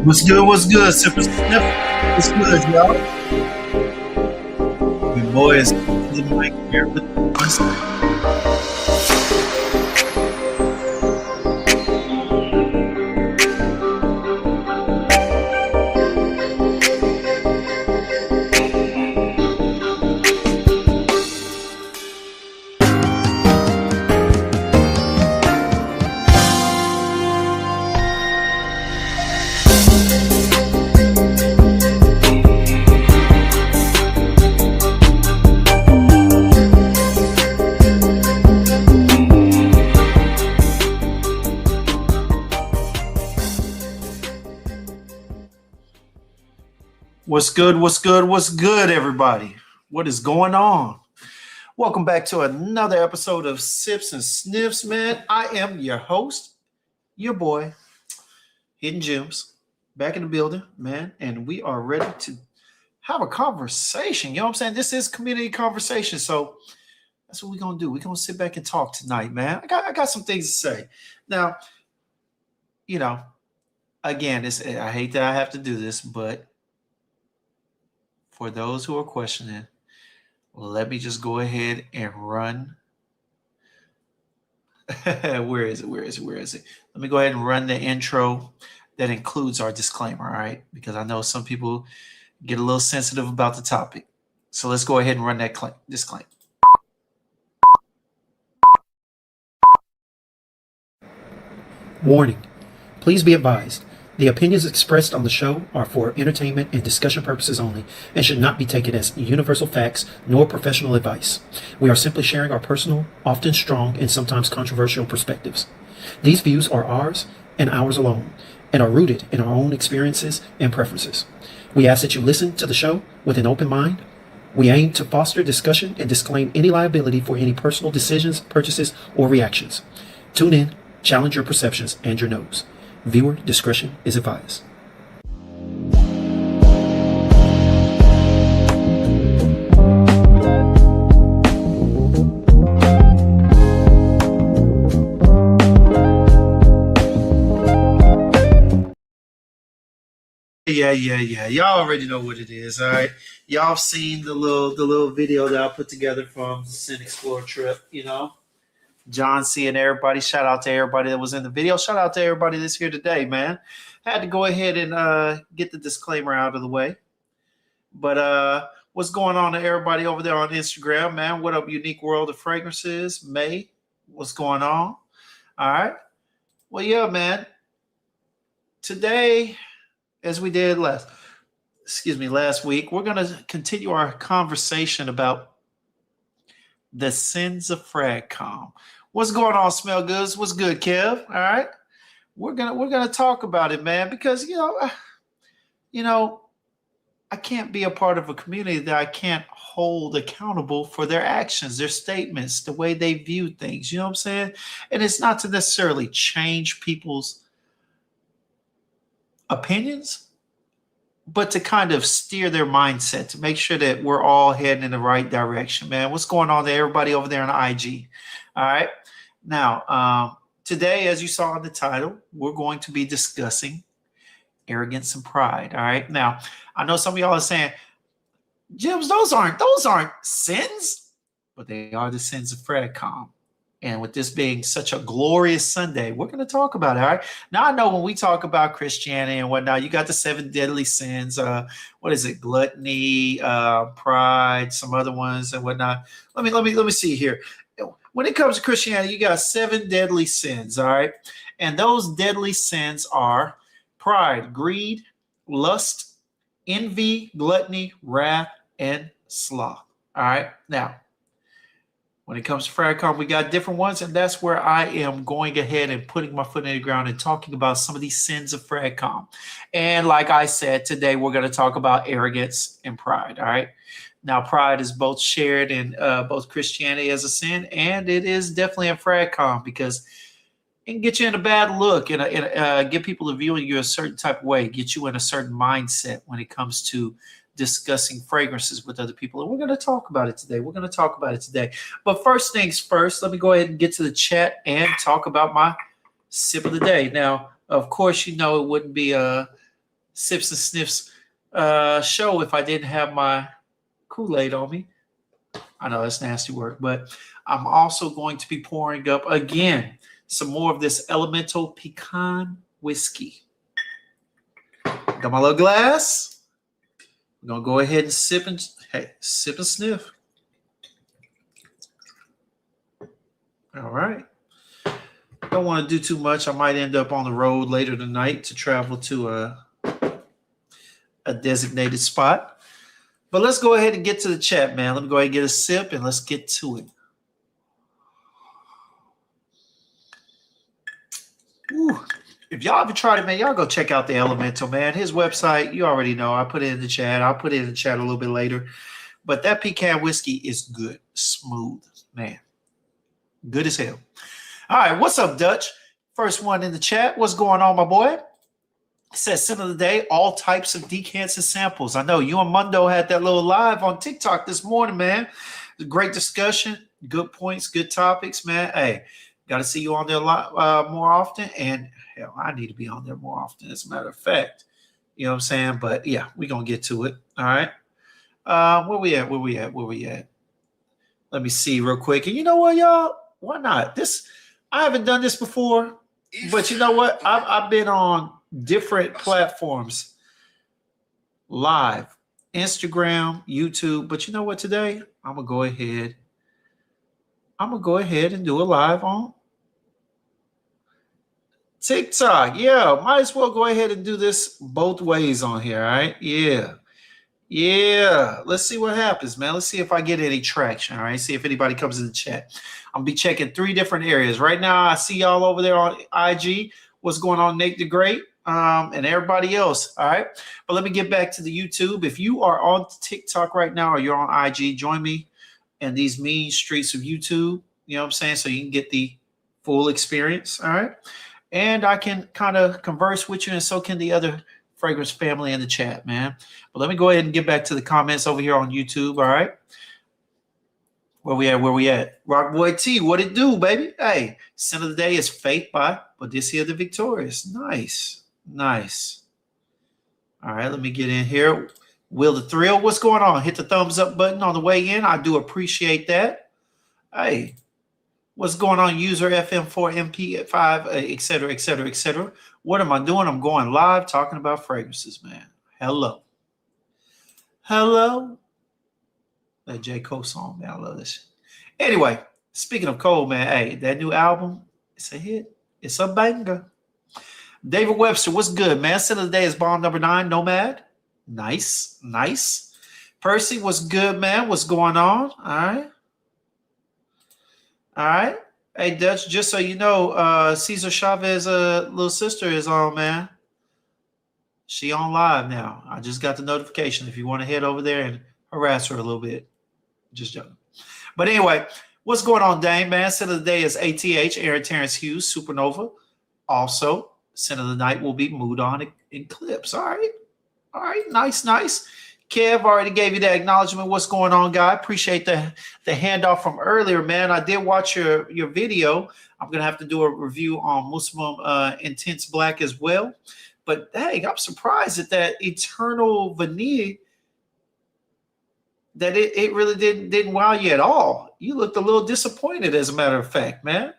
What's good? What's good? Sipper Sniff. What's good, y'all? Your boy is the mic here with us. What's good? What's good? What's good, everybody? What is going on? Welcome back to another episode of Sips and Sniffs, man. I am your host, your boy, Hidden Gems, back in the building, man, and we are ready to have a conversation. You know what I'm saying? This is community conversation, so that's what we're gonna do. We're gonna sit back and talk tonight, man. I got some things to say. Now, you know, again, I hate that I have to do this, but for those who are questioning, let me just go ahead and run. Where is it? Let me go ahead and run the intro that includes our disclaimer, all right? Because I know some people get a little sensitive about the topic. So let's go ahead and run that disclaimer. Warning. Please be advised. The opinions expressed on the show are for entertainment and discussion purposes only and should not be taken as universal facts nor professional advice. We are simply sharing our personal, often strong, and sometimes controversial perspectives. These views are ours and ours alone and are rooted in our own experiences and preferences. We ask that you listen to the show with an open mind. We aim to foster discussion and disclaim any liability for any personal decisions, purchases, or reactions. Tune in, challenge your perceptions and your nose. Viewer discretion is advised. Yeah. Y'all already know what it is, all right? Y'all seen the little video that I put together from the Sin Explorer trip, you know? John C. and everybody. Shout out to everybody that was in the video. Shout out to everybody that's here today, man. Had to go ahead and get the disclaimer out of the way. But What's going on to everybody over there on Instagram, man? What up, Unique World of Fragrances? May, what's going on? All right. Well, yeah, man. Today, as we did last week, we're gonna continue our conversation about the sins of Fragomm. What's going on, Smell Goods? What's good, Kev? All right. We're gonna talk about it, man, because you know, I can't be a part of a community that I can't hold accountable for their actions, their statements, the way they view things. You know what I'm saying? And it's not to necessarily change people's opinions, but to kind of steer their mindset to make sure that we're all heading in the right direction, man. What's going on there, everybody over there on IG? All right. Now, today, as you saw in the title, we're going to be discussing arrogance and pride. All right. Now, I know some of y'all are saying, Jims, those aren't sins, but they are the sins of Fragomm. And with this being such a glorious Sunday, we're going to talk about it. All right. Now, I know when we talk about Christianity and whatnot, you got the 7 deadly sins. What is it? Gluttony, pride, some other ones and whatnot. Let me see here. When it comes to Christianity, you got 7 deadly sins. All right. And those deadly sins are pride, greed, lust, envy, gluttony, wrath, and sloth. All right. Now, when it comes to Fragomm, we got different ones, and that's where I am going ahead and putting my foot in the ground and talking about some of these sins of Fragomm. And like I said, today we're going to talk about arrogance and pride. All right. Now, pride is both shared in both Christianity as a sin, and it is definitely a Fragomm because it can get you in a bad look and get people to viewing you a certain type of way, get you in a certain mindset when it comes to discussing fragrances with other people. And we're going to talk about it today. But first things first, let me go ahead and get to the chat and talk about my sip of the day. Now, of course, it wouldn't be a Sips and Sniffs show if I didn't have my Kool-Aid on me. I know that's nasty work, but I'm also going to be pouring up again some more of this Elemental Pecan whiskey. Got my little glass. We're going to go ahead and sip and sniff. All right. Don't want to do too much. I might end up on the road later tonight to travel to a designated spot. But let's go ahead and get to the chat, man. Let me go ahead and get a sip and let's get to it. Ooh. If y'all ever tried it, man, y'all go check out the Elemental, man. His website, you already know. I put it in the chat. I'll put it in the chat a little bit later. But that pecan whiskey is good. Smooth, man. Good as hell. All right, what's up, Dutch? First one in the chat. What's going on, my boy? It says, sin of the day, all types of decants and samples. I know you and Mundo had that little live on TikTok this morning, man. Great discussion. Good points, good topics, man. Hey, got to see you on there a lot more often. And hell, I need to be on there more often, as a matter of fact. You know what I'm saying? But yeah, we're going to get to it. All right. Where we at? Let me see real quick. And you know what, y'all? Why not? I haven't done this before, but you know what? I've been on different platforms live, Instagram, YouTube. But you know what? Today, I'm going to go ahead and do a live on TikTok. Yeah, might as well go ahead and do this both ways on here. All right. Yeah. Let's see what happens, man. Let's see if I get any traction. All right. See if anybody comes in the chat. I'm going to be checking 3 different areas. Right now, I see y'all over there on IG. What's going on, Nate the Great, and everybody else. All right. But let me get back to the YouTube. If you are on TikTok right now or you're on IG, join me in these mean streets of YouTube. You know what I'm saying? So you can get the full experience. All right. And I can kind of converse with you, and so can the other fragrance family in the chat, man. But let me go ahead and get back to the comments over here on YouTube. All right. Where we at? Rock Boy T, what it do, baby? Hey, sin of the day is Faith by Boudicca the Victorious. Nice. All right, let me get in here. Will the Thrill, what's going on? Hit the thumbs up button on the way in. I do appreciate that. Hey, what's going on? User FM4, MP5, et cetera. What am I doing? I'm going live talking about fragrances, man. Hello. That J. Cole song, man. I love this shit. Anyway, speaking of Cole, man, hey, that new album, it's a hit. It's a banger. David Webster, what's good, man? Sin of the day is bomb number 9, Nomad. Nice, nice. Percy, what's good, man? What's going on? All right. All right. Hey, Dutch, just so you know, Cesar Chavez's little sister is on, man. She on live now. I just got the notification. If you want to head over there and harass her a little bit, just joking. But anyway, what's going on, Dame, man? Sin of the day is ATH, Aaron Terrence Hughes, Supernova. Also, sin of the night will be Mood On Eclipse. All right. All right. Nice, nice. Kev already gave you that acknowledgement. What's going on, guy? Appreciate the handoff from earlier, man. I did watch your video. I'm going to have to do a review on Muslim Intense Black as well. But, hey, I'm surprised at that Eternal Vanilla, that it really didn't wow you at all. You looked a little disappointed, as a matter of fact, man.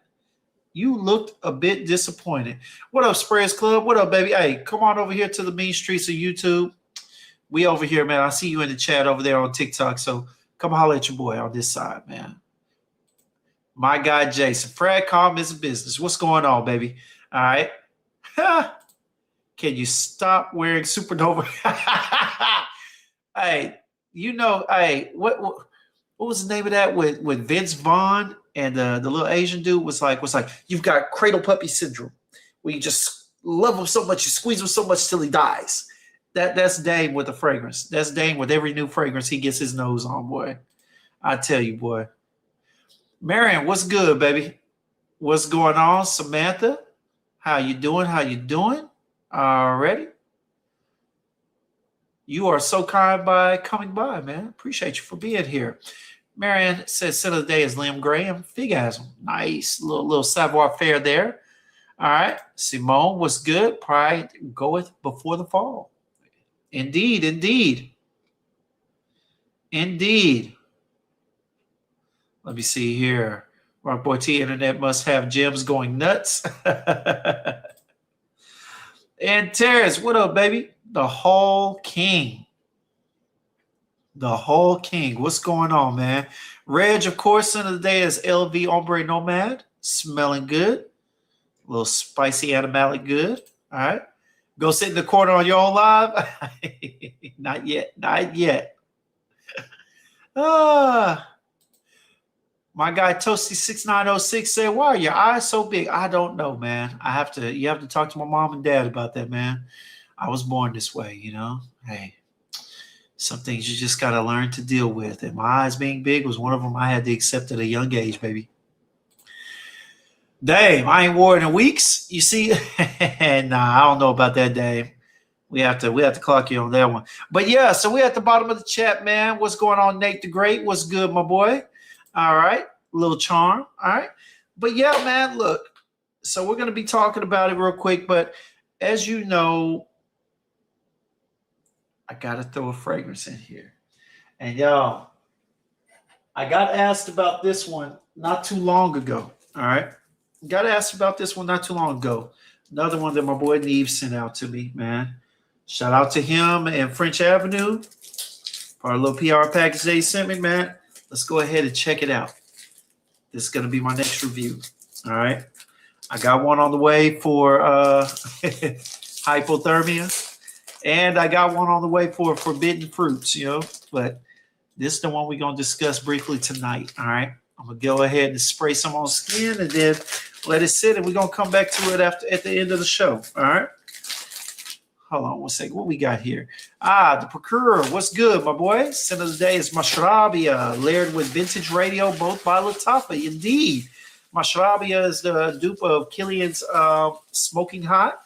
You looked a bit disappointed. What up, Spreads Club? What up, baby? Hey, come on over here to the mean streets of YouTube. We over here, man. I see you in the chat over there on TikTok. So come holler at your boy on this side, man. My guy, Jason. Fragomm is a business. What's going on, baby? All right. Can you stop wearing Supernova? Hey, you know, hey, what was the name of that with Vince Vaughn and the little Asian dude was like, you've got cradle puppy syndrome, where you just love him so much, you squeeze him so much till he dies. That's Dame with the fragrance. That's Dame with every new fragrance he gets his nose on, boy. I tell you, boy. Marion, what's good, baby? What's going on? Samantha, how you doing? How you doing? Already? You are so kind by coming by, man. Appreciate you for being here. Marion says, sin of the day is Liam Graham. Figasm. Nice. Little savoir faire there. All right. Simone, what's good? Pride goeth before the fall. Indeed, indeed. Indeed. Let me see here. Rock Boy T Internet must have gems going nuts. And Terrence, what up, baby? The Whole King. The Whole King. What's going on, man? Reg, of course, sin of the day is LV Ombre Nomad. Smelling good. A little spicy animalic good. All right. Go sit in the corner on your own live. Not yet. Not yet. My guy Toasty6906 said, why are your eyes so big? I don't know, man. You have to talk to my mom and dad about that, man. I was born this way, you know. Hey, some things you just gotta learn to deal with. And my eyes being big was one of them I had to accept at a young age, baby. Dame, I ain't wore it in weeks. You see? Nah, I don't know about that, Dame. We have to clock you on that one. But yeah, so we're at the bottom of the chat, man. What's going on, Nate the Great? What's good, my boy? All right. Little charm. All right. But yeah, man, look. So we're going to be talking about it real quick. But as you know, I got to throw a fragrance in here. And y'all, I got asked about this one not too long ago. All right. Got asked about this one not too long ago. Another one that my boy Neve sent out to me, man. Shout out to him and French Avenue for our little PR package they sent me, man. Let's go ahead and check it out. This is going to be my next review. All right. I got one on the way for hypothermia. And I got one on the way for forbidden fruits, you know. But this is the one we're going to discuss briefly tonight. All right. I'm going to go ahead and spray some on skin and then let it sit. And we're going to come back to it at the end of the show. All right. Hold on one second. What we got here? The Procurer. What's good, my boy? Scent of the day is Mashrabia, layered with vintage radio, both by Latafa. Indeed. Mashrabia is the dupe of Killian's Smoking Hot.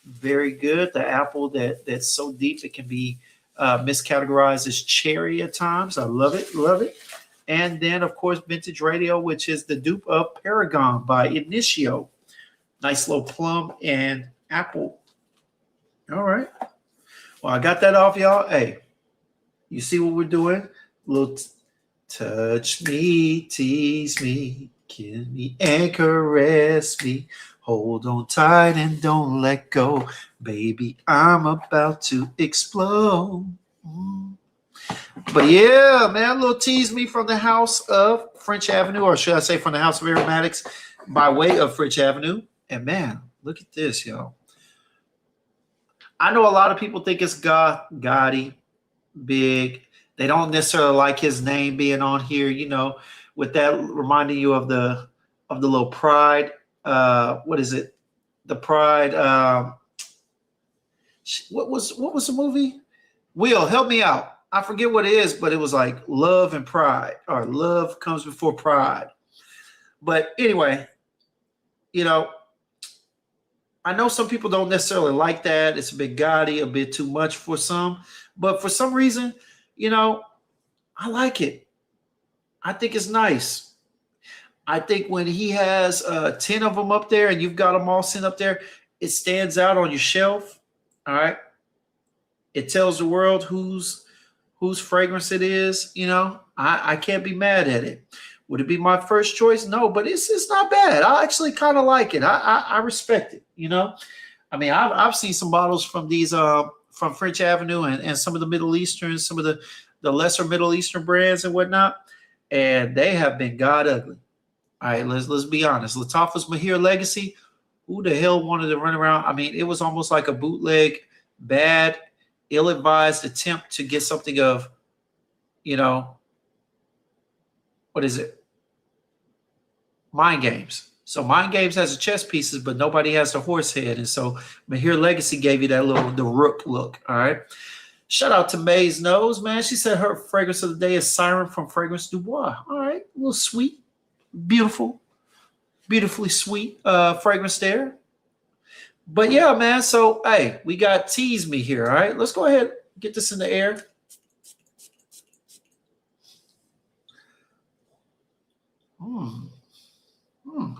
Very good. The apple that's so deep it can be miscategorized as cherry at times. I love it. Love it. And then, of course, Vintage Radio, which is the dupe of Paragon by Initio. Nice little plum and apple. All right. Well, I got that off, y'all. Hey, you see what we're doing? Little touch me, tease me, kiss me, and caress me. Hold on tight and don't let go. Baby, I'm about to explode. But yeah, man, a little tease me from the house of French Avenue, or should I say from the house of aromatics by way of French Avenue. And man, look at this, yo. I know a lot of people think it's gaudy, big. They don't necessarily like his name being on here, with that reminding you of the little Pride. What is it? The Pride. What was the movie? Will, help me out. I forget what it is, but it was like Love and Pride, or Love Comes Before Pride. But anyway, I know some people don't necessarily like that. It's a bit gaudy, a bit too much for some. But for some reason, I like it. I think it's nice. I think when he has 10 of them up there and you've got them all sitting up there, it stands out on your shelf. All right. It tells the world whose fragrance it is. I can't be mad at it. Would it be my first choice? No, but it's not bad. I actually kind of like it. I respect it. I mean, I've seen some bottles from these from French Avenue and some of the Middle Eastern, some of the lesser Middle Eastern brands and whatnot, and they have been god ugly. All right, let's be honest. Lattafa's Mahir Legacy. Who the hell wanted to run around? I mean, it was almost like a bootleg, bad, ill-advised attempt to get something of, what is it? Mind Games. So Mind Games has the chess pieces, but nobody has the horse head. And so Mahir Legacy gave you that the rook look. All right. Shout out to May's Nose, man. She said her fragrance of the day is Siren from Fragrance Du Bois. All right. A little sweet, beautiful, beautifully sweet fragrance there. But yeah, man. So, hey, we got Tease Me here. All right. Let's go ahead and get this in the air.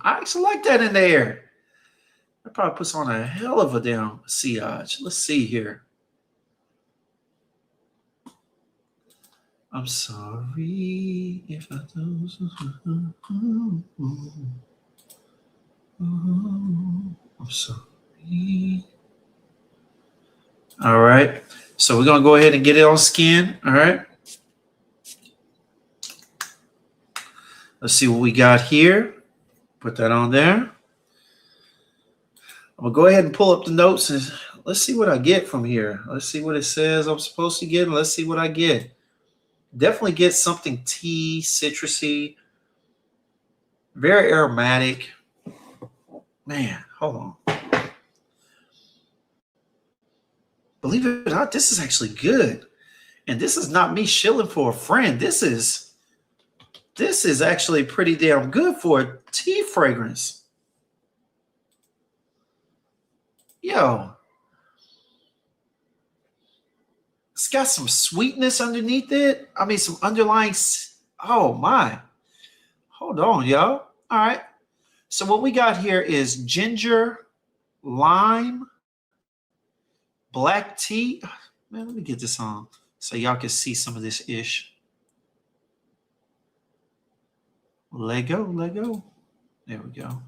I actually like that in the air. That probably puts on a hell of a damn sillage. Let's see here. I'm sorry if I don't. I'm sorry. All right. So we're going to go ahead and get it on skin. All right. Let's see what we got here. Put that on there. I'm going to go ahead and pull up the notes and let's see what I get from here. Let's see what it says I'm supposed to get. And let's see what I get. Definitely get something tea, citrusy, very aromatic. Man, hold on. Believe it or not, this is actually good. And this is not me shilling for a friend. This is actually pretty damn good for a tea fragrance. Yo. It's got some sweetness underneath it. I mean, some underlying. Oh, my. Hold on, yo. All right. So what we got here is ginger, lime, black tea. Man, let me get this on so y'all can see some of this ish. Lego. There we go.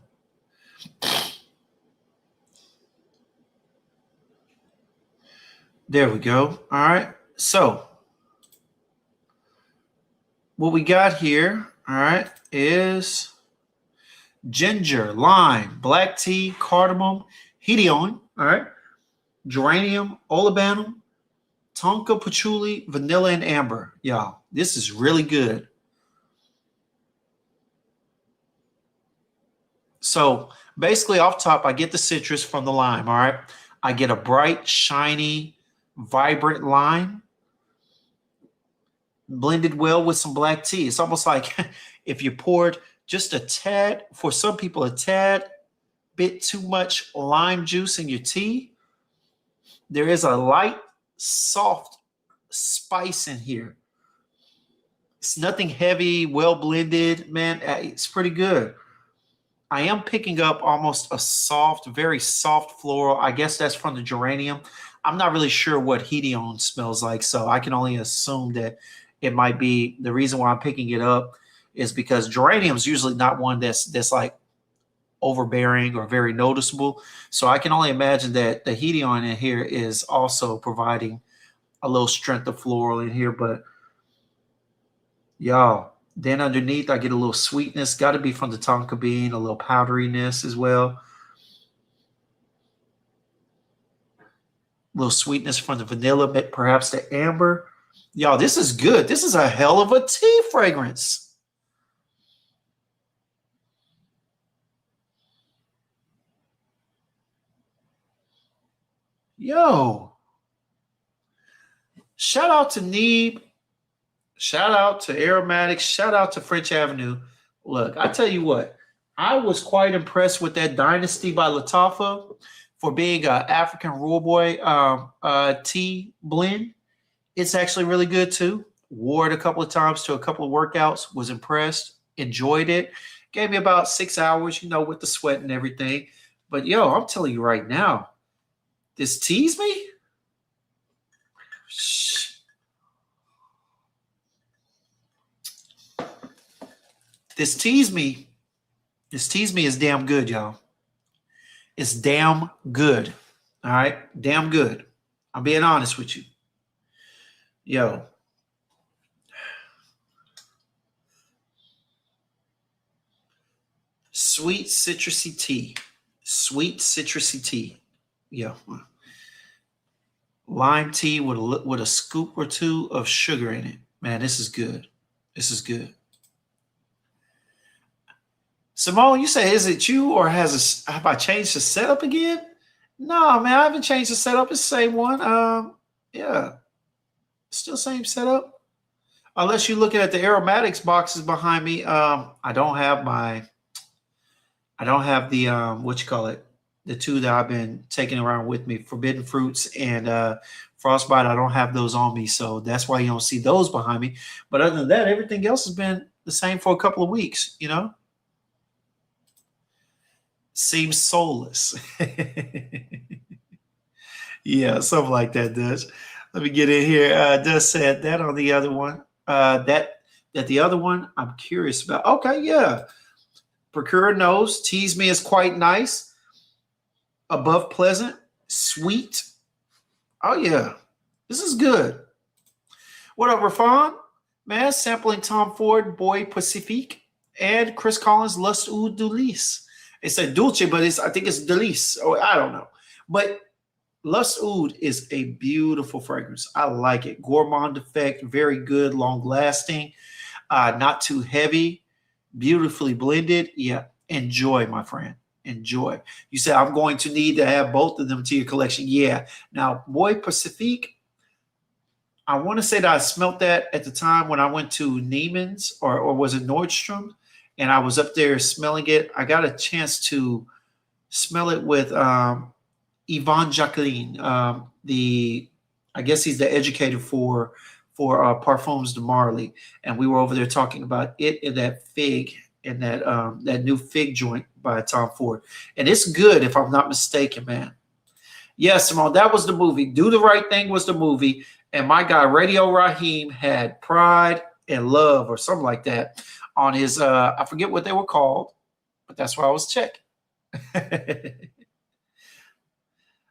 There we go. All right. So what we got here, all right, is ginger, lime, black tea, cardamom, hedione, all right, geranium, olibanum, tonka, patchouli, vanilla, and amber. Y'all, this is really good. So basically off top, I get the citrus from the lime, all right? I get a bright, shiny, vibrant lime blended well with some black tea. It's almost like if you poured just a tad, for some people, a tad bit too much lime juice in your tea. There is a light, soft spice in here. It's nothing heavy, well blended, man. It's pretty good. I am picking up almost a soft, very soft floral. I guess that's from the geranium. I'm not really sure what hedione smells like, so I can only assume that it might be the reason why I'm picking it up is because geranium is usually not one that's like overbearing or very noticeable. So I can only imagine that the hedione in here is also providing a little strength of floral in here. But Y'all. Then underneath, I get a little sweetness. Got to be from the tonka bean, a little powderiness as well. A little sweetness from the vanilla, perhaps the amber. Y'all, this is good. This is a hell of a tea fragrance. Yo. Shout out to Neeb. Shout out to Aromatics. Shout out to French Avenue. Look, I tell you what, I was quite impressed with that Dynasty by Lattafa for being an African Rural Boy tea blend. It's actually really good too. Wore it a couple of times to a couple of workouts. Was impressed. Enjoyed it. Gave me about 6 hours, with the sweat and everything. But yo, I'm telling you right now, this tease me. This tease me is damn good, y'all. It's damn good. All right? Damn good. I'm being honest with you. Yo. Sweet citrusy tea. Sweet citrusy tea. Yo. Lime tea with a scoop or two of sugar in it. Man, this is good. This is good. Simone, you say, is it you or have I changed the setup again? No, man, I haven't changed the setup. It's the same one. Yeah, still same setup. Unless you're looking at the aromatics boxes behind me. I don't have the what you call it, the two that I've been taking around with me, Forbidden Fruits and Frostbite. I don't have those on me, so that's why you don't see those behind me. But other than that, everything else has been the same for a couple of weeks. Seems soulless. Yeah, something like that does. Let me get in here. Does said that on the other one. That the other one I'm curious about. Okay, yeah. Procura knows. Tease me is quite nice. Above pleasant. Sweet. Oh yeah. This is good. What up, Rafan? Man, sampling Tom Ford, Boy Pacifique, and Chris Collins, Lust Oud Delice. It said Dulce, but I think it's Delice. Oh, I don't know. But Lust Oud is a beautiful fragrance. I like it. Gourmand effect, very good, long lasting, not too heavy, beautifully blended. Yeah, enjoy, my friend. Enjoy. You said I'm going to need to have both of them to your collection. Yeah. Now, Boy Pacifique, I want to say that I smelt that at the time when I went to Neiman's or was it Nordstrom? And I was up there smelling it. I got a chance to smell it with Yvonne Jacqueline. I guess he's the educator for Parfums de Marly, and we were over there talking about it and that fig and that new fig joint by Tom Ford, and it's good if I'm not mistaken, man. Yes, Simone, that was the movie. Do the Right Thing was the movie, and my guy Radio Raheem had Pride and Love or something like that on his. I forget what they were called, but that's why I was checking.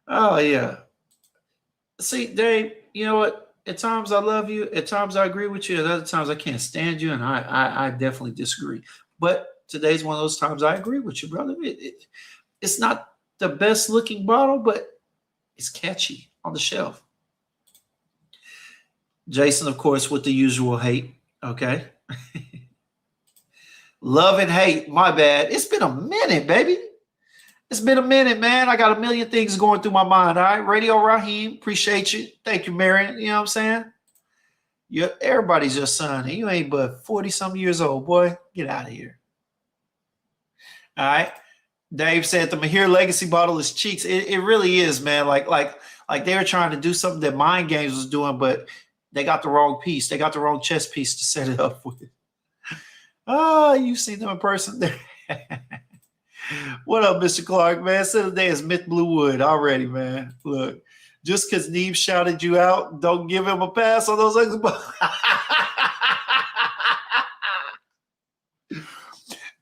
Oh yeah. See, Dave, you know what? At times I love you. At times I agree with you. At other times I can't stand you, and I definitely disagree. But today's one of those times I agree with you, brother. It's not the best looking bottle, but it's catchy on the shelf. Jason, of course, with the usual hate. Okay. Love and hate. My bad. It's been a minute, baby. It's been a minute, man. I got a million things going through my mind. All right. Radio Raheem, appreciate you. Thank you, Marion. You know what I'm saying? Everybody's your son. And you ain't but 40-some years old, boy. Get out of here. All right. Dave said the Mahir Legacy bottle is cheeks. It really is, man. Like they were trying to do something that Mind Games was doing, but they got the wrong piece. They got the wrong chess piece to set it up with. Oh, you've seen them in person. What up, Mr. Clark, man? So today is Myth Blue Wood already, man. Look, just because Neve shouted you out, don't give him a pass on those ugly.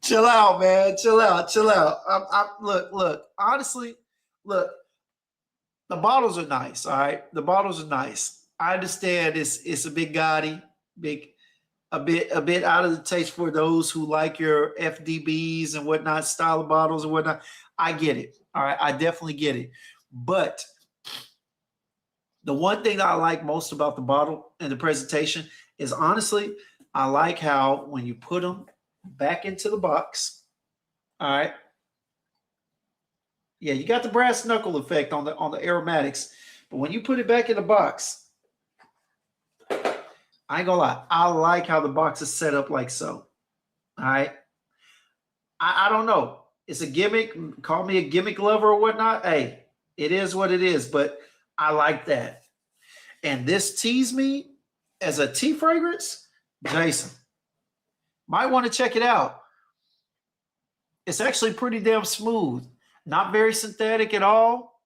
Chill out, man. Chill out. Look. Honestly, look. The bottles are nice. All right, the bottles are nice. I understand it's a big gaudy, big. a bit out of the taste for those who like your FDBs and whatnot, style of bottles and whatnot. I get it. All right, I definitely get it. But the one thing that I like most about the bottle and the presentation is honestly, I like how when you put them back into the box, all right. Yeah, you got the brass knuckle effect on the aromatics, but when you put it back in the box, I ain't gonna lie, I like how the box is set up like so. All right. I don't know. It's a gimmick. Call me a gimmick lover or whatnot. Hey, it is what it is, but I like that. And this tease me as a tea fragrance, Jason, might want to check it out. It's actually pretty damn smooth. Not very synthetic at all.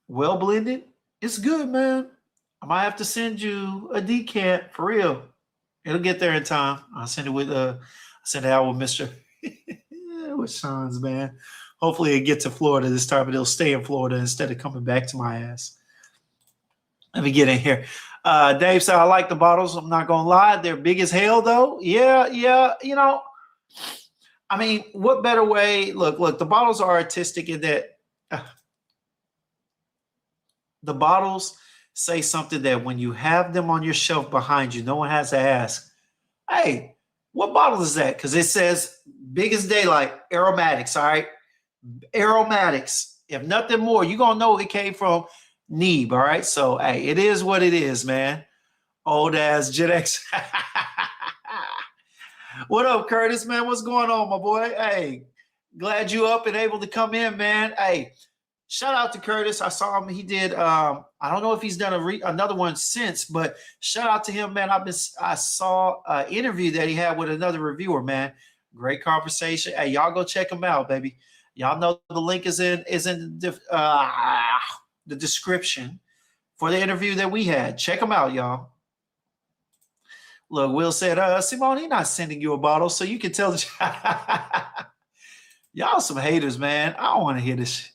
Well blended. It's good, man. I might have to send you a decant for real. It'll get there in time. I'll send it send it out with Mr. with Sean's, man. Hopefully it gets to Florida this time, but it'll stay in Florida instead of coming back to my ass. Let me get in here. Dave said, I like the bottles. I'm not gonna lie. They're big as hell though. Yeah. You know, I mean, what better way? Look, the bottles are artistic in that the bottles say something that when you have them on your shelf behind you, no one has to ask, hey, what bottle is that? Because it says big as daylight, aromatics, all right? Aromatics. If nothing more, you're going to know it came from Neeb, all right? So, hey, it is what it is, man. Old ass Gen X. What up, Curtis, man? What's going on, my boy? Hey, glad you up and able to come in, man. Hey, shout out to Curtis. I saw him. He did. I don't know if he's done another one since, but shout out to him, man. I saw an interview that he had with another reviewer, man. Great conversation. Hey, y'all go check him out, baby. Y'all know the link is in the description for the interview that we had. Check him out, y'all. Look, Will said, Simone, he's not sending you a bottle, so you can tell the y'all some haters, man. I don't want to hear this shit.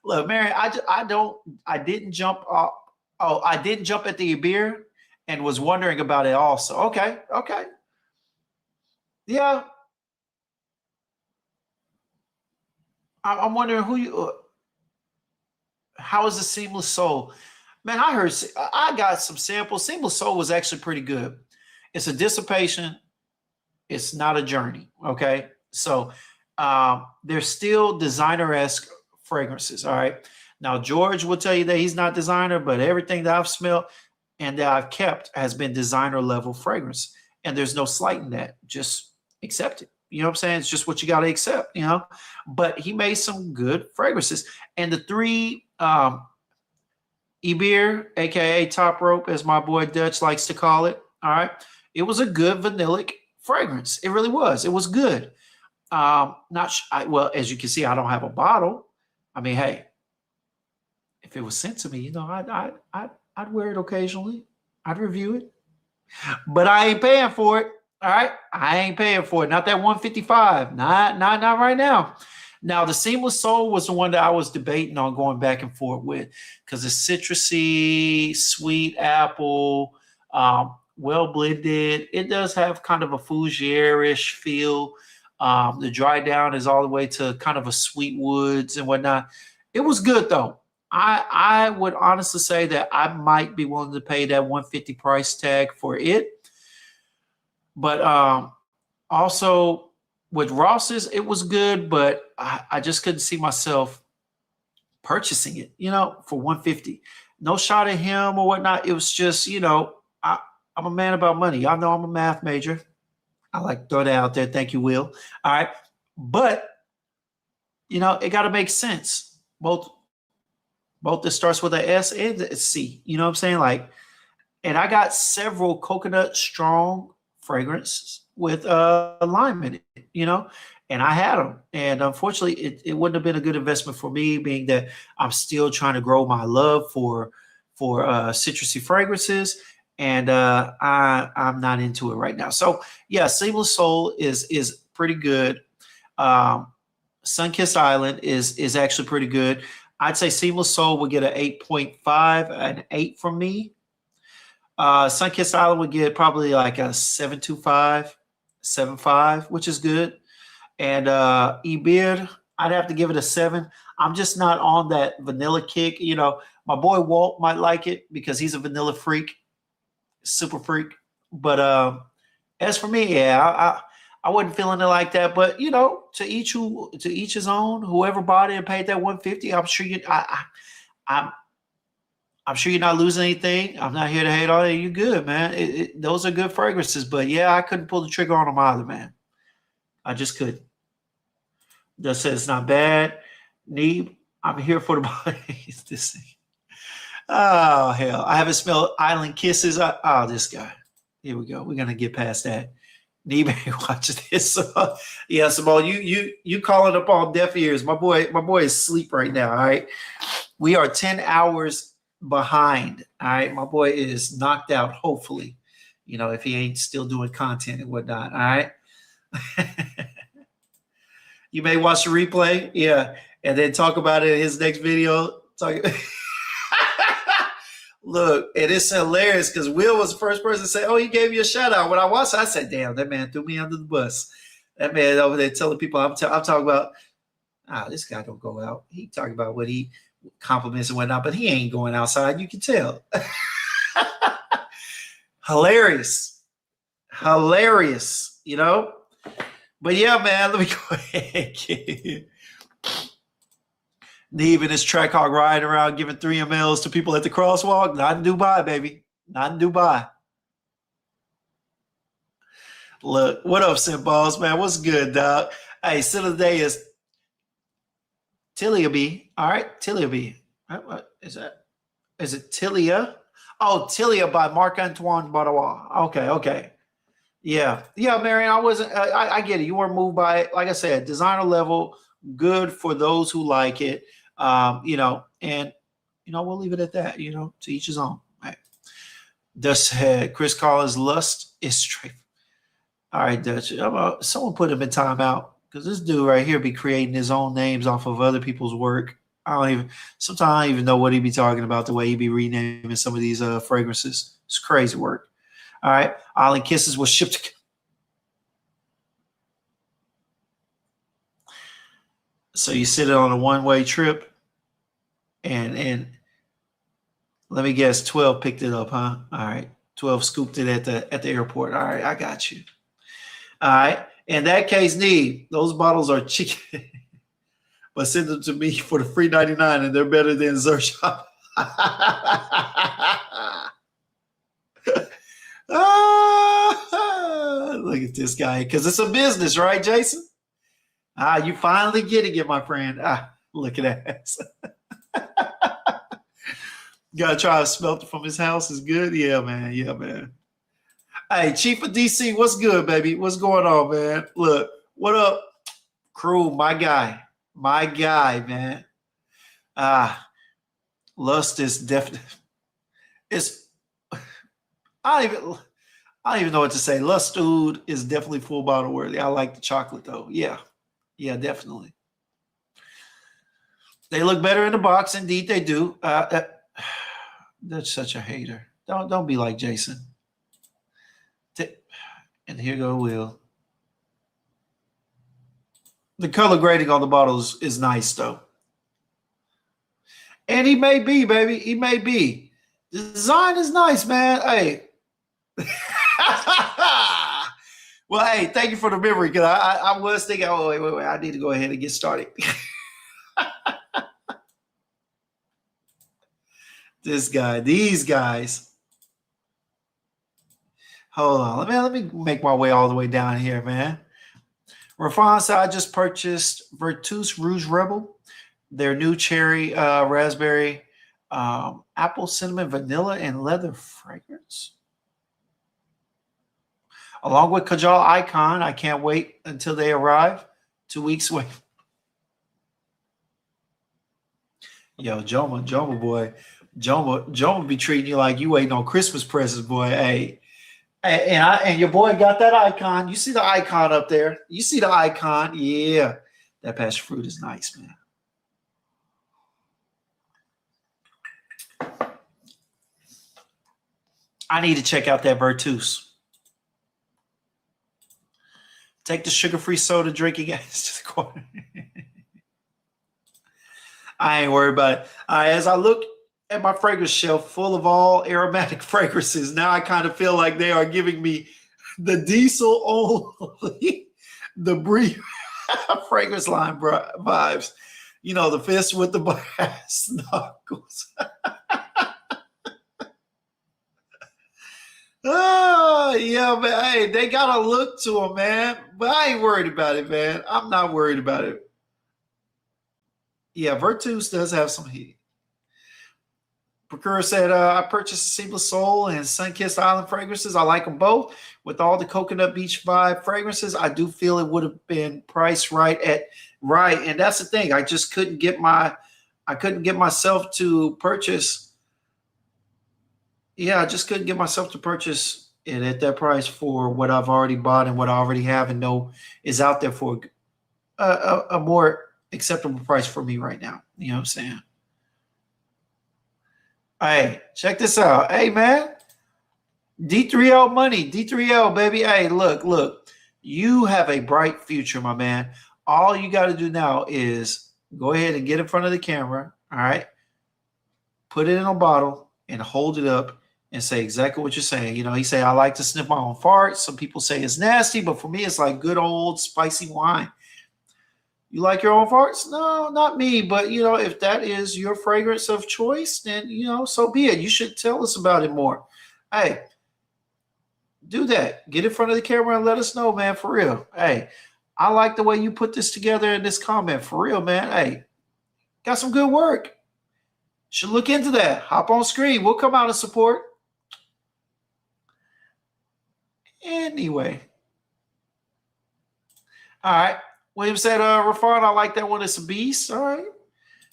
Look, Mary, I didn't jump off. Oh, I didn't jump at the beer and was wondering about it also. Okay. Yeah. I'm wondering how is the Seamless Soul? Man, I got some samples. Seamless Soul was actually pretty good. It's a dissipation. It's not a journey. Okay. So they're still designer-esque fragrances. All right. Now, George will tell you that he's not designer, but everything that I've smelled and that I've kept has been designer level fragrance. And there's no slighting that. Just accept it. You know what I'm saying? It's just what you got to accept, you know. But he made some good fragrances. And the three Ibir, aka Top Rope, as my boy Dutch likes to call it. All right. It was a good vanillic fragrance. It really was. It was good. Well, as you can see, I don't have a bottle. I mean, hey, if it was sent to me, you know, I'd wear it occasionally. I'd review it, but I ain't paying for it. All right, I ain't paying for it. Not that 155. Not right now. Now, the Seamless Soul was the one that I was debating on going back and forth with because it's citrusy, sweet apple, well blended. It does have kind of a fougere-ish feel. The dry down is all the way to kind of a sweet woods and whatnot. It was good though. I would honestly say that I might be willing to pay that 150 price tag for it. But also with Ross's, it was good, but I just couldn't see myself purchasing it, you know, for 150. No shot at him or whatnot. It was just, you know, I'm a man about money. Y'all know I'm a math major. I like to throw that out there. Thank you, Will. All right. But, you know, it got to make sense. Both that starts with an S and a C. You know what I'm saying? Like, and I got several coconut strong fragrances with lime in it, you know, and I had them. And unfortunately, it wouldn't have been a good investment for me, being that I'm still trying to grow my love for citrusy fragrances. And I'm not into it right now. So yeah, Seamless Soul is pretty good. Sunkissed Island is actually pretty good. I'd say Seamless Soul would get an 8.5, an 8 from me. Sunkissed Island would get probably like a 7.25, 7.5, which is good. And Ebir, I'd have to give it a 7. I'm just not on that vanilla kick. You know, my boy Walt might like it because he's a vanilla freak, super freak. But as for me, yeah, I wasn't feeling it like that. But you know, to each his own. Whoever bought it and paid that 150, I'm sure I'm I'm sure you're not losing anything. I'm not here to hate on you. You're good, man. Those are good fragrances. But yeah, I couldn't pull the trigger on them either, man. I just couldn't. Just said it's not bad. Neeb, I'm here for the body. This thing. Oh hell, I haven't smelled Island Kisses. Oh, this guy. Here we go. We're gonna get past that. Neeb ain't watching this. Yeah, Simone, you calling up all deaf ears. My boy is asleep right now. All right, we are 10 hours behind. All right, my boy is knocked out. Hopefully, you know, if he ain't still doing content and whatnot. All right. You may watch the replay, yeah, and then talk about it in his next video. Look, and it's hilarious because Will was the first person to say, "Oh, he gave you a shout out." When I watched, I said, "Damn, that man threw me under the bus." That man over there telling people, I'm talking about, this guy don't go out. He talking about what he compliments and whatnot, but he ain't going outside. You can tell. Hilarious, you know. But yeah, man, let me go ahead. Neve and his track hog riding around giving 3 mls to people at the crosswalk. Not in Dubai, baby. Not in Dubai. Look, what up, Sim Balls, man? What's good, dog? Hey, sin of the day is Tilia B. All right, Tilia B. What is that? Is it Tilia? Oh, Tilia by Marc-Antoine Barrois. Okay. Yeah, Marion. I wasn't. I get it. You weren't moved by it. Like I said, designer level, good for those who like it. You know, and you know, we'll leave it at that. You know, to each his own. Right. Dutch said Chris Collins' lust is straight. All right, Dutch. Someone put him in timeout because this dude right here be creating his own names off of other people's work. Sometimes I don't even know what he be talking about the way he be renaming some of these fragrances. It's crazy work. All right, Island Kisses was shipped. So you sit on a one-way trip, and let me guess, 12 picked it up, huh? All right, 12 scooped it at the airport. All right, I got you. All right, in that case, those bottles are chicken, but send them to me for the free 99, and they're better than Zershop. Look at this guy, because it's a business, right, Jason? You finally getting it, my friend. Look at that. Gotta try to smelt it from his house. Is good. Yeah, man. Hey, Chief of DC, what's good, baby? What's going on, man? Look, what up, crew? My guy, man. Lust is definitely. It's. I don't even know what to say. Lust Oud is definitely full bottle worthy. I like the chocolate though. Yeah, definitely. They look better in the box. Indeed, they do. That's such a hater. Don't be like Jason. And here go Will. The color grading on the bottles is nice though. And he may be, baby. He may be. The design is nice, man. Hey. Well, hey, thank you for the memory because I was thinking, oh, wait, I need to go ahead and get started. These guys. Hold on, let me make my way all the way down here, man. Rafan said I just purchased Virtus Rouge Rebel, their new cherry, raspberry, apple, cinnamon, vanilla, and leather fragrance. Along with Kajal Icon, I can't wait until they arrive. 2 weeks away. Yo, Joma boy. Joma be treating you like you waiting on Christmas presents, boy. Hey. And your boy got that icon. You see the icon up there. You see the icon. Yeah. That passion fruit is nice, man. I need to check out that Virtus. Take the sugar-free soda drinking to the corner. I ain't worried about it. As I look at my fragrance shelf full of all aromatic fragrances, now I kind of feel like they are giving me the diesel only, the brief fragrance line vibes. You know, the fist with the brass knuckles. Oh, yeah, man. Hey, they got a look to them, man. But I ain't worried about it, man. I'm not worried about it. Yeah, Virtus does have some heat. Procura said, I purchased Seamless Soul and Sunkissed Island fragrances. I like them both. With all the Coconut Beach vibe fragrances, I do feel it would have been priced right. And that's the thing. I just couldn't get myself to purchase. Yeah, I just couldn't get myself to purchase it at that price for what I've already bought and what I already have and know is out there for a more acceptable price for me right now. You know what I'm saying? Hey, check this out. Hey, man. D3L money. D3L, baby. Hey, look. You have a bright future, my man. All you got to do now is go ahead and get in front of the camera. All right. Put it in a bottle and hold it up and say exactly what you're saying. You know, he say, I like to sniff my own farts. Some people say it's nasty, but for me, it's like good old spicy wine. You like your own farts? No, not me. But, you know, if that is your fragrance of choice, then, you know, so be it. You should tell us about it more. Hey, do that. Get in front of the camera and let us know, man, for real. Hey, I like the way you put this together in this comment. For real, man. Hey, got some good work. Should look into that. Hop on screen. We'll come out and support. Anyway. All right. William said, Rafan, I like that one. It's a beast. All right.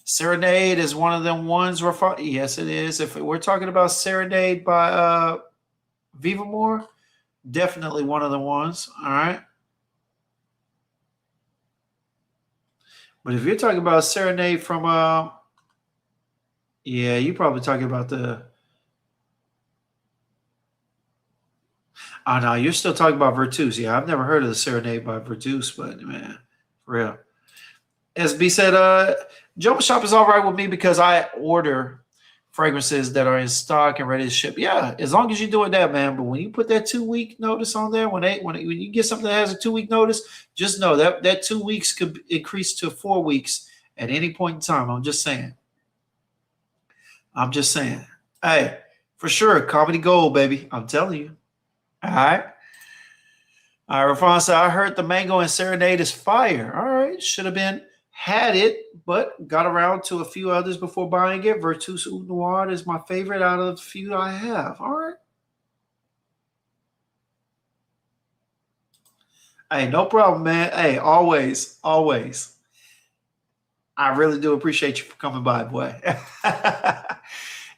Serenade is one of them ones, Rafan. Yes, it is. If we're talking about Serenade by Vivamore, definitely one of the ones. All right. But if you're talking about Serenade from, yeah, you're probably talking about the, oh, no, you're still talking about Virtus. Yeah, I've never heard of the Serenade by Virtus, but, man, for real. SB said, Jumbo Shop is all right with me because I order fragrances that are in stock and ready to ship. Yeah, as long as you're doing that, man. But when you put that 2-week notice on there, when you get something that has a 2-week notice, just know that 2 weeks could increase to 4 weeks at any point in time. I'm just saying. Hey, for sure, comedy gold, baby. I'm telling you. All right. All right, Rafan said, I heard the mango and Serenade is fire. All right, should have had it, but got around to a few others before buying it. Virtus Oud Noir is my favorite out of the few I have. All right. Hey, no problem, man. Hey, always. I really do appreciate you for coming by, boy.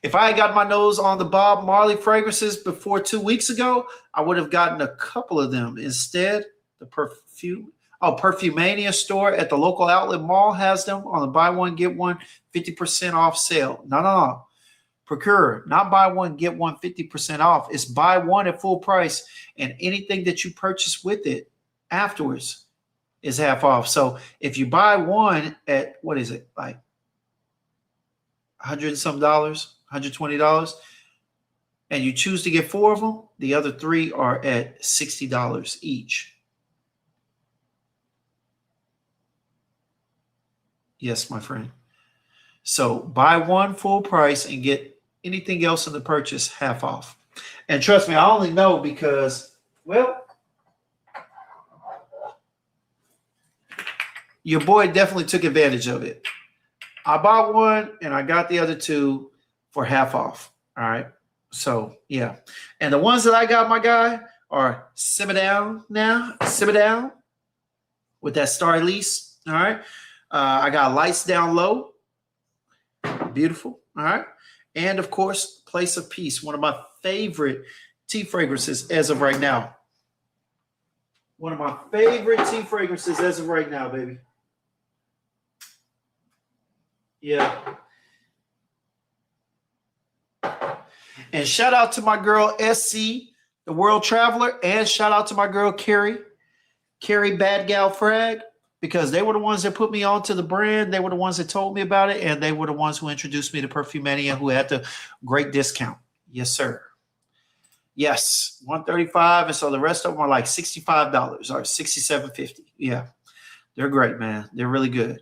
If I had gotten my nose on the Bob Marley fragrances before 2 weeks ago, I would have gotten a couple of them. Instead, the Perfumania store at the local outlet mall has them on the buy one, get one 50% off sale. No. Procure, not buy one, get one 50% off. It's buy one at full price, and anything that you purchase with it afterwards is half off. So if you buy one at, what is it, like $100 and some, $120, and you choose to get 4 of them, the other 3 are at $60 each. Yes, my friend. So buy one full price and get anything else in the purchase half off. And trust me, I only know because, well, your boy definitely took advantage of it. I bought one and I got the other 2 for half off. All right. So, yeah. And the ones that I got, my guy, are Simmer Down now. Simmer Down with that Star Lease. All right. I got Lights Down Low. Beautiful. All right. And, of course, Place of Peace, one of my favorite tea fragrances as of right now. One of my favorite tea fragrances as of right now, baby. Yeah. And shout out to my girl SC, the world traveler, and shout out to my girl Carrie Bad Gal Frag, because they were the ones that put me onto the brand. They were the ones that told me about it, and they were the ones who introduced me to Perfumania, who had the great discount. Yes, sir. Yes, 135, and so the rest of them are like $65 or $67.50. Yeah, they're great, man. They're really good.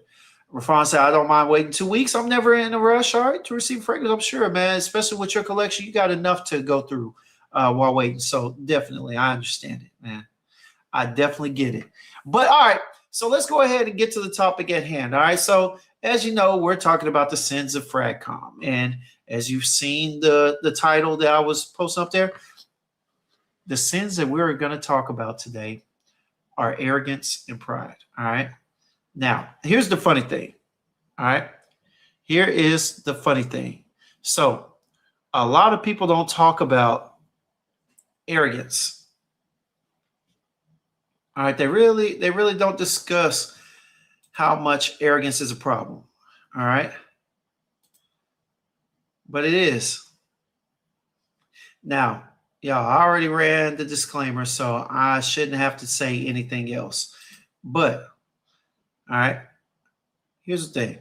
Rafan said, I don't mind waiting 2 weeks. I'm never in a rush, all right, to receive fragrance. I'm sure, man, especially with your collection. You got enough to go through while waiting. So definitely, I understand it, man. I definitely get it. But all right, so let's go ahead and get to the topic at hand. All right, so as you know, we're talking about the sins of Fragomm. And as you've seen the title that I was posting up there, the sins that we're going to talk about today are arrogance and pride. All right. Now, here's the funny thing. All right. Here is the funny thing. So, a lot of people don't talk about arrogance. All right. They really don't discuss how much arrogance is a problem. All right. But it is. Now, yeah, I already ran the disclaimer, so I shouldn't have to say anything else. But, all right, here's the thing.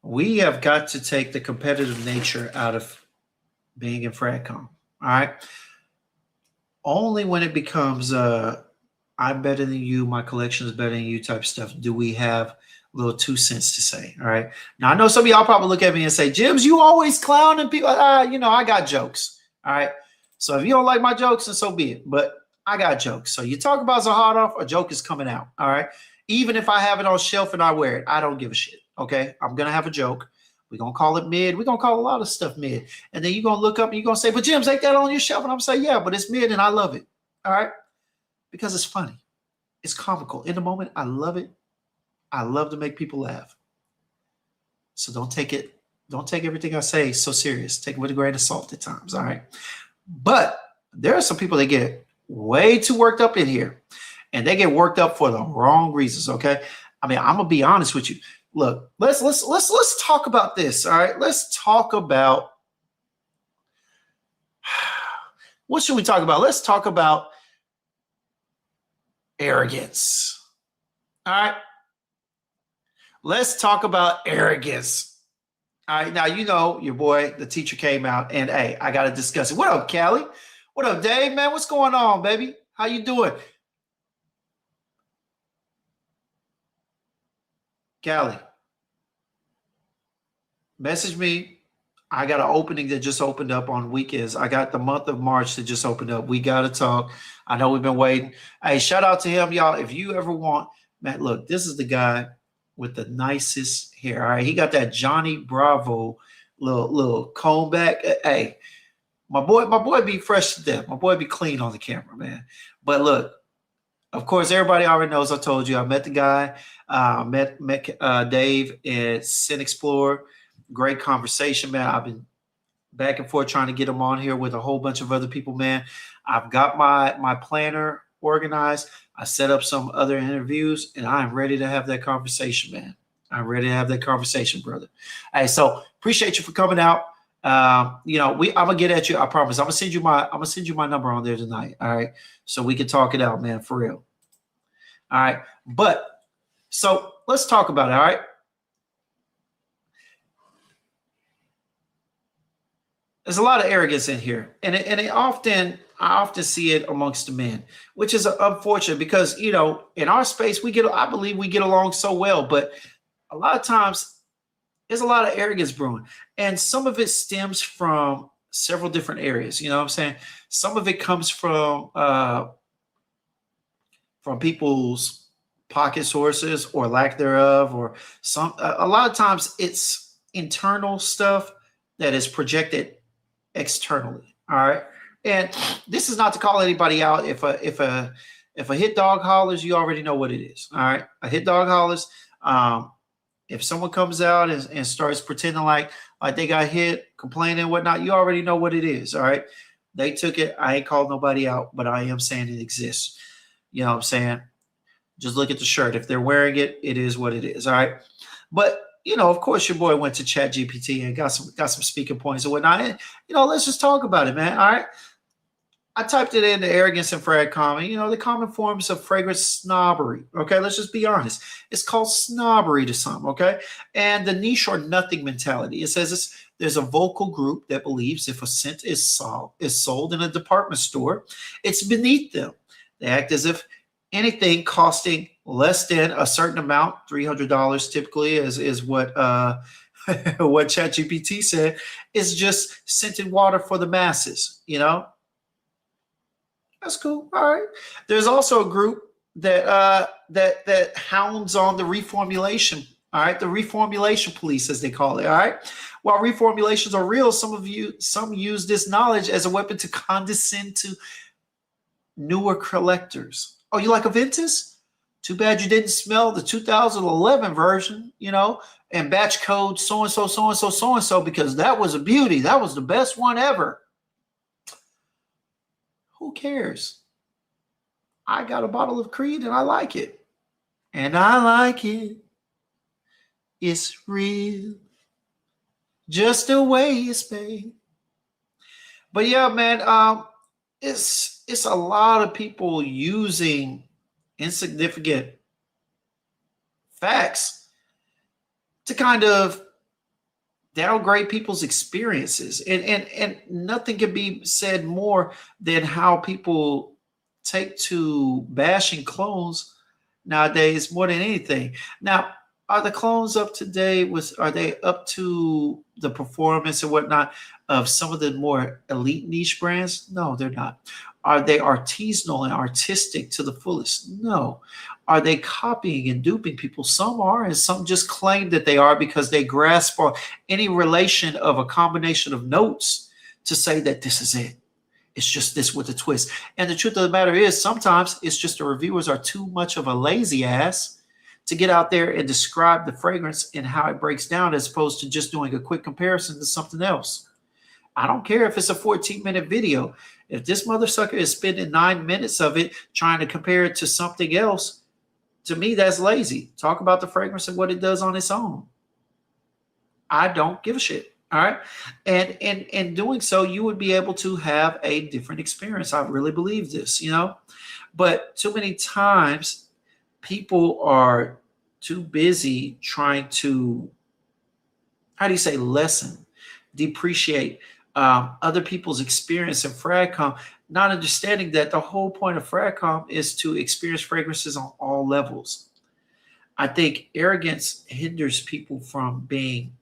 We have got to take the competitive nature out of being in Fragomm. All right. Only when it becomes I'm better than you, my collection is better than you type stuff do we have little 2 cents to say. All right. Now I know some of y'all probably look at me and say, Jims, you always clowning people. I got jokes. All right. So if you don't like my jokes, then so be it. But I got jokes. So you talk about Zahadov, a joke is coming out. All right. Even if I have it on shelf and I wear it, I don't give a shit. Okay. I'm going to have a joke. We're going to call it mid. We're going to call a lot of stuff mid. And then you're going to look up and you're going to say, but Jims, ain't that on your shelf? And I'm saying, yeah, but it's mid and I love it. All right. Because it's funny. It's comical. In the moment, I love it. I love to make people laugh. So don't take everything I say so serious. Take it with a grain of salt at times. All right. But there are some people that get way too worked up in here. And they get worked up for the wrong reasons. Okay. I mean, I'm gonna be honest with you. Look, let's talk about this. All right. Let's talk about what should we talk about? Let's talk about arrogance. All right. Let's talk about arrogance. All right. Now, you know, your boy, the teacher came out and, hey, I got to discuss it. What up, Callie? What up, Dave, man? What's going on, baby? How you doing? Callie, message me. I got an opening that just opened up on weekends. I got the month of March that just opened up. We got to talk. I know we've been waiting. Hey, shout out to him, y'all. If you ever want, Matt, look, this is the guy with the nicest hair. All right. He got that Johnny Bravo little comb back. Hey, my boy be fresh to death. My boy be clean on the camera, man. But look, of course, everybody already knows I told you I met the guy, met Dave at Sin Explorer. Great conversation, man. I've been back and forth trying to get him on here with a whole bunch of other people, man. I've got my planner organized. I set up some other interviews, and I'm ready to have that conversation, man. I'm ready to have that conversation, brother. Hey, so appreciate you for coming out. I'm gonna get at you. I promise. I'm gonna send you my number on there tonight. All right, so we can talk it out, man, for real. All right, but so let's talk about it. All right. There's a lot of arrogance in here, and I often see it amongst the men, which is unfortunate because, you know, in our space I believe we get along so well, but a lot of times there's a lot of arrogance brewing, and some of it stems from several different areas. You know what I'm saying? Some of it comes from people's pocket sources or lack thereof, or a lot of times it's internal stuff that is projected externally. All right. And this is not to call anybody out. If a hit dog hollers, you already know what it is. All right. A hit dog hollers. If someone comes out and starts pretending like they got hit, complaining and whatnot, you already know what it is. All right. They took it. I ain't called nobody out, but I am saying it exists. You know what I'm saying? Just look at the shirt. If they're wearing it, it is what it is. All right. But of course, your boy went to Chat GPT and got some speaking points and whatnot. And, let's just talk about it, man. All right. I typed it into Arrogance and Fragomm, and the common forms of fragrance snobbery. Okay, let's just be honest. It's called snobbery to some. Okay, and the niche or nothing mentality. It says there's a vocal group that believes if a scent is sold in a department store, it's beneath them. They act as if anything costing less than a certain amount, $300 typically, is what what ChatGPT said, is just scented water for the masses. That's cool. All right. There's also a group that hounds on the reformulation. All right, the reformulation police, as they call it. All right. While reformulations are real, some use this knowledge as a weapon to condescend to newer collectors. Oh, you like Aventus? Too bad you didn't smell the 2011 version, and batch code so and so, so and so, so and so, because that was a beauty. That was the best one ever. Who cares? I got a bottle of Creed and I like it. And I like it. It's real. Just the way it's made. But yeah, man, it's a lot of people using insignificant facts to kind of downgrade people's experiences, and nothing can be said more than how people take to bashing clones nowadays more than anything. Now, are the clones up to date? Are they up to the performance and whatnot of some of the more elite niche brands? No, they're not. Are they artisanal and artistic to the fullest? No. Are they copying and duping people? Some are, and some just claim that they are because they grasp on any relation of a combination of notes to say that this is it. It's just this with a twist. And the truth of the matter is, sometimes it's just the reviewers are too much of a lazy ass to get out there and describe the fragrance and how it breaks down, as opposed to just doing a quick comparison to something else. I don't care if it's a 14-minute video. If this mother sucker is spending 9 minutes of it trying to compare it to something else, to me, that's lazy. Talk about the fragrance and what it does on its own. I don't give a shit. All right. And in doing so, you would be able to have a different experience. I really believe this, But too many times people are too busy trying to, depreciate other people's experience in Fragomm, not understanding that the whole point of Fragomm is to experience fragrances on all levels. I think arrogance hinders people from being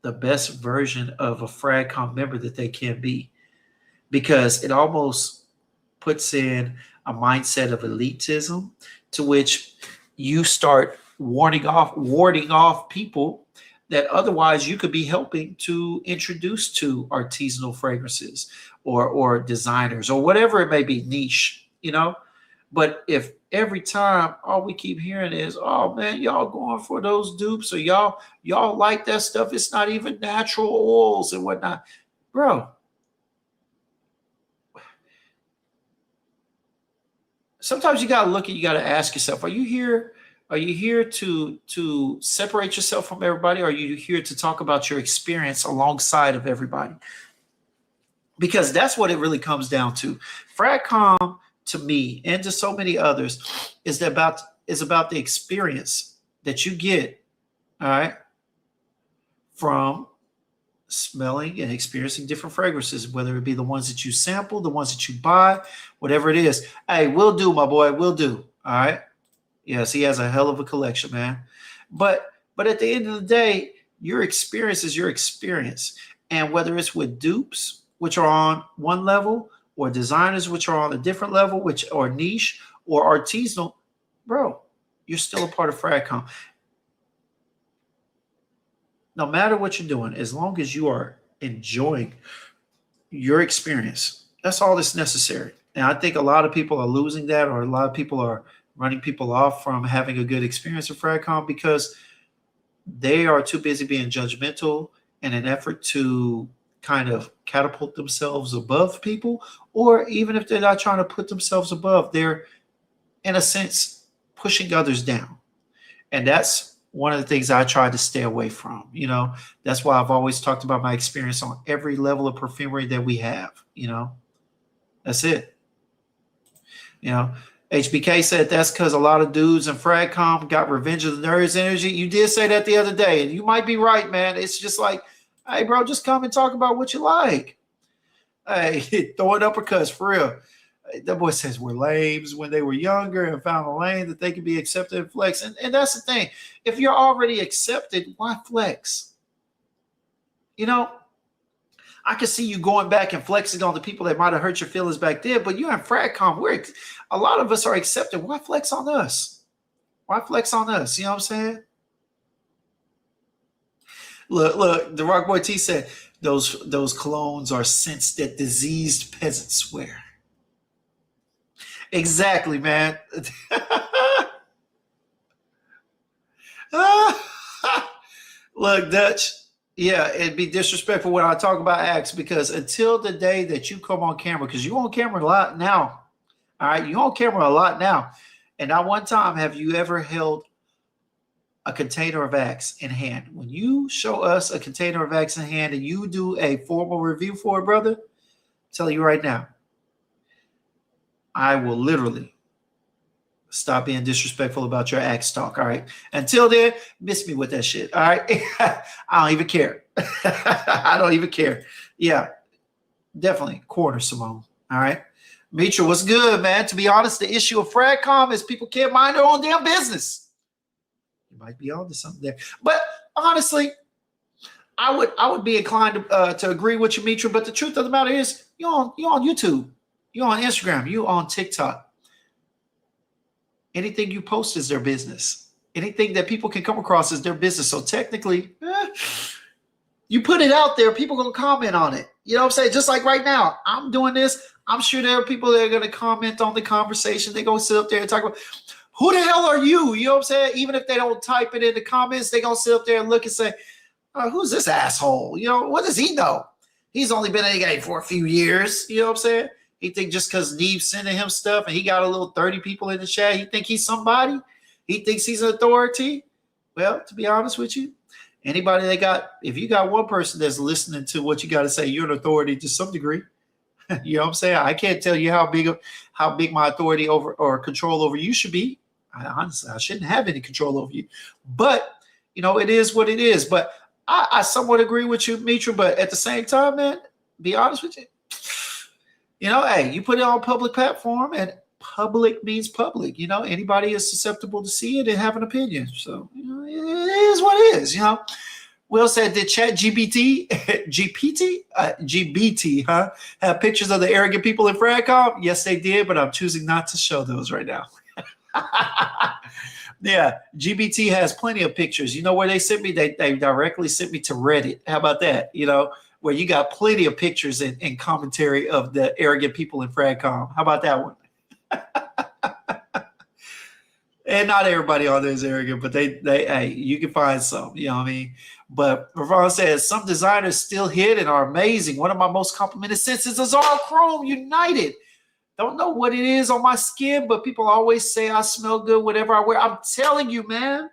the best version of a Fragomm member that they can be, because it almost puts in a mindset of elitism, to which you start warding off people that otherwise you could be helping to introduce to artisanal fragrances or designers or whatever it may be, niche, But if every time all we keep hearing is, oh man, y'all going for those dupes, or y'all like that stuff, it's not even natural oils and whatnot. Bro, sometimes you gotta ask yourself, are you here to separate yourself from everybody? Or are you here to talk about your experience alongside of everybody? Because that's what it really comes down to. Fragomm, to me and to so many others, is about the experience that you get, all right, from smelling and experiencing different fragrances, whether it be the ones that you sample, the ones that you buy, whatever it is. Hey, will do, my boy, will do. All right. Yes, he has a hell of a collection, man. But at the end of the day, your experience is your experience. And whether it's with dupes, which are on one level, or designers, which are on a different level, which are niche or artisanal, bro, you're still a part of Fragomm. No matter what you're doing, as long as you are enjoying your experience, that's all that's necessary. And I think a lot of people are losing that, or a lot of people are running people off from having a good experience at Fragomm because they are too busy being judgmental in an effort to kind of catapult themselves above people. Or even if they're not trying to put themselves above, they're in a sense pushing others down. And that's one of the things I try to stay away from. That's why I've always talked about my experience on every level of perfumery that we have. That's it. You know, HBK said that's because a lot of dudes in Fragcom got revenge of the nerds energy. You did say that the other day, and you might be right, man. It's just like, hey, bro, just come and talk about what you like. Hey, throwing uppercuts for real. That boy says we're lames when they were younger and found a lane that they could be accepted and flex. And that's the thing. If you're already accepted, why flex? I can see you going back and flexing on the people that might have hurt your feelings back then, but you're in Fragcom. A lot of us are accepted. Why flex on us? Why flex on us? You know what I'm saying? Look, the Rock Boy T said those colognes are scents that diseased peasants wear. Exactly, man. Look, Dutch. Yeah, it'd be disrespectful when I talk about acts because until the day that you come on camera, because you on camera a lot now. All right, you on camera a lot now. And not one time have you ever held a container of Axe in hand. When you show us a container of Axe in hand and you do a formal review for it, brother, I'm telling you right now, I will literally stop being disrespectful about your Axe talk. All right. Until then, miss me with that shit. All right. I don't even care. I don't even care. Yeah, definitely corner Simone. All right. Mitra, what's good, man? To be honest, the issue of Fragcom is people can't mind their own damn business. You might be on to something there. But honestly, I would be inclined to agree with you, Mitra. But the truth of the matter is, you're on YouTube, you're on Instagram, you're on TikTok. Anything you post is their business. Anything that people can come across is their business. So technically, you put it out there, people going to comment on it. You know what I'm saying? Just like right now, I'm doing this. I'm sure there are people that are going to comment on the conversation. They're going to sit up there and talk about, who the hell are you? You know what I'm saying? Even if they don't type it in the comments, they're going to sit up there and look and say, who's this asshole? What does he know? He's only been in the game for a few years. You know what I'm saying? He think just because Neve's sending him stuff and he got a little 30 people in the chat, he think he's somebody? He thinks he's an authority? Well, to be honest with you, anybody if you got one person that's listening to what you got to say, you're an authority to some degree. You know what I'm saying? I can't tell you how big my authority over or control over you should be. Honestly, I shouldn't have any control over you. But, it is what it is. But I somewhat agree with you, Mitra. But at the same time, man, be honest with you. Hey, you put it on public platform and public means public. Anybody is susceptible to see it and have an opinion. So, it is what it is, Will said, did GBT, have pictures of the arrogant people in Fragcom? Yes, they did, but I'm choosing not to show those right now. Yeah, GBT has plenty of pictures. You know where they sent me? They directly sent me to Reddit. How about that? Where you got plenty of pictures and commentary of the arrogant people in Fragcom. How about that one? And not everybody on there is arrogant, but hey, you can find some, you know what I mean? But Ravon says, some designers still hit and are amazing. One of my most complimented scents is Azara Chrome United. Don't know what it is on my skin, but people always say I smell good, whatever I wear. I'm telling you, man.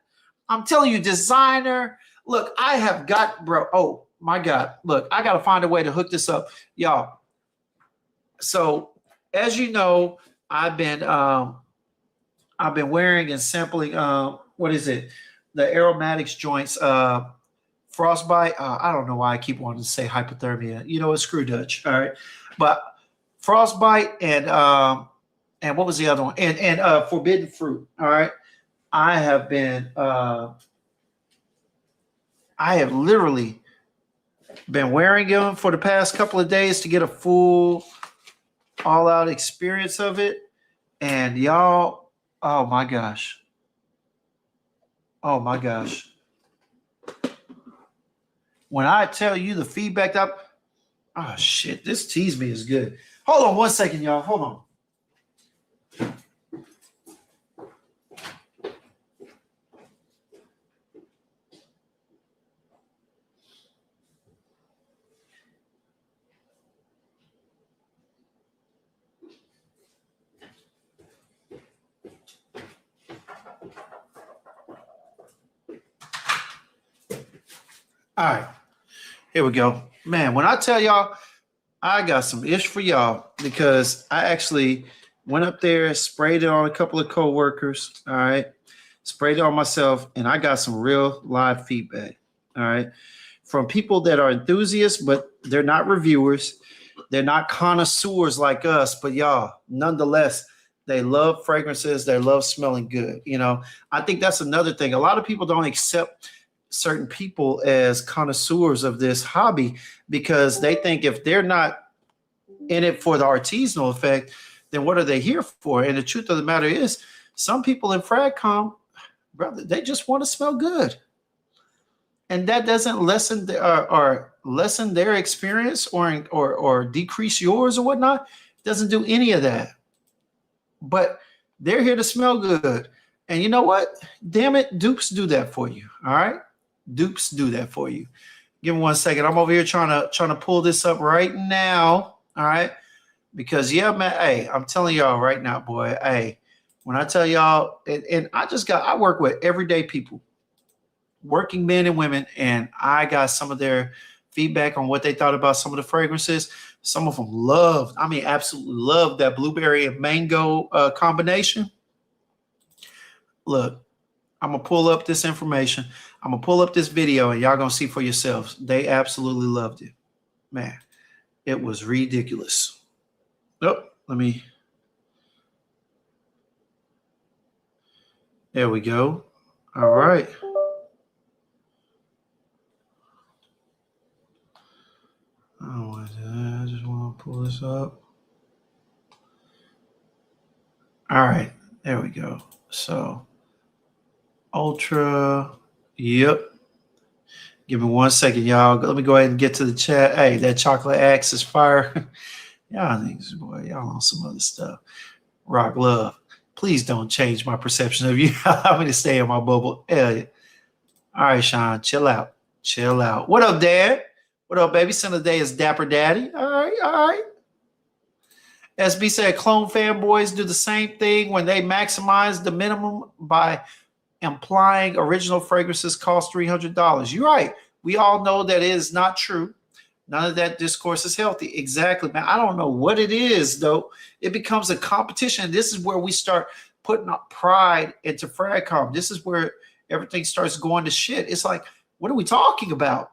I'm telling you, designer. Look, I have got, bro. Oh, my God. Look, I got to find a way to hook this up. Y'all. So, as you know, I've been wearing and sampling, what is it? The aromatics joints, Frostbite. I don't know why I keep wanting to say hypothermia. It's screw Dutch. All right. But Frostbite and what was the other one? And Forbidden Fruit. All right. I have literally been wearing them for the past couple of days to get a full all out experience of it. And y'all, oh my gosh. Oh my gosh. When I tell you the feedback oh shit, this Tease Me is good. Hold on 1 second, y'all. Hold on. All right, here we go. Man, when I tell y'all, I got some ish for y'all because I actually went up there, sprayed it on a couple of coworkers. All right, sprayed it on myself, and I got some real live feedback. All right, from people that are enthusiasts, but they're not reviewers. They're not connoisseurs like us, but y'all, nonetheless, they love fragrances. They love smelling good. I think that's another thing. A lot of people don't accept certain people as connoisseurs of this hobby because they think if they're not in it for the artisanal effect, then what are they here for? And the truth of the matter is, some people in Fragomm, brother, they just want to smell good. And that doesn't lessen or lessen their experience or decrease yours or whatnot. Doesn't do any of that. But they're here to smell good. And you know what? Damn it, dupes do that for you. All right? Dupes do that for you. Give me 1 second. I'm over here trying to pull this up right now. All right. Because yeah, man, hey, I'm telling y'all right now, boy. Hey, when I tell y'all, and I work with everyday people, working men and women, and I got some of their feedback on what they thought about some of the fragrances. Some of them absolutely loved that blueberry and mango combination. Look, I'm going to pull up this information. I'm going to pull up this video, and y'all going to see for yourselves. They absolutely loved it. Man, it was ridiculous. Oh, there we go. All right. I just want to pull this up. All right, there we go. So, Ultra, yep. Give me 1 second, y'all. Let me go ahead and get to the chat. Hey, that chocolate axe is fire. Y'all niggas, boy, y'all on some other stuff. Rock love. Please don't change my perception of you. I'm going to stay in my bubble. Hell yeah. All right, Sean, chill out. Chill out. What up, Dad? What up, baby? Son of the day is Dapper Daddy. All right. SB said clone fanboys do the same thing when they maximize the minimum by implying original fragrances cost $300. You're right. We all know that it is not true. None of that discourse is healthy. Exactly, man. I don't know what it is, though. It becomes a competition. This is where we start putting up pride into Fragomm. This is where everything starts going to shit. It's like, what are we talking about?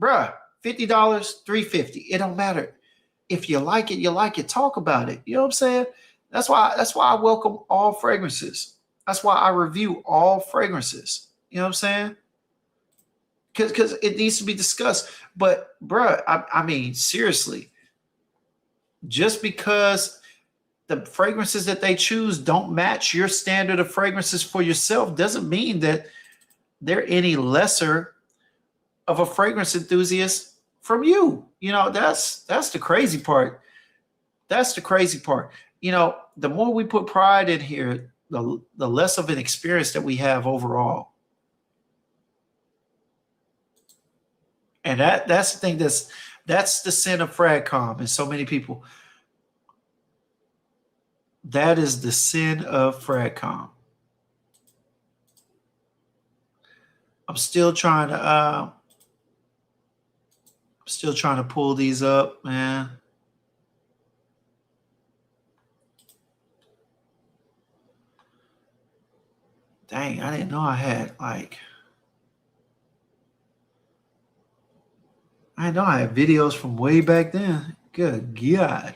Bruh, $50, $350. It don't matter. If you like it, you like it. Talk about it. You know what I'm saying? That's why I welcome all fragrances. That's why I review all fragrances. You know what I'm saying? Because it needs to be discussed. But, bruh, I mean, seriously, just because the fragrances that they choose don't match your standard of fragrances for yourself doesn't mean that they're any lesser of a fragrance enthusiast from you. That's the crazy part. That's the crazy part. The more we put pride in here, the less of an experience that we have overall. And that's the thing that's the sin of Fragomm and so many people. That is the sin of Fragomm. I'm still trying to pull these up, man. Dang, I didn't know I had videos from way back then. Good God.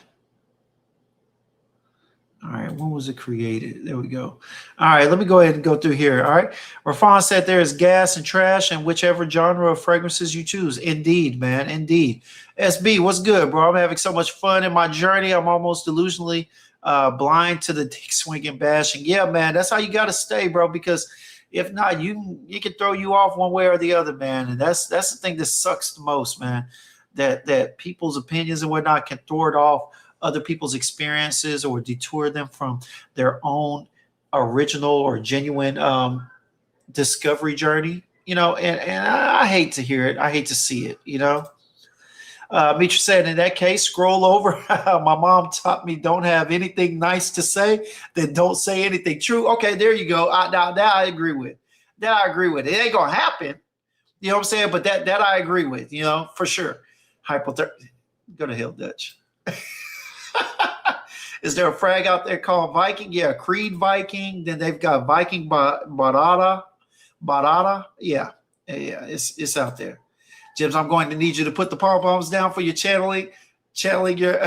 All right, when was it created? There we go. All right, let me go ahead and go through here. All right. Rafan said there is gas and trash in whichever genre of fragrances you choose. Indeed, man. Indeed. SB, what's good, bro? I'm having so much fun in my journey. I'm almost delusionally blind to the dick swinging bashing. Yeah, man, that's how you got to stay, bro, because if not, you can throw you off one way or the other, man. And that's the thing that sucks the most, man, that people's opinions and whatnot can thwart off other people's experiences or detour them from their own original or genuine discovery journey, and I hate to hear it. I hate to see it, Mitra said, in that case, scroll over. My mom taught me don't have anything nice to say, then don't say anything true. Okay, there you go. Now I agree with. It ain't going to happen. You know what I'm saying? But that I agree with, for sure. Go to hell, Dutch. Is there a frag out there called Viking? Yeah, Creed Viking. Then they've got Viking Barada. Barada. Yeah. Yeah, it's out there. James, I'm going to need you to put the pom poms down for your channeling your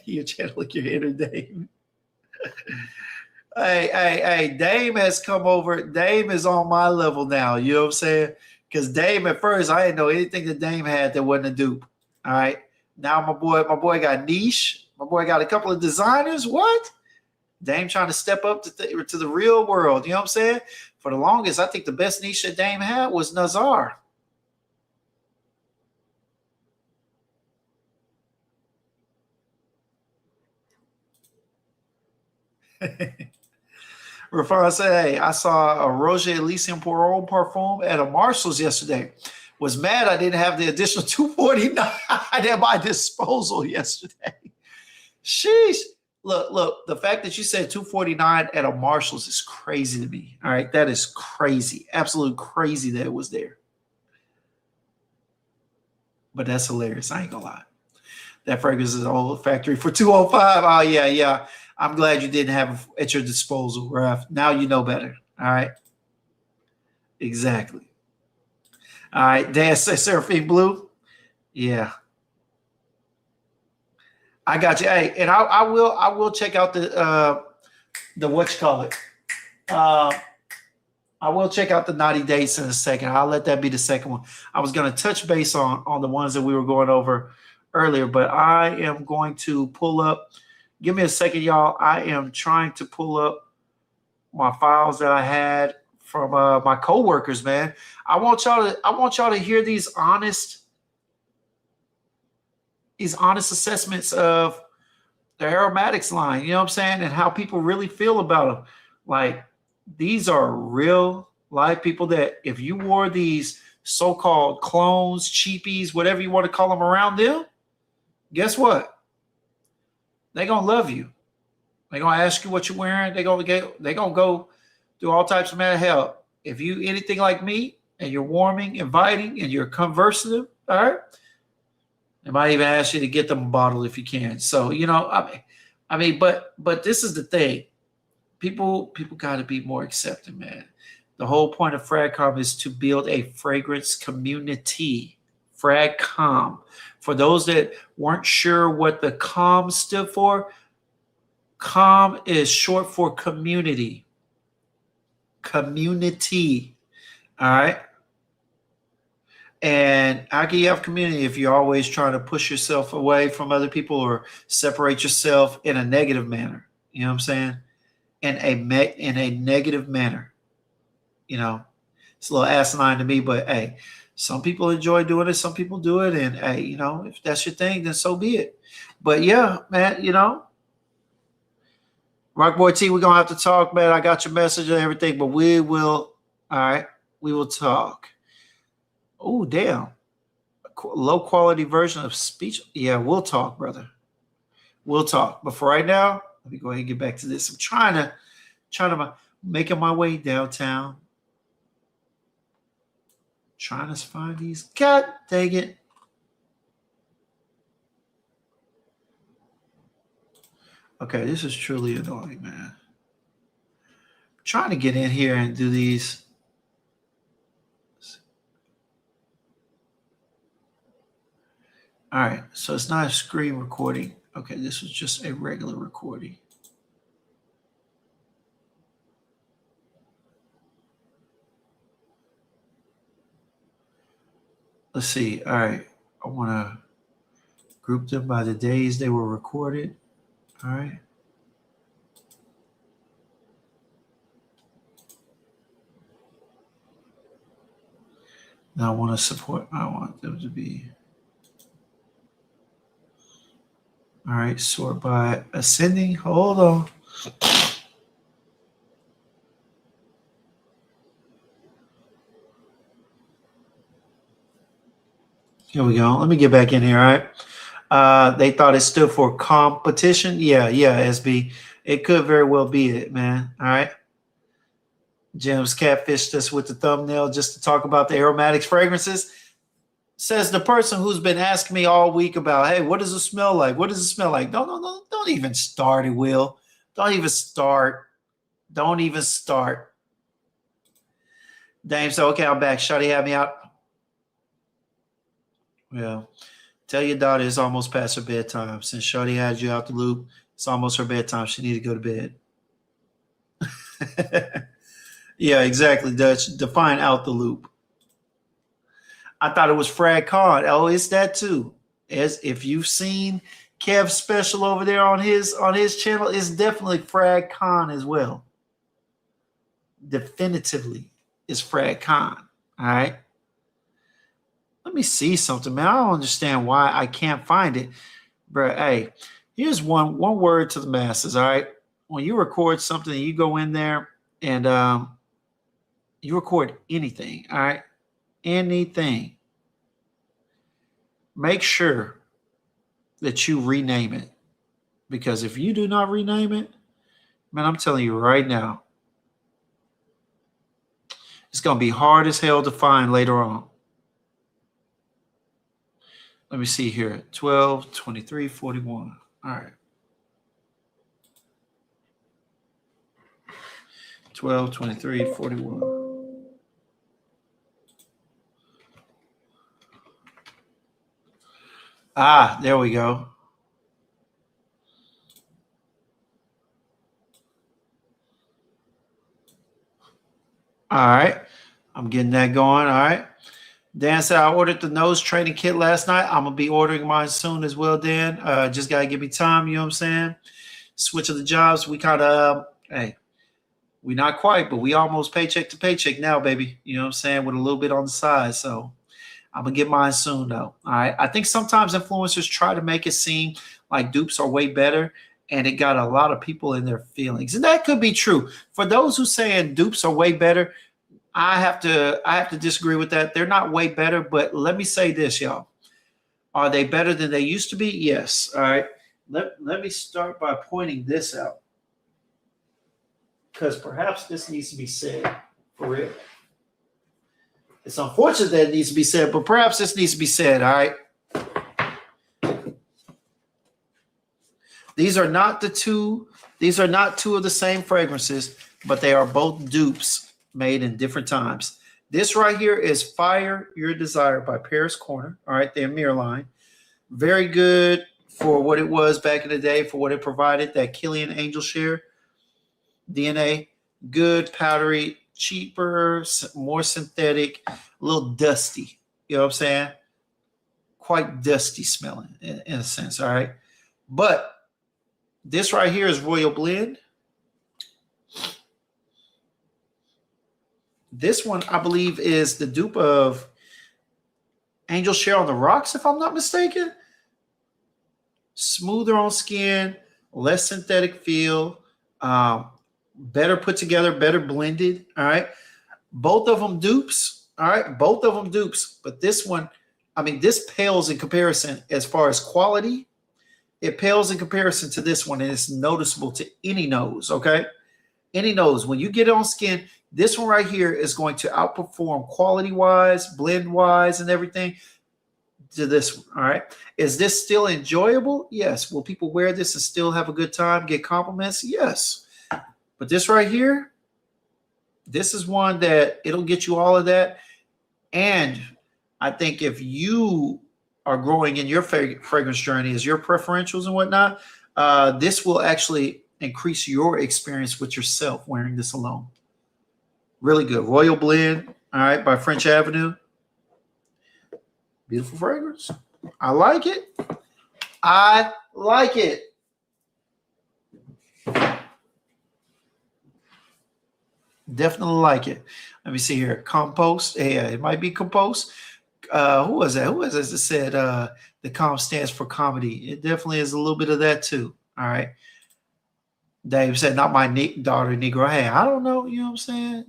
you're channeling your inner Dame. Hey, Dame has come over. Dame is on my level now. You know what I'm saying? Because Dame at first, I didn't know anything that Dame had that wasn't a dupe. All right. Now my boy got niche. My boy got a couple of designers. What? Dame trying to step up to the real world. You know what I'm saying? For the longest, I think the best niche that Dame had was Nazar. Rafan said, hey, I saw a Roger Elysium Poirot parfum at a Marshall's yesterday. Was mad I didn't have the additional $249 at my disposal yesterday. Sheesh. Look, the fact that you said $249 at a Marshall's is crazy to me. All right, that is crazy. Absolute crazy that it was there. But that's hilarious. I ain't gonna lie. That fragrance is old factory for $205. Oh, yeah. I'm glad you didn't have it at your disposal, Raf. Now you know better. All right. Exactly. All right. Dan says Seraphine Blue. Yeah. I got you. Hey, and I will check out the what you call it. I will check out the Naughty Dates in a second. I'll let that be the second one. I was going to touch base on the ones that we were going over earlier, but I am going to pull up. Give me a second, y'all. I am trying to pull up my files that I had from my coworkers, man. I want y'all to hear these honest assessments of the aromatics line. You know what I'm saying? And how people really feel about them. Like, these are real live people that if you wore these so-called clones, cheapies, whatever you want to call them around them, guess what? They're going to love you. They're going to ask you what you're wearing. They're going to go do all types of mad hell. If you anything like me and you're warming, inviting, and you're conversative, all right, they might even ask you to get them a bottle if you can. So, I mean, but this is the thing. People got to be more accepting, man. The whole point of Fragomm is to build a fragrance community. Fragomm. For those that weren't sure what the COM stood for, COM is short for community. Community. All right. And how can you have community if you're always trying to push yourself away from other people or separate yourself in a negative manner? You know what I'm saying? In a negative manner. It's a little asinine to me, but hey, some people enjoy doing it. Some people do it. And hey, if that's your thing, then so be it. But yeah, man, Rockboy T, we're going to have to talk, man. I got your message and everything, but we will talk. Oh, damn. Low quality version of speech. Yeah, we'll talk, brother. We'll talk. But for right now, let me go ahead and get back to this. I'm trying to making my way downtown. Trying to find these. God dang it. Okay, this is truly annoying, man. I'm trying to get in here and do these. All right, so it's not a screen recording. Okay, this was just a regular recording. Let's see. All right, I want to group them by the days they were recorded. All right. Now I want them to be. All right, sort by ascending. Hold on. Here we go. Let me get back in here. All right. They thought it stood for competition. Yeah, SB. It could very well be it, man. All right. Jim's catfished us with the thumbnail just to talk about the aromatics fragrances. Says the person who's been asking me all week about, hey, what does it smell like? What does it smell like? No, don't even start it, Will. Don't even start. Don't even start. Dame said, okay, I'm back. Shawty had me out. Well, tell your daughter it's almost past her bedtime. Since Shawty had you out the loop, it's almost her bedtime. She need to go to bed. Yeah, exactly, Dutch. Define out the loop. I thought it was Fragomm. Oh, it's that too. As if you've seen Kev's special over there on his channel, it's definitely Fragomm as well. Definitively, it's Fragomm. All right. Let me see something, man. I don't understand why I can't find it, bro. Hey, here's one word to the masses. All right, when you record something, you go in there and you record anything. All right, anything. Make sure that you rename it, because if you do not rename it, man, I'm telling you right now, it's gonna be hard as hell to find later on. Let me see here. 12, 23, 41. All right. 12, 23, 41. Ah, there we go. All right. I'm getting that going. All right. Dan said, I ordered the nose training kit last night. I'm going to be ordering mine soon as well, Dan. Just got to give me time. You know what I'm saying? Switch of the jobs. We kind of, hey, we not quite, but we almost paycheck to paycheck now, baby. You know what I'm saying? With a little bit on the side. So I'm going to get mine soon, though. All right. I think sometimes influencers try to make it seem like dupes are way better, and it got a lot of people in their feelings. And that could be true. For those who saying dupes are way better, I have to disagree with that. They're not way better, but let me say this, y'all. Are they better than they used to be? Yes. All right. Let me start by pointing this out, because perhaps this needs to be said for real. It's unfortunate that it needs to be said, but perhaps this needs to be said. All right. These are not two of the same fragrances, but they are both dupes made in different times. This right here is Fire Your Desire by Paris Corner. All right, the Amir line. Very good for what it was back in the day, for what it provided, that Killian Angel Share DNA. Good, powdery, cheaper, more synthetic, a little dusty. You know what I'm saying? Quite dusty smelling in a sense, all right? But this right here is Royal Blend. This one, I believe, is the dupe of Angel Share on the Rocks, if I'm not mistaken. Smoother on skin, less synthetic feel, better put together, better blended. All right. Both of them dupes. All right. Both of them dupes. But this one, I mean, this pales in comparison as far as quality. It pales in comparison to this one, and it's noticeable to any nose. Okay. Any nose. When you get it on skin, this one right here is going to outperform quality-wise, blend-wise, and everything to this one, all right? Is this still enjoyable? Yes. Will people wear this and still have a good time, get compliments? Yes. But this right here, this is one that it'll get you all of that. And I think if you are growing in your fragrance journey as your preferentials and whatnot, this will actually increase your experience with yourself wearing this alone. Really good. Royal Blend, all right, by French Avenue. Beautiful fragrance. I like it. I like it. Definitely like it. Let me see here. Compost. Yeah, it might be Compost. Who was that? Who was this that said the com stands for comedy? It definitely is a little bit of that too. All right. Dave said, not my daughter, Negro. Hey, I don't know. You know what I'm saying?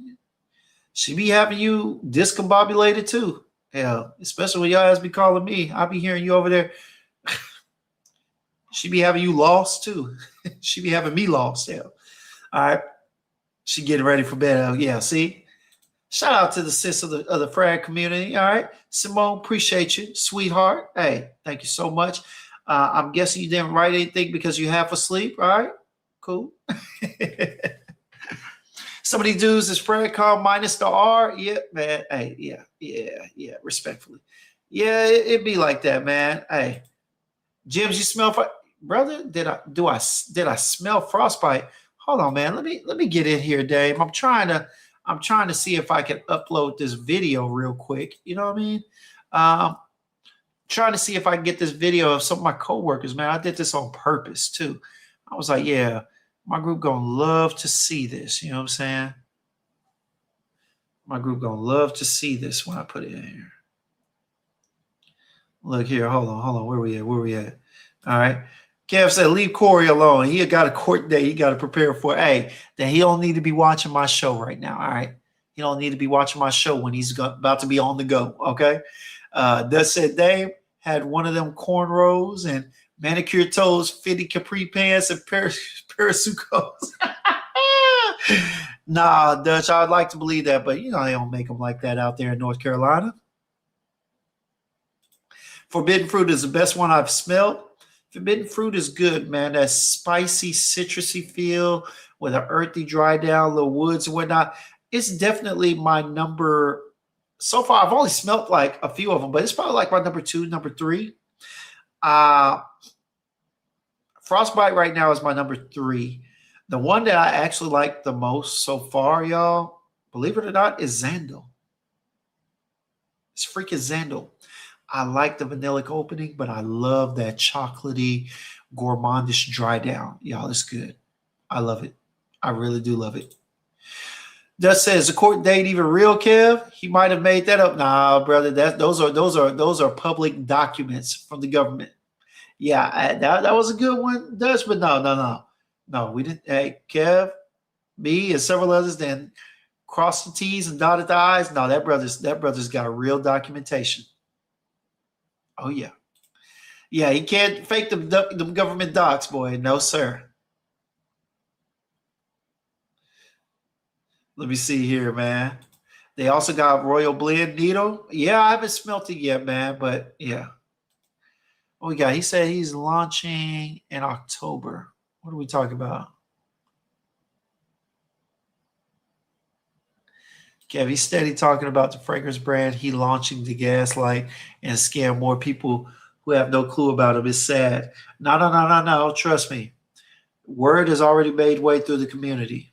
She be having you discombobulated too. Hell, especially when y'all be calling me. I'll be hearing you over there. She be having you lost too. She be having me lost. Hell. All right. She getting ready for bed. Oh, yeah, see? Shout out to the sis of the frag community. All right. Simone, appreciate you, sweetheart. Hey, thank you so much. I'm guessing you didn't write anything because you half asleep. All right. Cool. Some of these dudes is Fragomm minus the R. Yeah, man. Hey, yeah. Respectfully. Yeah, it be like that, man. Hey, Jims, you smell brother? Did I smell frostbite? Hold on, man. Let me get in here, Dave. I'm trying to see if I can upload this video real quick. You know what I mean? Trying to see if I can get this video of some of my coworkers, man. I did this on purpose too. I was like, yeah, my group gonna love to see this. You know what I'm saying? My group gonna love to see this when I put it in here. Look here, hold on. Where we at? All right. Kev said, leave Corey alone. He got a court date he got to prepare for. Hey, then he don't need to be watching my show right now. All right. He don't need to be watching my show when he's about to be on the go. Okay. That said, Dave had one of them cornrows and manicured toes, fitted capri pants, and parasucos. Nah, Dutch, I'd like to believe that, but they don't make them like that out there in North Carolina. Forbidden fruit is the best one I've smelled. Forbidden fruit is good, man. That spicy, citrusy feel with an earthy, dry down, little woods and whatnot. It's definitely my number. So far, I've only smelled like a few of them, but it's probably like my number 2, number 3. Frostbite right now is my number 3. The one that I actually like the most so far, y'all, believe it or not, is Xandal. It's freaking Xandal. I like the vanillic opening, but I love that chocolatey, gourmandish dry down. Y'all, it's good. I love it. I really do love it. Dust says, the court date even real, Kev? He might have made that up. Nah, brother. Those are public documents from the government. Yeah, that was a good one, Dust. But no, we didn't. Hey, Kev, me, and several others, then cross the T's and dotted the I's. No, that brother's got real documentation. Oh, yeah. Yeah, he can't fake the government docs, boy. No, sir. Let me see here, man. They also got Royal Blend Needle. Yeah, I haven't smelt it yet, man, but yeah. What we got? He said he's launching in October. What are we talking about? Kev, he's steady talking about the fragrance brand he launching to gaslight and scam more people who have no clue about him. It's sad. No. Trust me. Word has already made way through the community,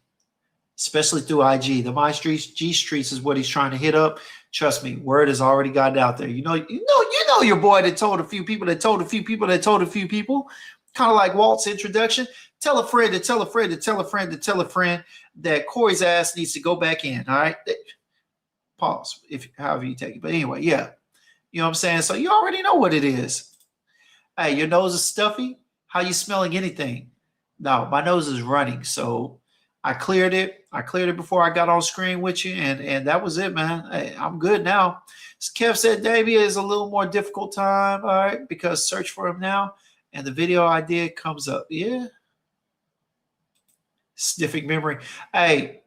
especially through IG. The My Streets, G Streets is what he's trying to hit up. Trust me, word has already gotten out there. You know your boy that told a few people, that told a few people, that told a few people. Kind of like Walt's introduction. Tell a friend to tell a friend to tell a friend to tell a friend that Corey's ass needs to go back in. All right. Pause, however you take it. But anyway, yeah. You know what I'm saying? So you already know what it is. Hey, your nose is stuffy. How you smelling anything? No, my nose is running. So I cleared it. I cleared it before I got on screen with you. And that was it, man. Hey, I'm good now. As Kev said, Davey is a little more difficult time. All right. Because search for him now. And the video I did comes up. Yeah. Sniffing memory. Hey,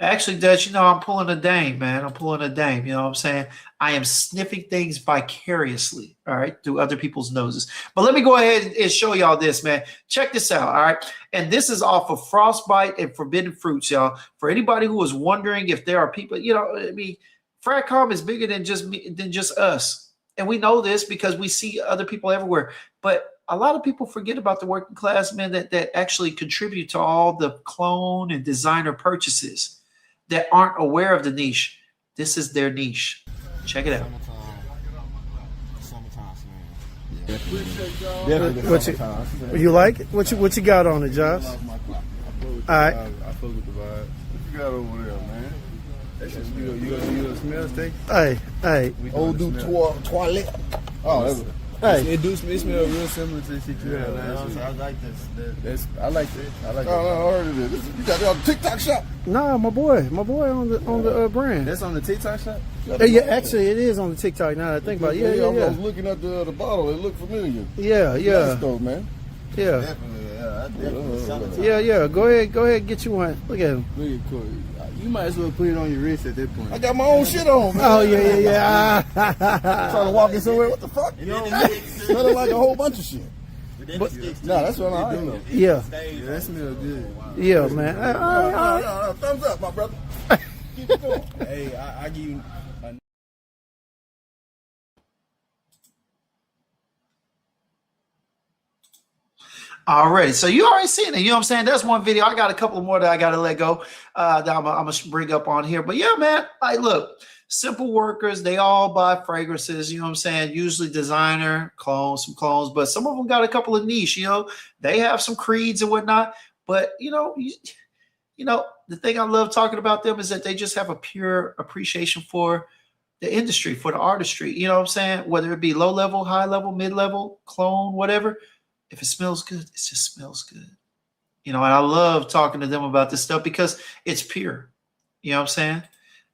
actually, Dutch, I'm pulling a dame, man. I'm pulling a dame. You know what I'm saying? I am sniffing things vicariously, all right, through other people's noses. But let me go ahead and show y'all this, man. Check this out, all right? And this is off of Frostbite and Forbidden Fruits, y'all. For anybody who was wondering if there are people, Fragomm is bigger than just us. And we know this because we see other people everywhere. But a lot of people forget about the working class men that actually contribute to all the clone and designer purchases that aren't aware of the niche. This is their niche. Check it out. You like it? What you got on it, Josh? All right. I fuck with the vibe. What you got over there, man? You a smell steak? Hey. Eau du toilette. Oh, that's Hey. It smell real similar to the shit you had last week. I like this. I like it. I heard of it. You got it on the TikTok shop? Nah, my boy on the brand. That's on the TikTok shop? Yeah, actually, it is on the TikTok now that I think about it. Yeah. I was looking at the bottle. It looked familiar. Yeah. Nice though, man. Yeah. Definitely, yeah. Yeah. Go ahead, get you one. Look at him. Look at Corey. You might as well put it on your wrist at that point. I got my own shit on, man. Oh yeah. Trying to walk in somewhere. What the fuck? You know, smelling like a whole bunch of shit. But, that's what I do. Yeah, That smells good. yeah, man. Thumbs up, my brother. Keep it going. Hey, I give you. Already. So you already seen it. You know what I'm saying? That's one video. I got a couple more that I got to let go that I'm going to bring up on here. But yeah, man, like, look, simple workers, they all buy fragrances. You know what I'm saying? Usually designer, clones, some clones, but some of them got a couple of niche, you know, they have some creeds and whatnot. But, you know, the thing I love talking about them is that they just have a pure appreciation for the industry, for the artistry. You know what I'm saying? Whether it be low level, high level, mid level, clone, whatever. If it smells good, it just smells good. You know, and I love talking to them about this stuff because it's pure. You know what I'm saying?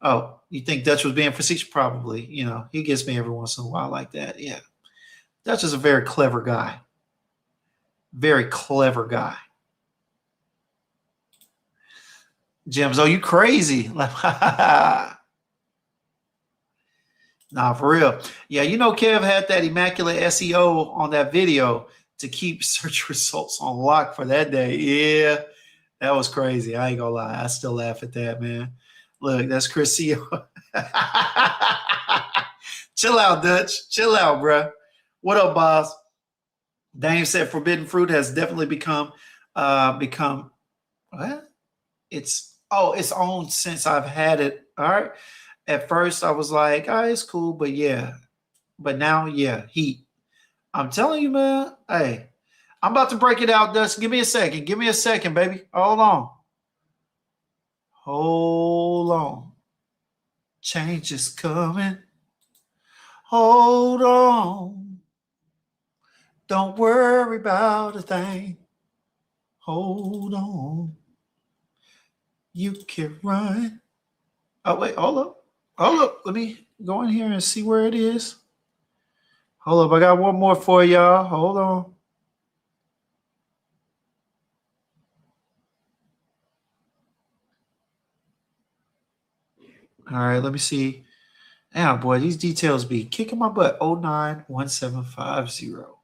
Oh, you think Dutch was being facetious? Probably. You know, he gets me every once in a while like that. Yeah. Dutch is a very clever guy. Very clever guy. Gems, oh, you crazy. Nah, for real. Yeah, you know, Kev had that immaculate SEO on that video to keep search results on lock for that day. Yeah, that was crazy. I ain't gonna lie. I still laugh at that, man. Look, that's Chris CEO. Chill out, Dutch. Chill out, bruh. What up, boss? Dame said forbidden fruit has definitely become what? It's own since I've had it. All right. At first I was like, oh, it's cool, but yeah. But now, yeah, heat. I'm telling you, man. Hey, I'm about to break it out, Dust. Give me a second. Give me a second, baby. Hold on. Hold on. Change is coming. Hold on. Don't worry about a thing. Hold on. You can run. Oh, wait. Hold up. Hold up. Let me go in here and see where it is. Hold up. I got one more for y'all. Hold on. All right, let me see. Now, boy, these details be kicking my butt. 091750. All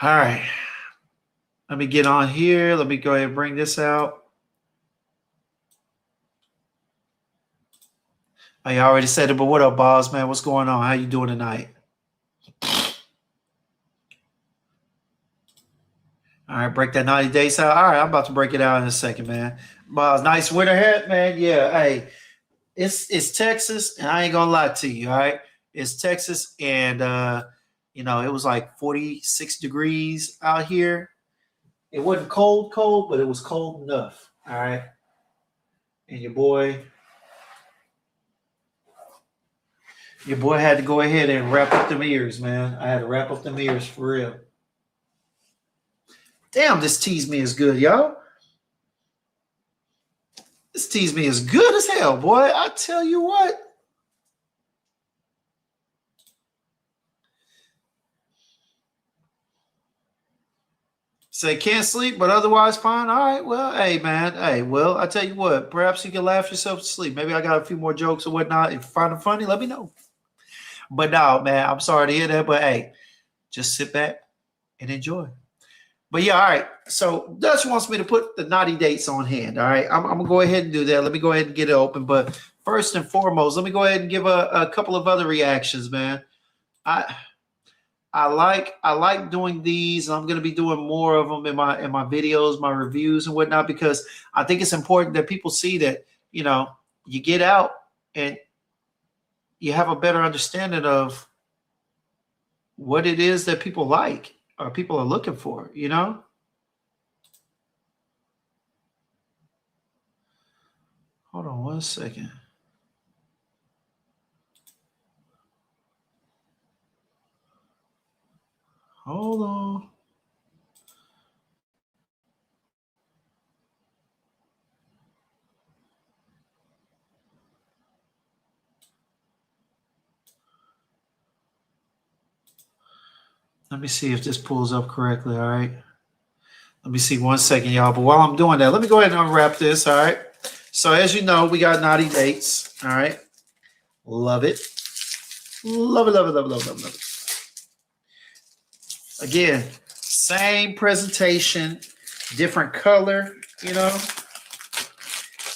right. Let me get on here. Let me go ahead and bring this out. I already said it, but what up, boss, man? What's going on? How you doing tonight? All right, break that 90 days out. All right, I'm about to break it out in a second, man. Boss, nice winter hat, man. Yeah, hey, it's Texas, and I ain't gonna lie to you. All right, it's Texas, and you know, it was like 46 degrees out here. It wasn't cold, but it was cold enough. All right, and your boy had to go ahead and wrap up them ears, man. I had to wrap up them ears for real. Damn, this tease me is good, y'all. This tease me is good as hell, boy. I tell you what. Say can't sleep, but otherwise fine. All right, well, hey, man. Hey, well, I tell you what. Perhaps you can laugh yourself to sleep. Maybe I got a few more jokes or whatnot. If you find them funny, let me know. But no, man, I'm sorry to hear that. But hey, just sit back and enjoy. But yeah, all right. So Dutch wants me to put the naughty dates on hand. All right. I'm going to go ahead and do that. Let me go ahead and get it open. But first and foremost, let me go ahead and give a couple of other reactions, man. I like doing these. I'm going to be doing more of them in my videos, my reviews and whatnot, because I think it's important that people see that, you know, you get out and you have a better understanding of what it is that people like or people are looking for, you know? Hold on 1 second. Hold on. Let me see if this pulls up correctly. All right. Let me see 1 second, y'all. But while I'm doing that, let me go ahead and unwrap this. All right. So as you know, we got naughty dates. All right. Love it. Love it, love it, love it, love it, love it, love it. Again, same presentation, different color, you know.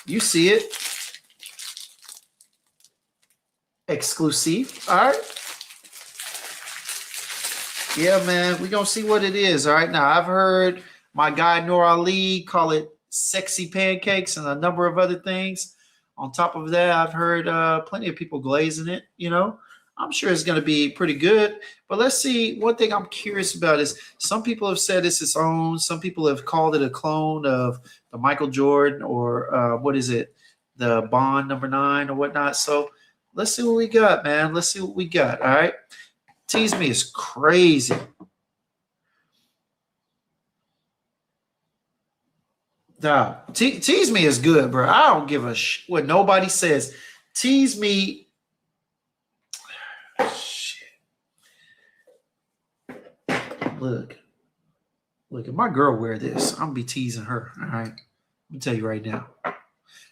You see it. Exclusive. All right. Yeah, man. We're going to see what it is. All right. Now, I've heard my guy Noor Ali call it sexy pancakes and a number of other things. On top of that, I've heard plenty of people glazing it, you know. I'm sure it's going to be pretty good. But let's see. One thing I'm curious about is some people have said it's its own. Some people have called it a clone of the Michael Jordan or what is it? The Bond #9 or whatnot. So let's see what we got, man. Let's see what we got. All right. Tease Me is crazy. Nah, Tease Me is good, bro. I don't give a what nobody says. Tease Me. Shit. Look, if my girl wear this, I'm gonna be teasing her. All right, let me tell you right now.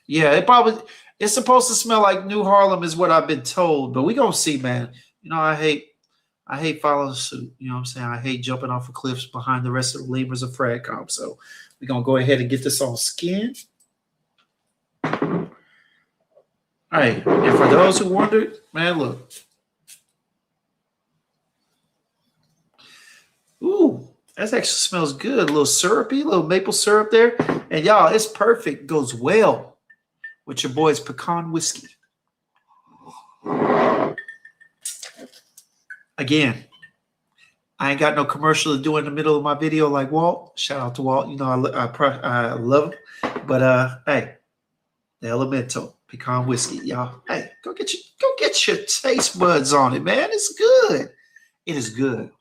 Yeah, it's supposed to smell like New Harlem, is what I've been told. But we gonna see, man. You know, I hate following suit. You know what I'm saying? I hate jumping off of cliffs behind the rest of the lemurs of Fragomm. So we're going to go ahead and get this on skin. All right. And for those who wondered, man, look. Ooh, that actually smells good. A little syrupy, a little maple syrup there. And y'all, it's perfect. Goes well with your boy's pecan whiskey. Again, I ain't got no commercial to do in the middle of my video like Walt. Shout out to Walt. You know, I love him. But hey, the Elemento pecan whiskey, y'all. Hey, go get your taste buds on it, man. It's good. It is good.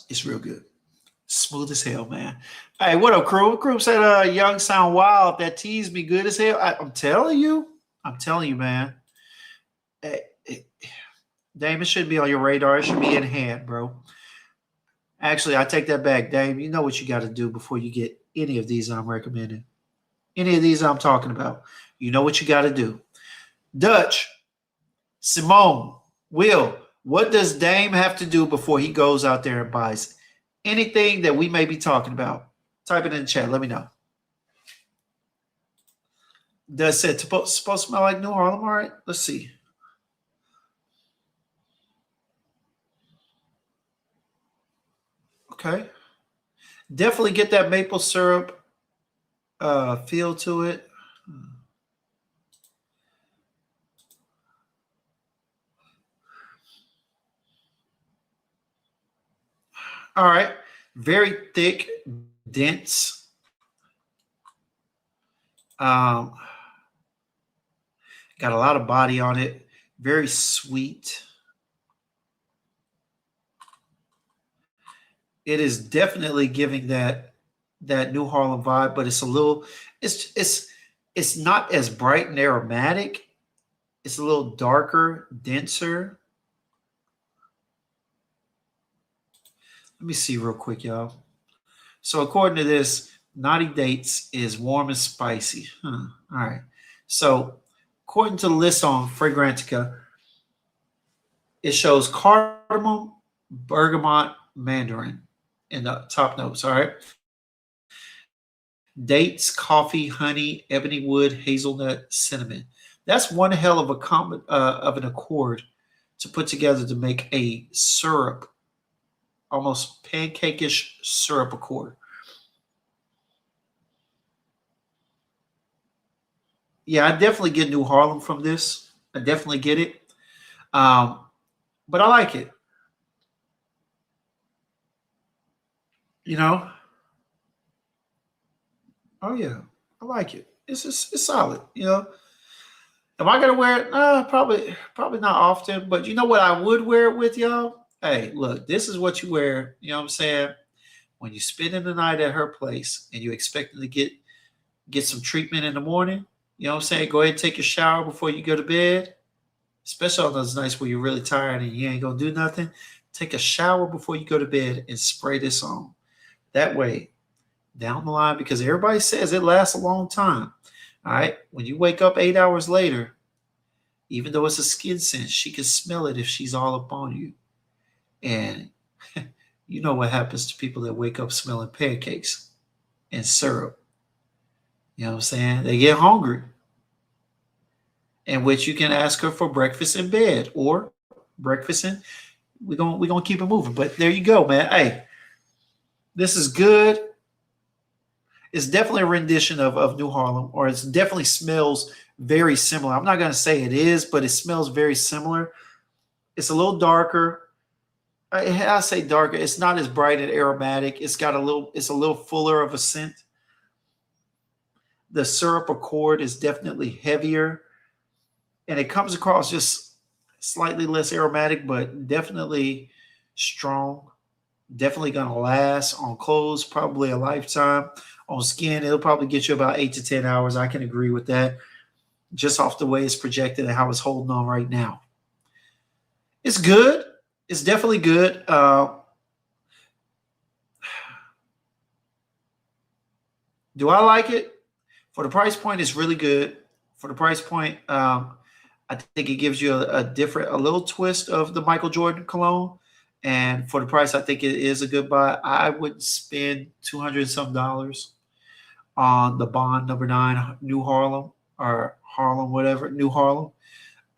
It's real good. Smooth as hell, man. Hey, what up, crew? Crew said Young Sound Wild. That tease me good as hell. I'm telling you, man. Dame, it shouldn't be on your radar. It should be in hand, bro. Actually, I take that back, Dame. You know what you got to do before you get any of these I'm recommending. Any of these I'm talking about. You know what you got to do. Dutch, Simone, Will, what does Dame have to do before he goes out there and buys anything that we may be talking about? Type it in the chat. Let me know. Does it supposed to smell like New Harlem? All right, let's see. Okay. Definitely get that maple syrup feel to it. All right. Very thick, dense. Got a lot of body on it. Very sweet. It is definitely giving that New Harlem vibe, but it's a little, it's not as bright and aromatic. It's a little darker, denser. Let me see real quick, y'all. So according to this, Naughty Dates is warm and spicy. All right. So according to the list on Fragrantica, it shows cardamom, bergamot, mandarin in the top notes. All right. Dates, coffee, honey, ebony wood, hazelnut, cinnamon. That's one hell of of an accord to put together to make a syrup, almost pancake-ish syrup accord. Yeah, I definitely get New Harlem from this. I definitely get it. But I like it. You know? Oh yeah, I like it. It's solid. You know? Am I gonna wear it? Probably not often. But you know what I would wear it with, y'all? Hey, look, this is what you wear. You know what I'm saying? When you spending the night at her place and you expecting to get some treatment in the morning. You know what I'm saying? Go ahead and take a shower before you go to bed. especially on those nights where you're really tired and you ain't gonna do nothing. Take a shower before you go to bed and spray this on. That way, down the line, because everybody says it lasts a long time. All right. When you wake up 8 hours later, even though it's a skin scent, she can smell it if she's all up on you. And you know what happens to people that wake up smelling pancakes and syrup. You know what I'm saying? They get hungry. In which you can ask her for breakfast in bed or breakfast in. We're gonna keep it moving. But there you go, man. Hey, this is good. It's definitely a rendition of New Harlem, or it definitely smells very similar. I'm not going to say it is, but it smells very similar. It's a little darker. I say darker. It's not as bright and aromatic. It's a little fuller of a scent. The syrup accord is definitely heavier, and it comes across just slightly less aromatic, but definitely strong. Definitely going to last on clothes, probably a lifetime. On skin, it'll probably get you about 8 to 10 hours. I can agree with that, just off the way it's projected and how it's holding on right now. It's good. It's definitely good. Do I like it? For the price point, it's really good. For the price point, I think it gives you a little twist of the Michael Jordan cologne. And for the price, I think it is a good buy. I would spend $200 some on the Bond number 9 New Harlem, or Harlem, whatever, New Harlem,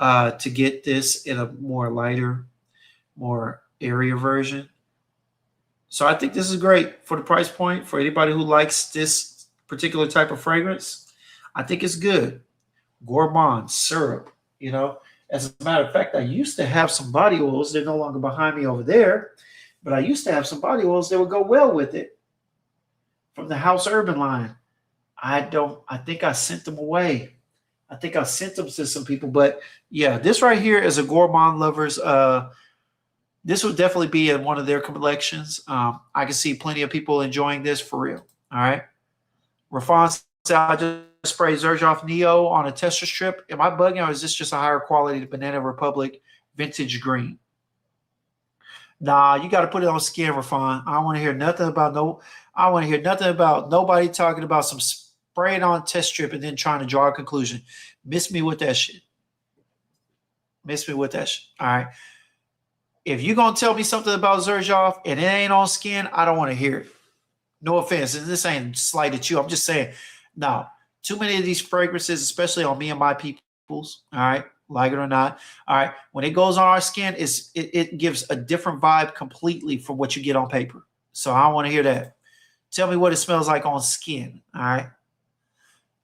to get this in a more lighter, more area version. So I think this is great for the price point. For anybody who likes this particular type of fragrance, I think it's good. Gourmand syrup, you know. As a matter of fact, I used to have some body oils. They're no longer behind me over there, but I used to have some body oils that would go well with it from the House Urban line. I think I sent them away. I think I sent them to some people, but yeah, this right here is a Gourmand Lovers. This would definitely be in one of their collections. I can see plenty of people enjoying this for real. All right. Rafan said, I just sprayed Xerjoff Neo on a tester strip. Am I bugging, or is this just a higher quality Banana Republic Vintage Green? Nah, you got to put it on skin, Rafan. I don't want to hear nothing about nobody talking about some spraying on test strip and then trying to draw a conclusion. Miss me with that shit. All right. If you're going to tell me something about Xerjoff and it ain't on skin, I don't want to hear it. No offense. And this ain't slight at you. I'm just saying, no. Too many of these fragrances, especially on me and my peoples, all right, like it or not, all right, when it goes on our skin, it gives a different vibe completely from what you get on paper. So I don't want to hear that. Tell me what it smells like on skin, all right?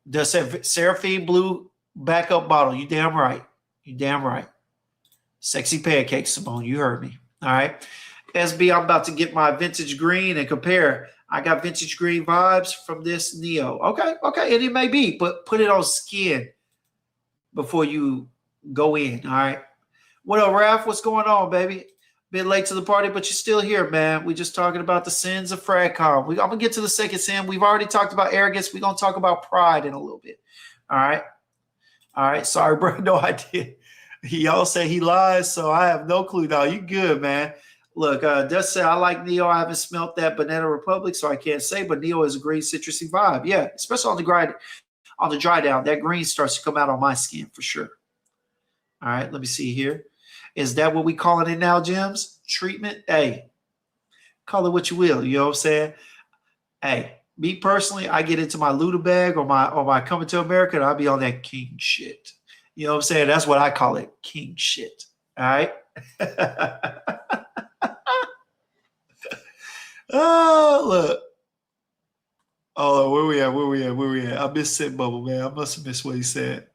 The Seraphine Blue backup bottle, you damn right. Sexy pancakes, Simone, you heard me, all right? SB, I'm about to get my vintage green and compare. I got vintage green vibes from this Neo. Okay, and it may be, but put it on skin before you go in, all right? What up, Raph? What's going on, baby? Bit late to the party, but you're still here, man. We're just talking about the sins of Fragomm. I'm going to get to the second sin. We've already talked about arrogance. We're going to talk about pride in a little bit, all right? Sorry, bro. No idea. Y'all say he lies, so I have no clue. No, you good, man. Look, Dust said, I like Neo. I haven't smelt that Banana Republic, so I can't say, but Neo is a green citrusy vibe. Yeah, especially on the dry down. That green starts to come out on my skin for sure. All right, let me see here. Is that what we calling it now, Gems? Treatment? Hey, call it what you will. You know what I'm saying? Hey, me personally, I get into my Luda bag or my Coming to America, and I'll be on that king shit. You know what I'm saying? That's what I call it, king shit. All right? Oh, look. Oh, where we at? I missed Sit Bubble, man. I must have missed what he said.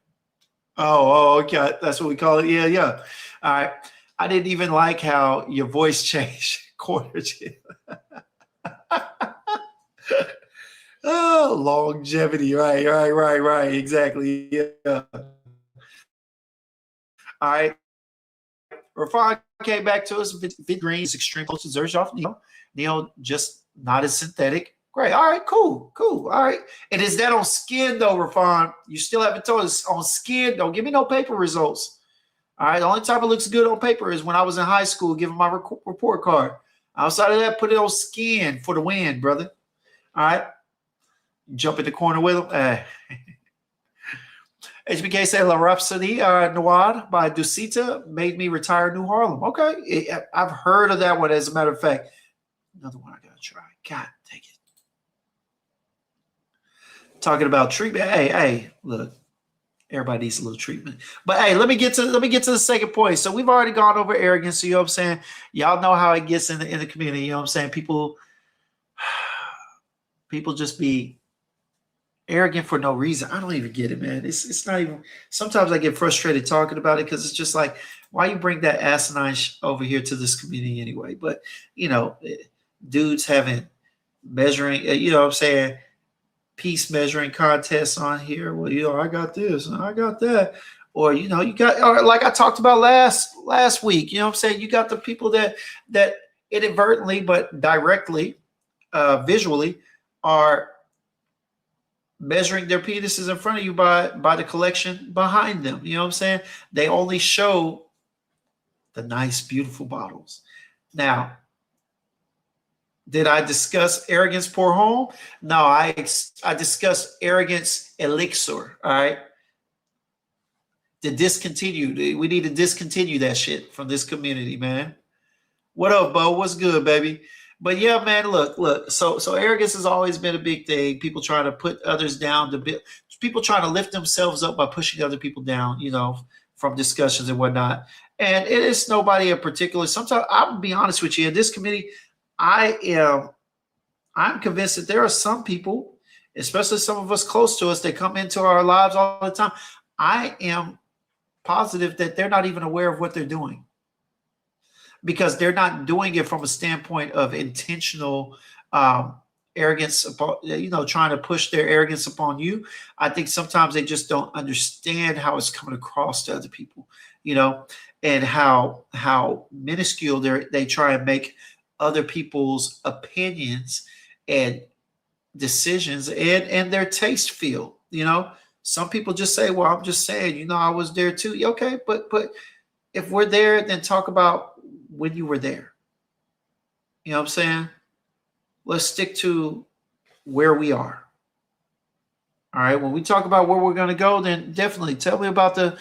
Oh, okay. That's what we call it. Yeah. All right. I didn't even like how your voice changed. Oh, longevity. Right. Exactly. Yeah. All right. Rafan came back to us. Vid Green is extreme close to Xerjoff Neo. Neo just not as synthetic. Great. All right, cool. All right. And is that on skin though, Rafan? You still haven't told us on skin. Don't give me no paper results. All right. The only time it looks good on paper is when I was in high school giving my report card. Outside of that, put it on skin for the win, brother. All right. Jump in the corner with them. HBK said La Rhapsody Noir by Dusita made me retire New Harlem. Okay. I've heard of that one, as a matter of fact. Another one I got to try. God, take it. Talking about treatment. Hey, look. Everybody needs a little treatment. But hey, let me get to the second point. So we've already gone over arrogance. So you know what I'm saying? Y'all know how it gets in the community. You know what I'm saying? People just be arrogant for no reason. I don't even get it, man. It's not even. Sometimes I get frustrated talking about it because it's just like, why you bring that asinine over here to this community anyway? But you know, dudes having measuring. You know what I'm saying? Peace measuring contests on here. Well, you know, I got this and I got that. Or, you know, you got, or like I talked about last week, you know what I'm saying? You got the people that inadvertently but directly, visually, are measuring their penises in front of you by the collection behind them. You know what I'm saying? They only show the nice, beautiful bottles. Now, did I discuss arrogance pour home? No, I discussed arrogance elixir. All right. We need to discontinue that shit from this community, man. What up, Bo? What's good, baby? But yeah, man, look. So arrogance has always been a big thing. People trying to put others down, people trying to lift themselves up by pushing other people down, you know, from discussions and whatnot. And it is nobody in particular. Sometimes I'll be honest with you, in this committee, I'm convinced that there are some people, especially some of us close to us, that come into our lives all the time. I am positive that they're not even aware of what they're doing, because they're not doing it from a standpoint of intentional arrogance, upon, you know, trying to push their arrogance upon you. I think sometimes they just don't understand how it's coming across to other people, you know, and how minuscule they try and make other people's opinions and decisions and their taste feel. You know, some people just say, well, I'm just saying, you know, I was there too. Okay, but if we're there, then talk about when you were there. You know what I'm saying? Let's stick to where we are. All right, when we talk about where we're going to go, then definitely tell me about the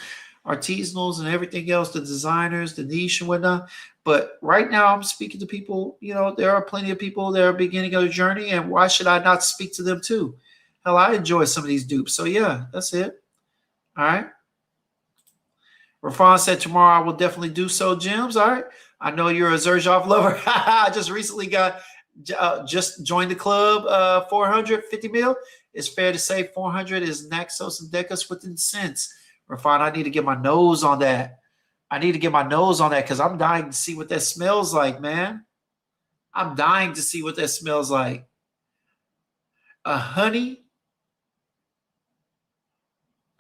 artisanals and everything else, the designers, the niche and whatnot. But right now I'm speaking to people, you know, there are plenty of people that are beginning of the journey, and why should I not speak to them too? Hell, I enjoy some of these dupes. So yeah, that's it. All right. Rafan said tomorrow I will definitely do so, Jims. All right. I know you're a Zerjov lover. I just recently just joined the club, 450 mil. It's fair to say 400 is Naxos and Decus within cents. Rafan, I need to get my nose on that. Because I'm dying to see what that smells like, man. I'm dying to see what that smells like. A honey.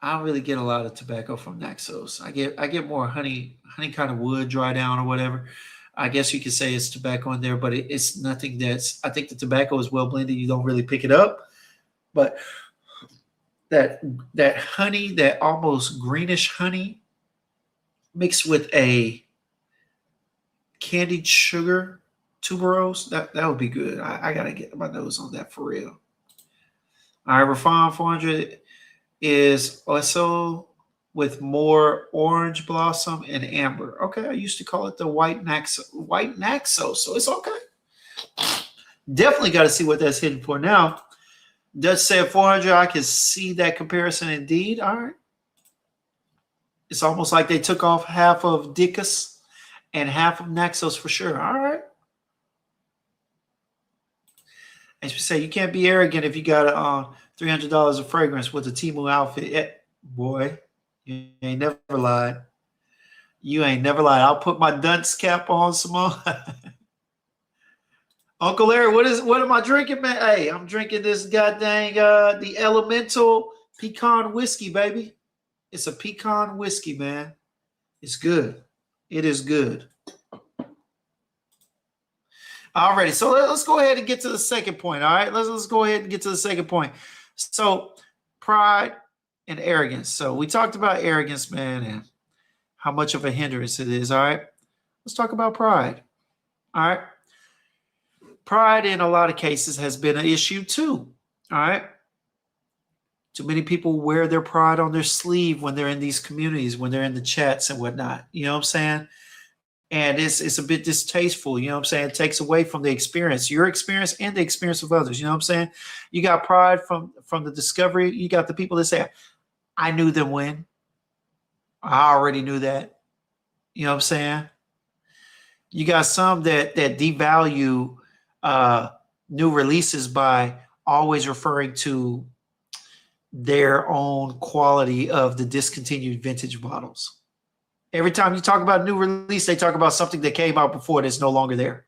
I don't really get a lot of tobacco from Naxos. I get more honey kind of wood, dry down or whatever. I guess you could say it's tobacco in there, but it's nothing I think the tobacco is well blended. You don't really pick it up. But that honey, that almost greenish honey, mixed with a candied sugar tuberose, that would be good. I gotta get my nose on that for real. All right, Rafan 400 is also with more orange blossom and amber. Okay, I used to call it the white Naxos, so it's okay. Definitely got to see what that's hitting for now. Does say 400. I can see that comparison indeed. All right. It's almost like they took off half of Dickus and half of Naxos for sure. All right. As we say, you can't be arrogant if you got $300 of fragrance with a Temu outfit. Boy, you ain't never lied. I'll put my dunce cap on, Simone. Uncle Larry, what am I drinking, man? Hey, I'm drinking this goddamn the Elemental Pecan Whiskey, baby. It's a pecan whiskey, man. It's good. It is good. Alrighty, so let's go ahead and get to the second point. All right, let's go ahead and get to the second point. So, pride and arrogance. So we talked about arrogance, man, and how much of a hindrance it is. All right. Let's talk about pride. All right. Pride in a lot of cases has been an issue too. All right. Too many people wear their pride on their sleeve when they're in these communities, when they're in the chats and whatnot. You know what I'm saying? And it's a bit distasteful. You know what I'm saying? It takes away from the experience, your experience and the experience of others. You know what I'm saying? You got pride from the discovery. You got the people that say, I knew them when. I already knew that. You know what I'm saying? You got some that devalue new releases by always referring to their own quality of the discontinued vintage models. Every time you talk about a new release, they talk about something that came out before that's no longer there.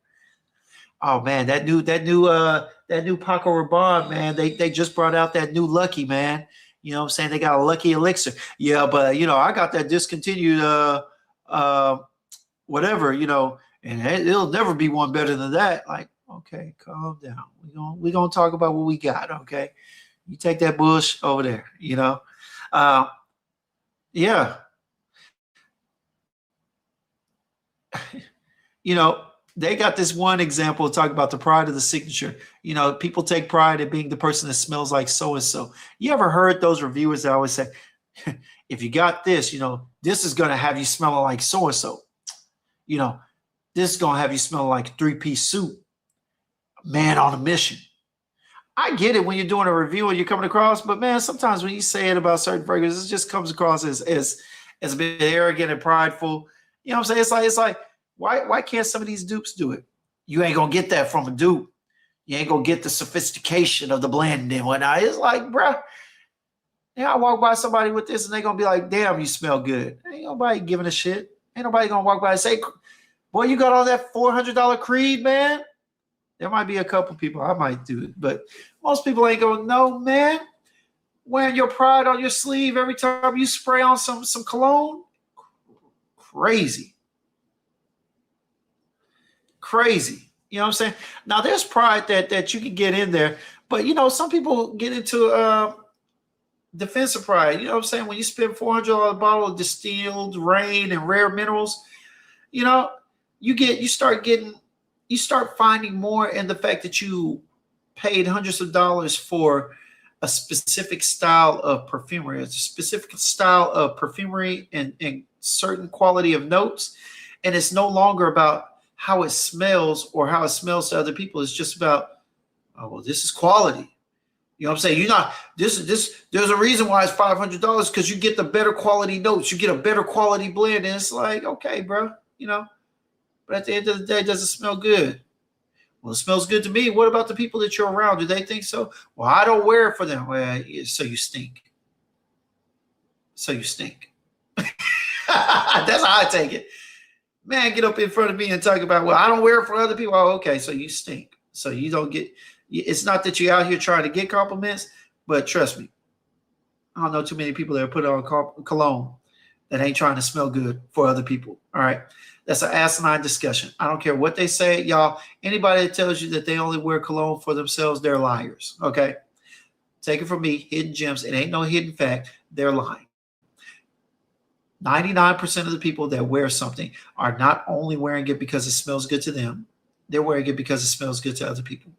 Oh man, that new Paco Rabanne, man, they just brought out that new Lucky, man. You know what I'm saying? They got a Lucky Elixir. Yeah, but I got that discontinued whatever, and it'll never be one better than that. Like, okay, calm down. We're gonna talk about what we got, okay? You take that bush over there, yeah. They got this one example talking about the pride of the signature. People take pride in being the person that smells like so-and-so. You ever heard those reviewers that always say, if you got this, this is going to have you smelling like so-and-so. This is going to have you smelling like a three-piece suit. Man on a mission. I get it when you're doing a review and you're coming across, but man, sometimes when you say it about certain fragrances, it just comes across as a bit arrogant and prideful. You know what I'm saying? It's like, why can't some of these dupes do it? You ain't gonna get that from a dupe. You ain't gonna get the sophistication of the blending and whatnot. It's like, bruh, I walk by somebody with this and they gonna be like, damn, you smell good. Ain't nobody giving a shit. Ain't nobody gonna walk by and say, boy, you got on that $400 Creed, man. There might be a couple people I might do it, but most people ain't going, no, man. Wearing your pride on your sleeve every time you spray on some cologne. Crazy. You know what I'm saying? Now, there's pride that you can get in there, but, some people get into defensive pride. You know what I'm saying? When you spend $400 a bottle of distilled rain and rare minerals, you start finding more in the fact that you paid hundreds of dollars for a specific style of perfumery, a specific style of perfumery and certain quality of notes. And it's no longer about how it smells or how it smells to other people. It's just about, oh, well, this is quality. You know what I'm saying? There's a reason why it's $500 because you get the better quality notes. You get a better quality blend. And it's like, okay, bro, but at the end of the day, it doesn't smell good. Well, it smells good to me. What about the people that you're around? Do they think so? Well, I don't wear it for them. Well, so you stink. That's how I take it. Man, get up in front of me and talk about, well, I don't wear it for other people. Oh, okay, so you stink. So you don't get, it's not that you're out here trying to get compliments, but trust me, I don't know too many people that put on cologne that ain't trying to smell good for other people. All right. That's an asinine discussion. I don't care what they say, y'all. Anybody that tells you that they only wear cologne for themselves, they're liars. Okay. Take it from me, hidden gems. It ain't no hidden fact. They're lying. 99% of the people that wear something are not only wearing it because it smells good to them, they're wearing it because it smells good to other people.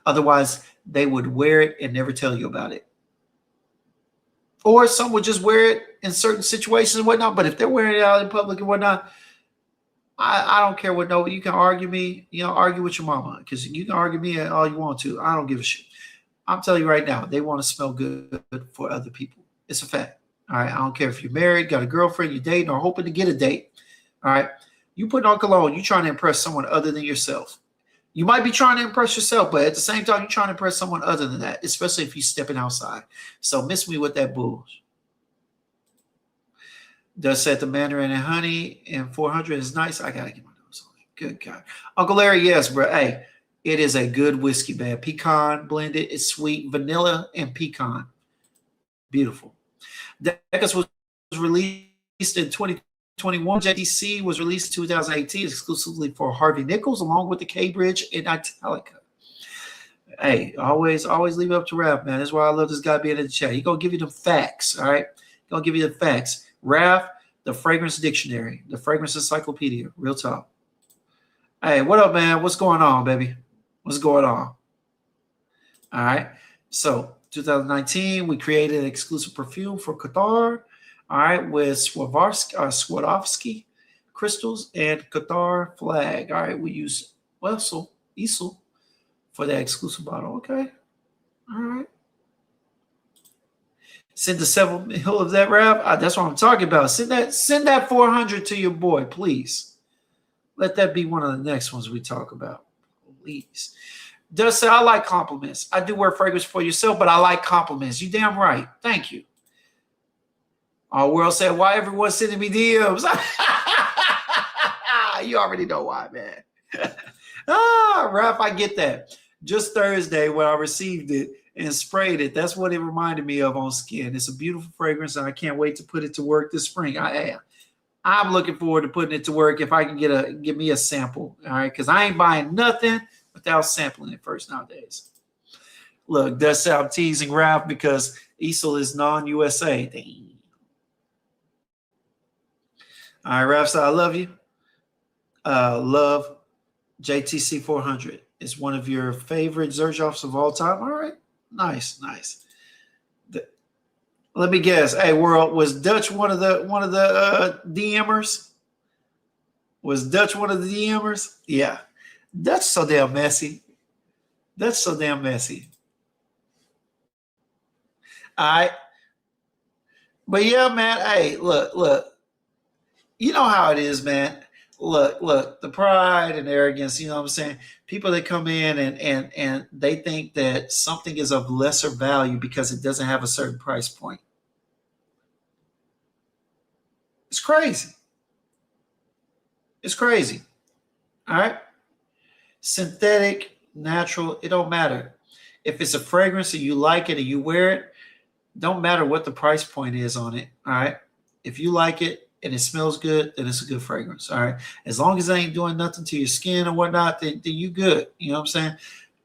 Otherwise, they would wear it and never tell you about it. Or some would just wear it in certain situations and whatnot. But if they're wearing it out in public and whatnot, I don't care what. No, you can argue me. Argue with your mama because you can argue me all you want to. I don't give a shit. I'm telling you right now, they want to smell good for other people. It's a fact. All right. I don't care if you're married, got a girlfriend, you're dating, or hoping to get a date. All right. You putting on cologne, you trying to impress someone other than yourself. You might be trying to impress yourself, but at the same time, you're trying to impress someone other than that, especially if you're stepping outside. So miss me with that bullshit. Does said the mandarin and honey and 400 is nice. I got to get my nose on it. Good God. Uncle Larry, yes, bro. Hey, it is a good whiskey, man. Pecan blended. It's sweet. Vanilla and pecan. Beautiful. Decus was released in 2021. JDC was released in 2018 exclusively for Harvey Nichols along with the K-Bridge in Italica. Hey, always leave it up to Raph, man. That's why I love this guy being in the chat. He going to give you the facts, all right? He going to give you the facts. Raph, the fragrance dictionary, the fragrance encyclopedia. Real talk. Hey, what up, man? What's going on, baby? What's going on? All right. So 2019, we created an exclusive perfume for Qatar. All right, with Swarovski crystals and Qatar flag. All right, we use Easel for that exclusive bottle. Okay. All right. Send the 7 mil of that rap. That's what I'm talking about. Send that 400 to your boy, please. Let that be one of the next ones we talk about. Please. Does say I like compliments. I do wear fragrance for yourself, but I like compliments. You damn right. Thank you. Our world said, why everyone's sending me DMs? You already know why, man. Raph, I get that. Just Thursday when I received it and sprayed it, that's what it reminded me of on skin. It's a beautiful fragrance, and I can't wait to put it to work this spring. I'm looking forward to putting it to work if I can give me a sample, all right? Because I ain't buying nothing without sampling it first nowadays. Look, that's how I'm teasing Ralph because Easel is non-USA. All right, Ralph, so I love you. Love JTC 400. It's one of your favorite Xerjoffs of all time. All right, nice. Let me guess. Hey, world, was Dutch one of the DMers? Was Dutch one of the DMers? Yeah. That's so damn messy. All right. But yeah, man. Hey, look. You know how it is, man. Look, the pride and arrogance, you know what I'm saying? People that come in and they think that something is of lesser value because it doesn't have a certain price point. It's crazy. All right? Synthetic, natural, it don't matter. If it's a fragrance and you like it and you wear it, don't matter what the price point is on it. All right? If you like it, and it smells good, then it's a good fragrance. All right. As long as it ain't doing nothing to your skin or whatnot, then you good. You know what I'm saying?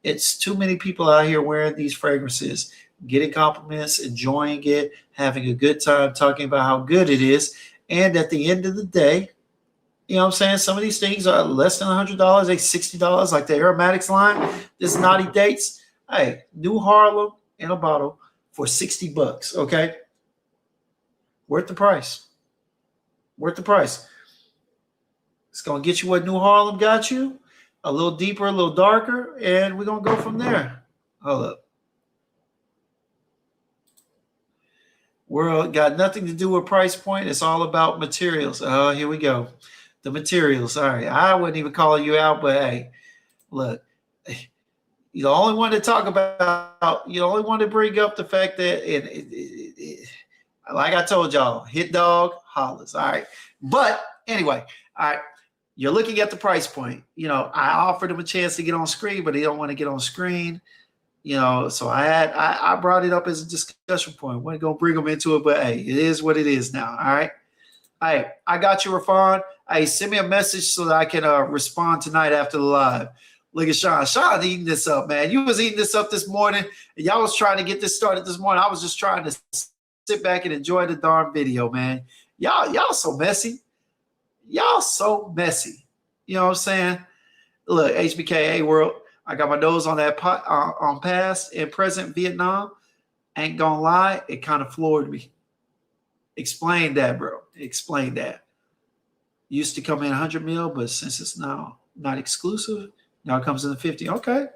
It's too many people out here wearing these fragrances, getting compliments, enjoying it, having a good time, talking about how good it is. And at the end of the day, you know what I'm saying? Some of these things are less than $100, they $60, like the Aromatics line, this Naughty Dates. Hey, New Harlem in a bottle for $60. Okay. Worth the price. It's going to get you what New Harlem got you, a little deeper, a little darker, and we're going to go from there. Hold up. World got nothing to do with price point. It's all about materials. Oh, here we go. The materials. All right. I wouldn't even call you out, but hey, look, you only want to talk about, you only want to bring up the fact that like I told y'all, hit dog, hollers. All right. But anyway, all right. You're looking at the price point. You know, I offered him a chance to get on screen, but he don't want to get on screen. You know, so I brought it up as a discussion point. Wasn't gonna bring him into it, but hey, it is what it is now. All right. Hey, I got you, Rafan. Hey, send me a message so that I can respond tonight after the live. Look at Sean. Sean eating this up, man. You was eating this up this morning, and y'all was trying to get this started this morning. I was just trying to sit back and enjoy the darn video, man. Y'all so messy. Y'all so messy. You know what I'm saying? Look, HBK, world. I got my nose on that on past and present Vietnam. Ain't gonna lie, it kind of floored me. Explain that, bro. Explain that. Used to come in 100 mil, but since it's now not exclusive, now it comes in the 50. Okay.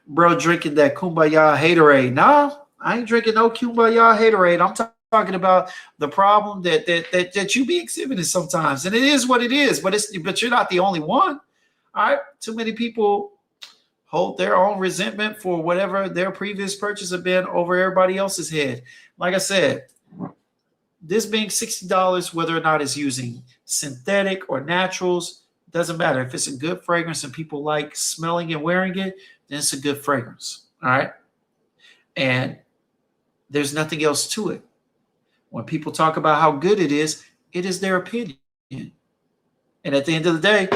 Bro, drinking that Kumbaya Haterade. No, I ain't drinking no Kumbaya Haterade. I'm talking about the problem that you be exhibiting sometimes. And it is what it is, but you're not the only one. All right. Too many people hold their own resentment for whatever their previous purchase have been over everybody else's head. Like I said, this being $60, whether or not it's using synthetic or naturals, doesn't matter. If it's a good fragrance and people like smelling and wearing it, then it's a good fragrance. All right. And there's nothing else to it. When people talk about how good it is their opinion. And at the end of the day,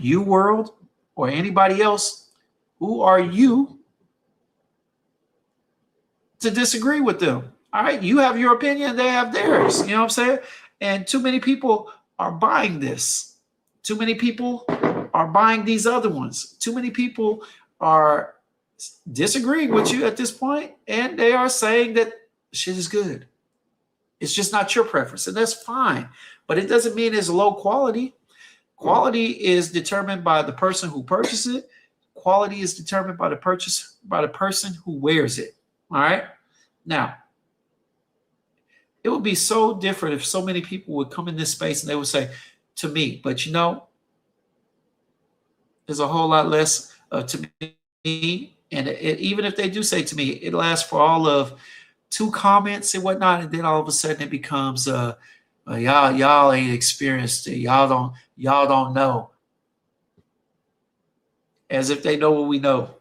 you, world, or anybody else, who are you to disagree with them? All right, you have your opinion, they have theirs. You know what I'm saying? And too many people are buying this. Too many people are buying these other ones. Too many people are disagreeing with you at this point, and they are saying that shit is good. It's just not your preference, and that's fine. But it doesn't mean it's low quality. Quality is determined by the person who purchases it. Quality is determined by the person who wears it. All right. Now, it would be so different if so many people would come in this space and they would say to me, but you know, there's a whole lot less to me. And even if they do say to me, it lasts for all of 2 comments and whatnot, and then all of a sudden it becomes y'all ain't experienced it. Y'all don't know. As if they know what we know.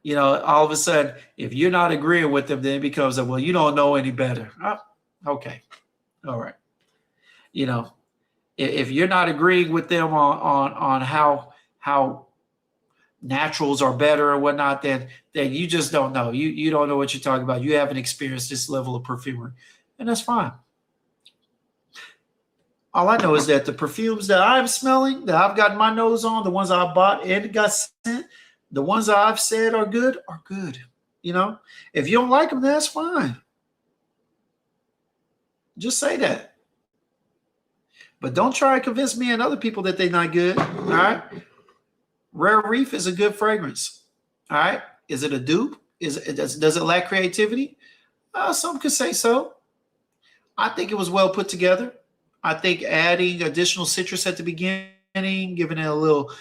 You know, all of a sudden, if you're not agreeing with them, then it becomes well, you don't know any better. Oh, okay. All right. You know, if you're not agreeing with them on how naturals are better or whatnot, then you just don't know. You don't know what you're talking about. You haven't experienced this level of perfumery. And that's fine. All I know is that the perfumes that I'm smelling, that I've got my nose on, the ones I bought and got sent, the ones I've said are good. You know, if you don't like them, that's fine. Just say that. But don't try to convince me and other people that they're not good. All right. Rare Reef is a good fragrance. All right. Is it a dupe? Does it lack creativity? Some could say so. I think it was well put together. I think adding additional citrus at the beginning, giving it a little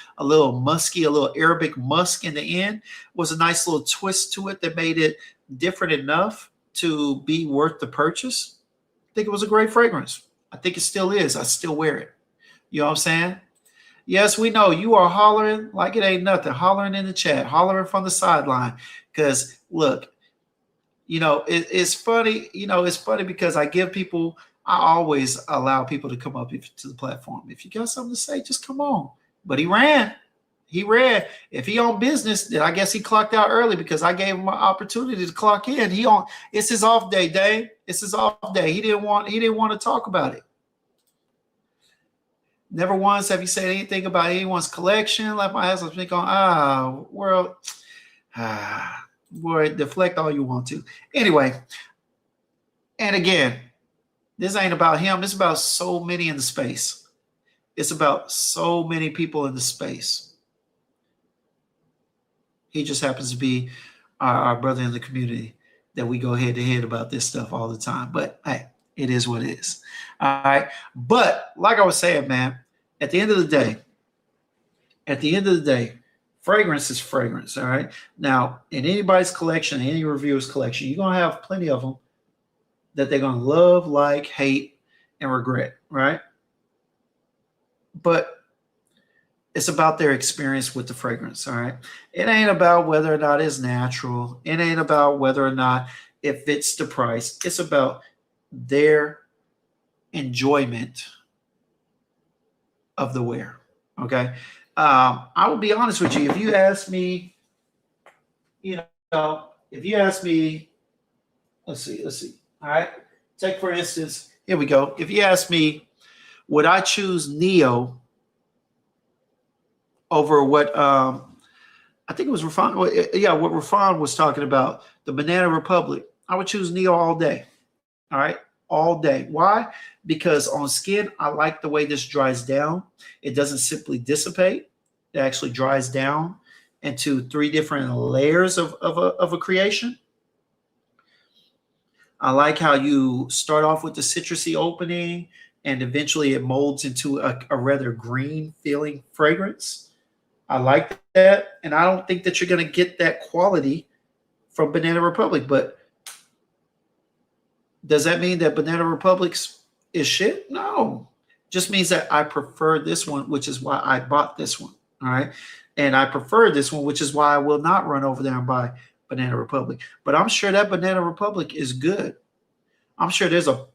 musky, a little Arabic musk in the end, was a nice little twist to it that made it different enough to be worth the purchase. I think it was a great fragrance. I think it still is. I still wear it. You know what I'm saying? Yes, we know you are hollering like it ain't nothing, hollering in the chat, hollering from the sideline. Because look, you know, it's funny. You know, it's funny because I always allow people to come up to the platform. If you got something to say, just come on. But he ran. If he on business, then I guess he clocked out early because I gave him an opportunity to clock in. It's his off day, Dave. It's his off day. He didn't want to talk about it. Never once have you said anything about anyone's collection. Like my husband's been going, boy, deflect all you want to. Anyway, and again, this ain't about him. It's about so many in the space. It's about so many people in the space. He just happens to be our brother in the community that we go head to head about this stuff all the time. But hey, it is what it is. All right. But like I was saying, man, at the end of the day, fragrance is fragrance. All right. Now, in anybody's collection, any reviewer's collection, you're going to have plenty of them that they're going to love, like, hate, and regret. Right. But it's about their experience with the fragrance. All right. It ain't about whether or not it's natural. It ain't about whether or not it fits the price. It's about their enjoyment of the wear. Okay. I will be honest with you. If you ask me, let's see. All right. Take, for instance, here we go. If you ask me, would I choose Neo over what I think it was Rafan? Yeah, what Rafan was talking about, the Banana Republic. I would choose Neo all day. All right. All day. Why? Because on skin, I like the way this dries down. It doesn't simply dissipate. It actually dries down into 3 different layers of a creation. I like how you start off with the citrusy opening and eventually it molds into a rather green feeling fragrance. I like that. And I don't think that you're going to get that quality from Banana Republic. But does that mean that Banana Republic's is shit? No. Just means that I prefer this one, which is why I bought this one. All right. And I prefer this one, which is why I will not run over there and buy Banana Republic. But I'm sure that Banana Republic is good. I'm sure there's a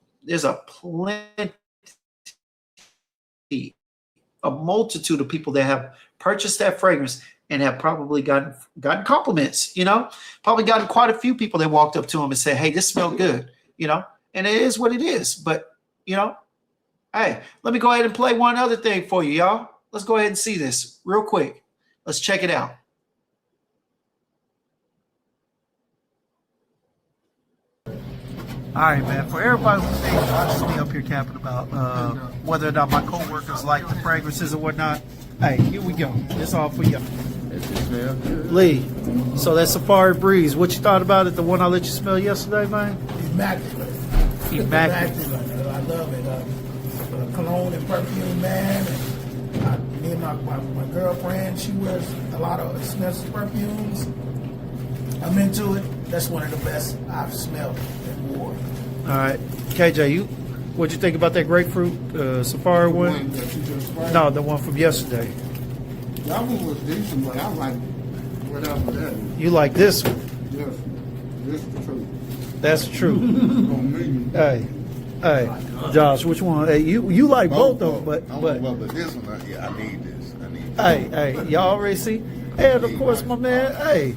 plenty, a multitude of people that have purchased that fragrance and have probably gotten compliments, probably gotten quite a few people that walked up to them and said, hey, this smells good, and it is what it is. But, Hey, let me go ahead and play one other thing for you, y'all. Let's go ahead and see this real quick. Let's check it out. All right, man. For everybody who thinks I just be up here capping about whether or not my coworkers like the fragrances or whatnot, hey, here we go. It's all for you. Lee, so that Safari Breeze, what you thought about it? The one I let you smell yesterday, man? Immaculate. Immaculate. I love it. Cologne and perfume, man. And me and my girlfriend, she wears a lot of expensive perfumes. I'm into it. That's one of the best I've smelled and wore. All right, KJ, what'd you think about that grapefruit Safari one? That you just sprayed? No, the one from yesterday. That one was decent, but I like whatever that is. You like this one? Yes, this is the truth. That's true. On me. Hey, Josh, which one? Hey, you like both of them, but Well, but this one, yeah, I need this. I need this. hey, y'all already see? And of course, my man, hey,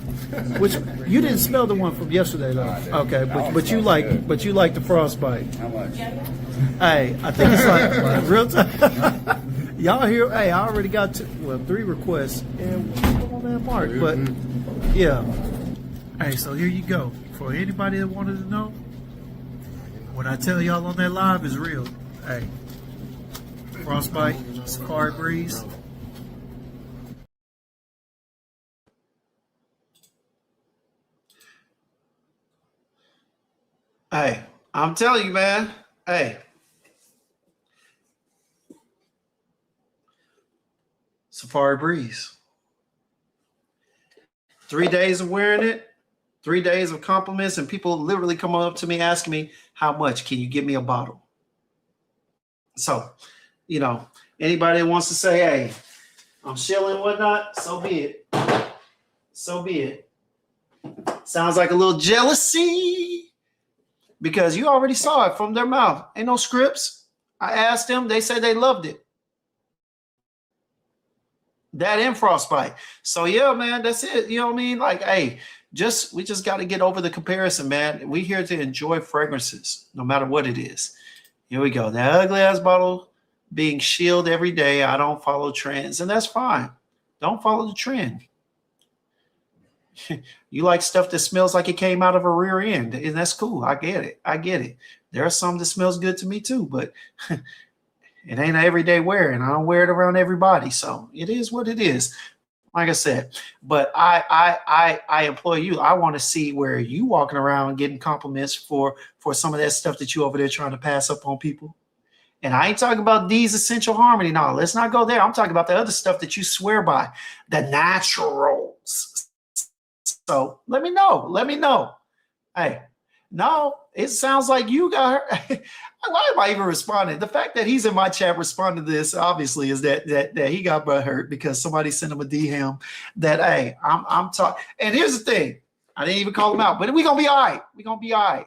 which you didn't smell the one from yesterday though. Okay, but you like the frostbite. How much? Hey, I think it's like real time. Y'all hear? Hey, I already got 3 requests and one on that mark. But yeah, hey, so here you go. For anybody that wanted to know, what I tell y'all on that live is real. Hey, frostbite, Safari Breeze. Hey, I'm telling you, man. Hey, Safari Breeze. 3 days of wearing it, 3 days of compliments, and people literally come up to me asking me, how much? Can you give me a bottle? So, anybody that wants to say, hey, I'm shilling and whatnot, so be it. So be it. Sounds like a little jealousy because you already saw it from their mouth. Ain't no scripts. I asked them. They said they loved it. That and frostbite. So yeah, man, that's it. You know what I mean? Like, hey, we just got to get over the comparison, man. We here to enjoy fragrances, no matter what it is. Here we go. That ugly ass bottle being shielded every day. I don't follow trends, and that's fine. Don't follow the trend. You like stuff that smells like it came out of a rear end, and that's cool. I get it. There are some that smells good to me too, but it ain't an everyday wear, and I don't wear it around everybody. So it is what it is. Like I said, but I employ you. I want to see where you walking around getting compliments for some of that stuff that you over there trying to pass up on people. And I ain't talking about these essential harmony. No, let's not go there. I'm talking about the other stuff that you swear by, the naturals. So let me know. Hey, no, it sounds like you got her. Why am I even responding? The fact that he's in my chat responding to this obviously is that he got butthurt because somebody sent him a DM that, hey, I'm talking. And here's the thing. I didn't even call him out, but we're going to be all right. We're going to be all right.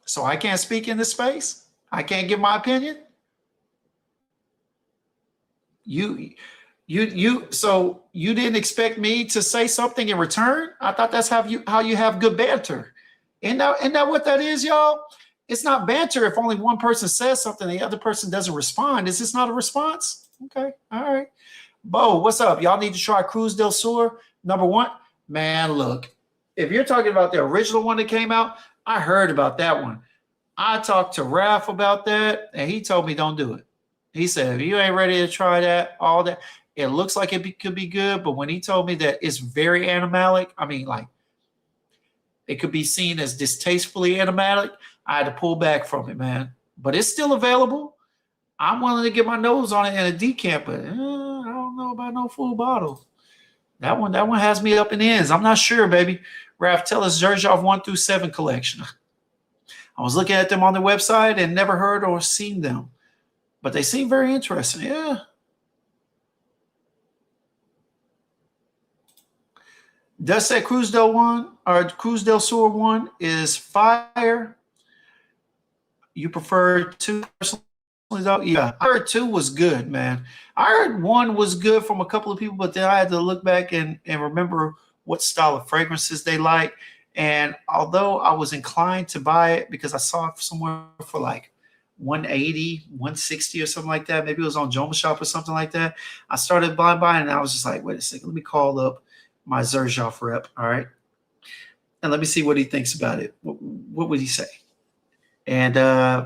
So I can't speak in this space. I can't give my opinion. So you didn't expect me to say something in return? I thought that's how you have good banter. Isn't that what that is, y'all? It's not banter if only one person says something and the other person doesn't respond. Is this not a response? Okay, all right. Bo, what's up? Y'all need to try Cruz del Sur #1. Man, look, if you're talking about the original one that came out, I heard about that one. I talked to Raph about that, and he told me don't do it. He said, if you ain't ready to try that, all that, it looks like it could be good. But when he told me that it's very animalic, I mean, like, it could be seen as distastefully animalic, I had to pull back from it, man. But it's still available. I'm willing to get my nose on it in a decant, but I don't know about no full bottle. That one has me up in the ends. I'm not sure, baby. Raph, tell us Xerjoff 1 through 7 collection. I was looking at them on their website and never heard or seen them. But they seem very interesting. Yeah. Does say Cruz del Sur 1 is fire. You prefer 2 personally? Yeah, I heard 2 was good, man. I heard 1 was good from a couple of people, but then I had to look back and remember what style of fragrances they like. And although I was inclined to buy it because I saw it somewhere for like 180, 160 or something like that, maybe it was on Joma Shop or something like that, I started buying and I was just like, wait a second, let me call up my Xerjoff rep, all right? And let me see what he thinks about it. What would he say? And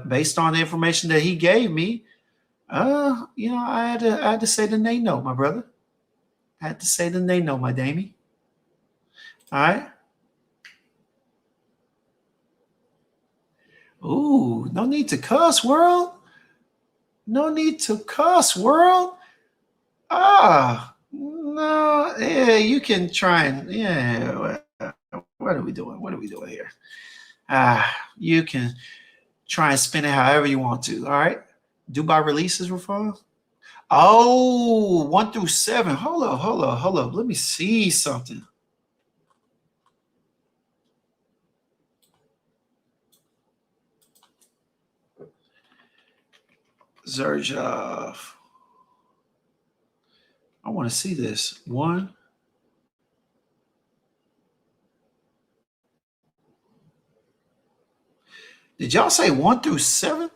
based on the information that he gave me, I had to say the nay no, my brother. I had to say the nay no, my Damie. All right. Ooh, no need to cuss, world. No need to cuss, world. No, yeah, you can try and what are we doing? What are we doing here? You can try and spin it however you want to. All right. Dubai releases reform. Oh, 1 through 7. Hold up. Let me see something. Xerjoff. I want to see this. 1. Did y'all say 1 through 7?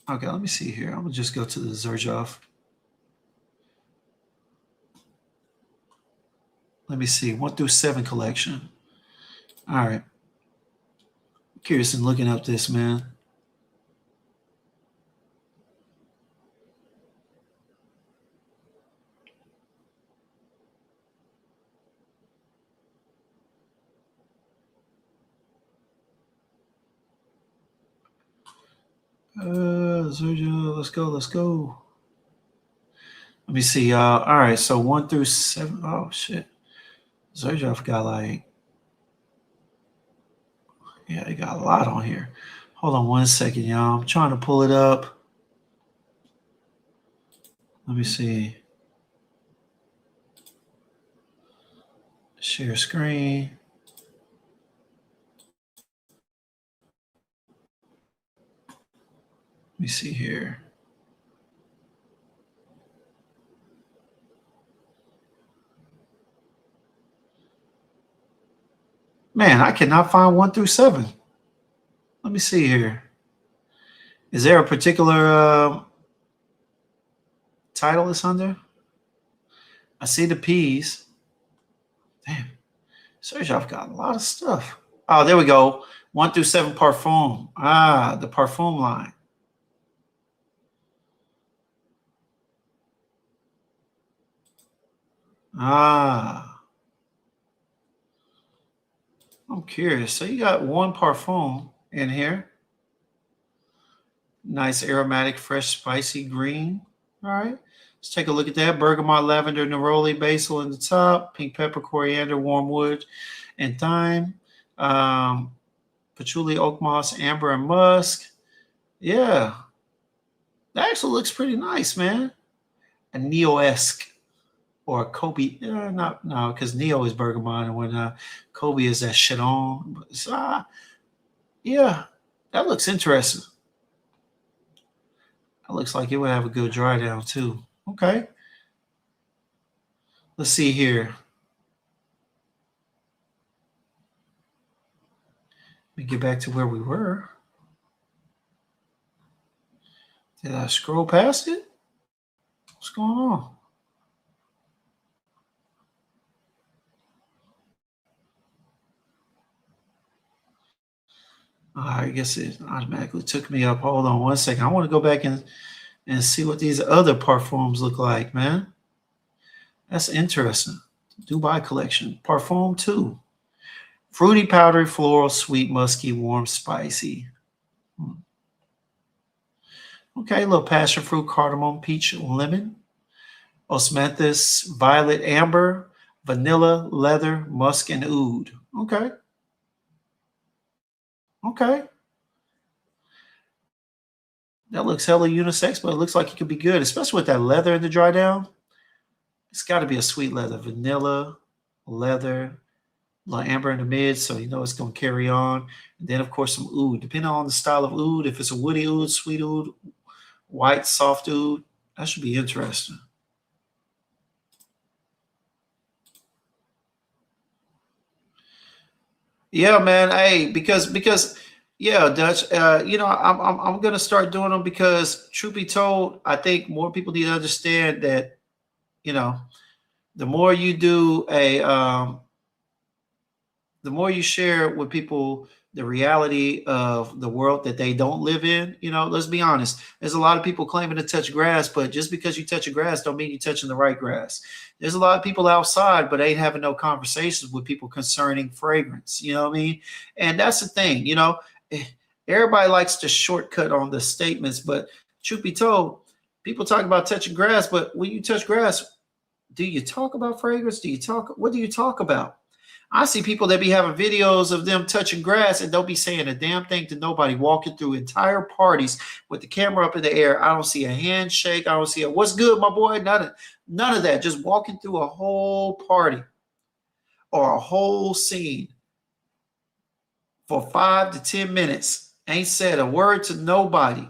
Okay, let me see here. I'm gonna just go to the Xerjoff. Let me see. 1 through 7 collection. All right. I'm curious in looking up this, man. Xerjoff, let's go. Let me see. All right, so 1 through 7. Oh shit. Xerjoff got like, yeah, they got a lot on here. Hold on 1 second, y'all. I'm trying to pull it up. Let me see. Share screen. Let me see here. Man, I cannot find 1 through 7. Let me see here. Is there a particular title it's under? I see the P's. Damn. Xerjoff got a lot of stuff. Oh, there we go. 1 through 7 Parfum. The Parfum line. I'm curious. So you got 1 Parfum in here. Nice aromatic, fresh, spicy green. All right. Let's take a look at that. Bergamot, lavender, neroli, basil in the top. Pink pepper, coriander, warm wood, and thyme. Patchouli, oak moss, amber, and musk. Yeah. That actually looks pretty nice, man. A Neo-esque or a Kobe. No, because Neo is bergamot, and when Kobe is that shit on. Yeah, that looks interesting. That looks like it would have a good dry down too. Okay. Let's see here. Let me get back to where we were. Did I scroll past it? What's going on? I guess it automatically took me up. Hold on 1 second. I want to go back and see what these other parfums look like, man. That's interesting. Dubai collection. Parfum 2. Fruity, powdery, floral, sweet, musky, warm, spicy. Okay, a little passion fruit, cardamom, peach, lemon. Osmanthus, violet, amber, vanilla, leather, musk, and oud. Okay. That looks hella unisex, but it looks like it could be good, especially with that leather in the dry down. It's got to be a sweet leather. Vanilla, leather, a little amber in the mid, so you know it's going to carry on. And then, of course, some oud. Depending on the style of oud, if it's a woody oud, sweet oud, White soft dude. That should be interesting. Yeah, man. Hey, because yeah, Dutch. I'm gonna start doing them because, truth be told, I think more people need to understand that you know the more you do the more you share with people the reality of the world that they don't live in. Let's be honest. There's a lot of people claiming to touch grass, but just because you touch a grass don't mean you're touching the right grass. There's a lot of people outside, but ain't having no conversations with people concerning fragrance. You know what I mean? And that's the thing. Everybody likes to shortcut on the statements, but truth be told, people talk about touching grass, but when you touch grass, do you talk about fragrance? What do you talk about? I see people that be having videos of them touching grass and don't be saying a damn thing to nobody, walking through entire parties with the camera up in the air. I don't see a handshake. I don't see a "what's good, my boy." None of that. Just walking through a whole party or a whole scene for 5 to 10 minutes. Ain't said a word to nobody,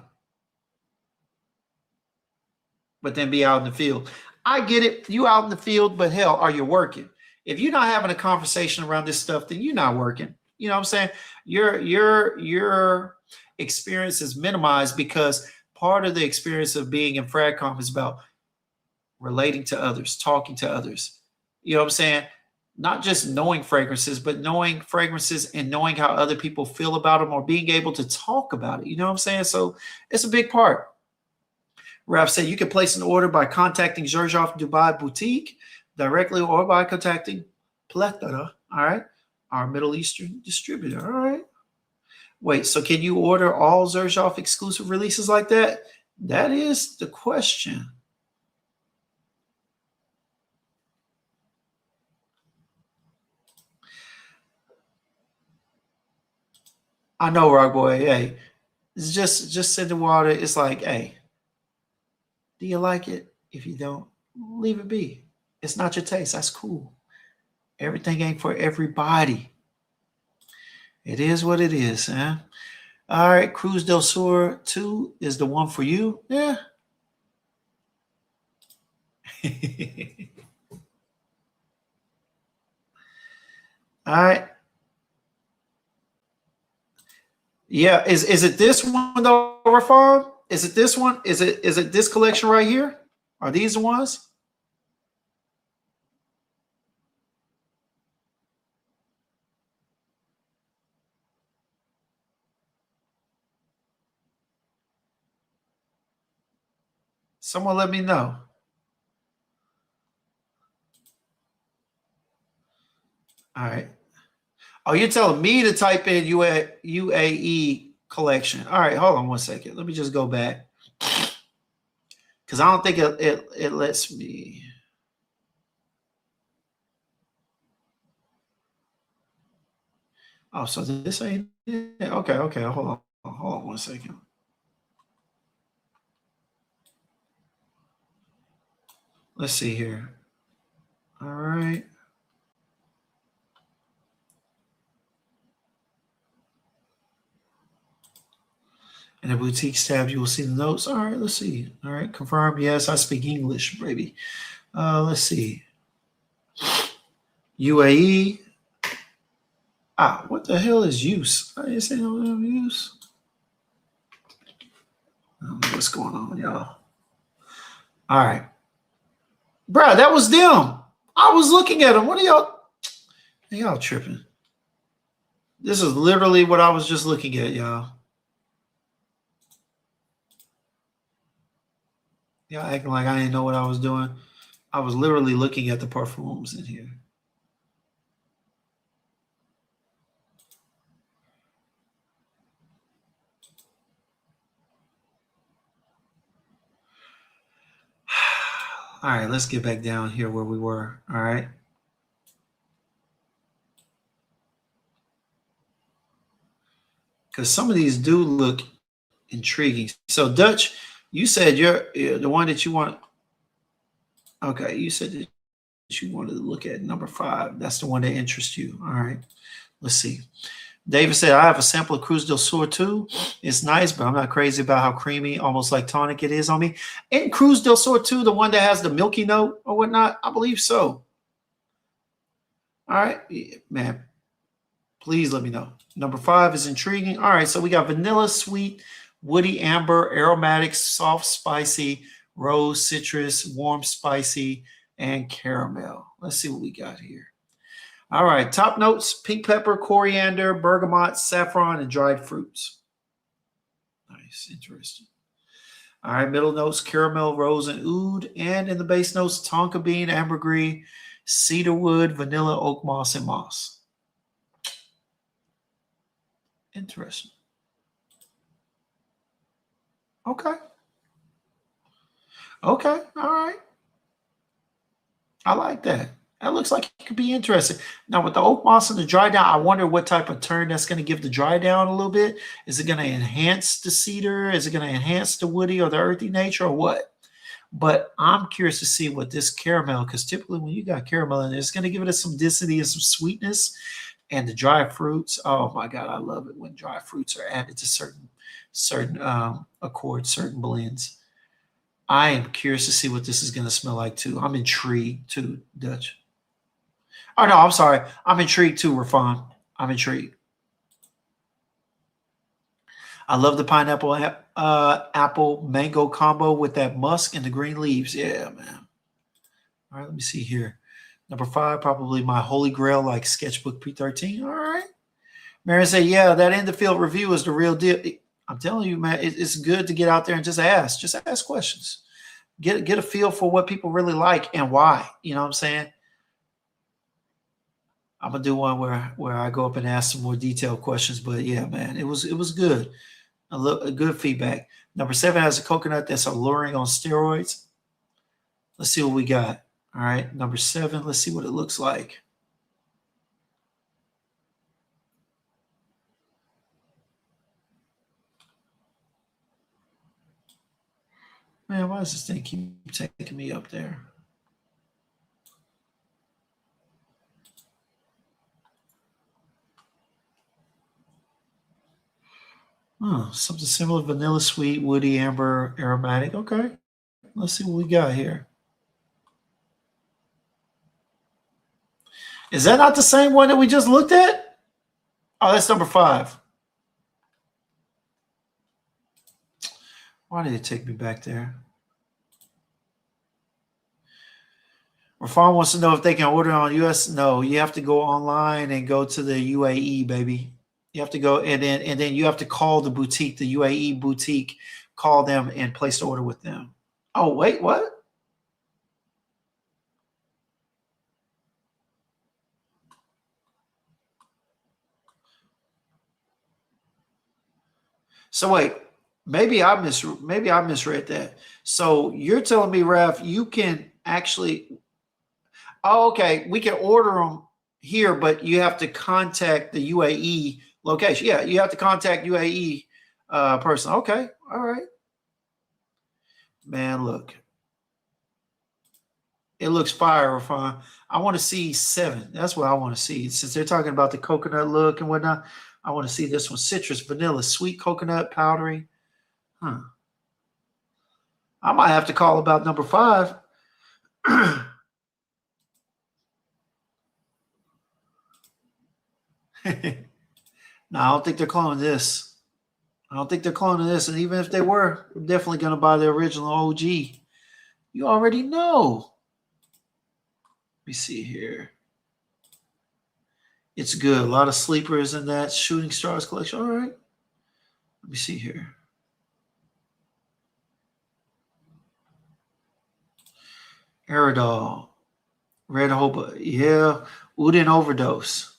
but then be out in the field. I get it. You out in the field, but hell, are you working? If you're not having a conversation around this stuff, then you're not working. You know what I'm saying? Your experience is minimized because part of the experience of being in Fragomm is about relating to others, talking to others. You know what I'm saying? Not just knowing fragrances, but knowing fragrances and knowing how other people feel about them or being able to talk about it. You know what I'm saying? So it's a big part. Ralph said you can place an order by contacting Xerjoff Dubai Boutique directly or by contacting Plethora, all right, our Middle Eastern distributor, all right. Wait, so can you order all Xerjoff exclusive releases like that? That is the question. I know, Rock Boy. Hey, it's just send the water. It's like, hey, do you like it? If you don't, leave it be. It's not your taste. That's cool. Everything ain't for everybody. It is what it is, huh? All right, Cruz del Sur 2 is the one for you. Yeah. All right. Yeah, is it this one though, Rafal? Is it this one? Is it this collection right here? Are these the ones? Someone let me know. All right. Oh, you're telling me to type in UAE collection. All right, hold on one second. Let me just go back. Because I don't think it lets me. Oh, so this ain't it? Okay. Hold on one second. Let's see here. All right. In the boutiques tab, you will see the notes. All right, let's see. All right, confirm. Yes, I speak English, baby. Let's see. UAE. What the hell is use? I didn't say no use. I don't know what's going on, y'all. All right. Bruh, that was them. I was looking at them. What are y'all tripping? This is literally what I was just looking at, y'all. Y'all acting like I didn't know what I was doing. I was literally looking at the perfumes in here. All right, let's get back down here where we were. All right. Because some of these do look intriguing. So, Dutch, you said you're the one that you want. Okay, you said that you wanted to look at number 5. That's the one that interests you. All right, let's see. David said, I have a sample of Cruz del Sur too. It's nice, but I'm not crazy about how creamy, almost like tonic it is on me. And Cruz del Sur too, the one that has the milky note or whatnot? I believe so. All right, man, please let me know. Number 5 is intriguing. All right, so we got vanilla, sweet, woody, amber, aromatic, soft, spicy, rose, citrus, warm, spicy, and caramel. Let's see what we got here. All right, top notes: pink pepper, coriander, bergamot, saffron, and dried fruits. Nice, interesting. All right, middle notes: caramel, rose, and oud. And in the base notes: tonka bean, ambergris, cedarwood, vanilla, oak moss, and moss. Interesting. Okay. Okay, all right. I like that. That looks like it could be interesting. Now, with the oak moss and the dry down, I wonder what type of turn that's going to give the dry down a little bit. Is it going to enhance the cedar? Is it going to enhance the woody or the earthy nature or what? But I'm curious to see what this caramel, because typically when you got caramel in it, it's going to give it some density and some sweetness. And the dry fruits, oh my God, I love it when dry fruits are added to certain accords, certain blends. I am curious to see what this is going to smell like too. I'm intrigued too, Dutch. Oh, no, I'm sorry. I'm intrigued too, Rafan. I'm intrigued. I love the pineapple apple mango combo with that musk and the green leaves. Yeah, man. All right, let me see here. Number 5, probably my holy grail, like Sketchbook P13. All right. Mary said, yeah, that end of field review is the real deal. I'm telling you, man, it's good to get out there and just ask. Just ask questions. Get a feel for what people really like and why. You know what I'm saying? I'm gonna do one where I go up and ask some more detailed questions. But yeah, man, it was good. A good feedback. Number 7 has a coconut that's alluring on steroids. Let's see what we got. All right, number 7. Let's see what it looks like. Man, why does this thing keep taking me up there? Something similar: vanilla, sweet, woody, amber, aromatic. Okay, let's see what we got here. Is that not the same one that we just looked at? Oh, that's number 5. Why did it take me back there? Rafan wants to know if they can order on US. No, you have to go online and go to the UAE, baby. You have to go and then you have to call the boutique, the UAE boutique, call them and place the order with them. Oh, wait, what? So wait, maybe I misread that. So you're telling me, Raf, you can actually. Oh, okay, we can order them here, but you have to contact the UAE location. Yeah, you have to contact UAE person. Okay, all right. Man, look, it looks fire, Rafan. I want to see 7. That's what I want to see. Since they're talking about the coconut look and whatnot, I want to see this one: citrus, vanilla, sweet coconut, powdery. I might have to call about number 5. No, I don't think they're cloning this. I don't think they're cloning this. And even if they were, I'm definitely going to buy the original OG. You already know. Let me see here. It's good. A lot of sleepers in that Shooting Stars collection. All right. Let me see here. Aerodol. Red Hoba. Yeah. Udin overdose.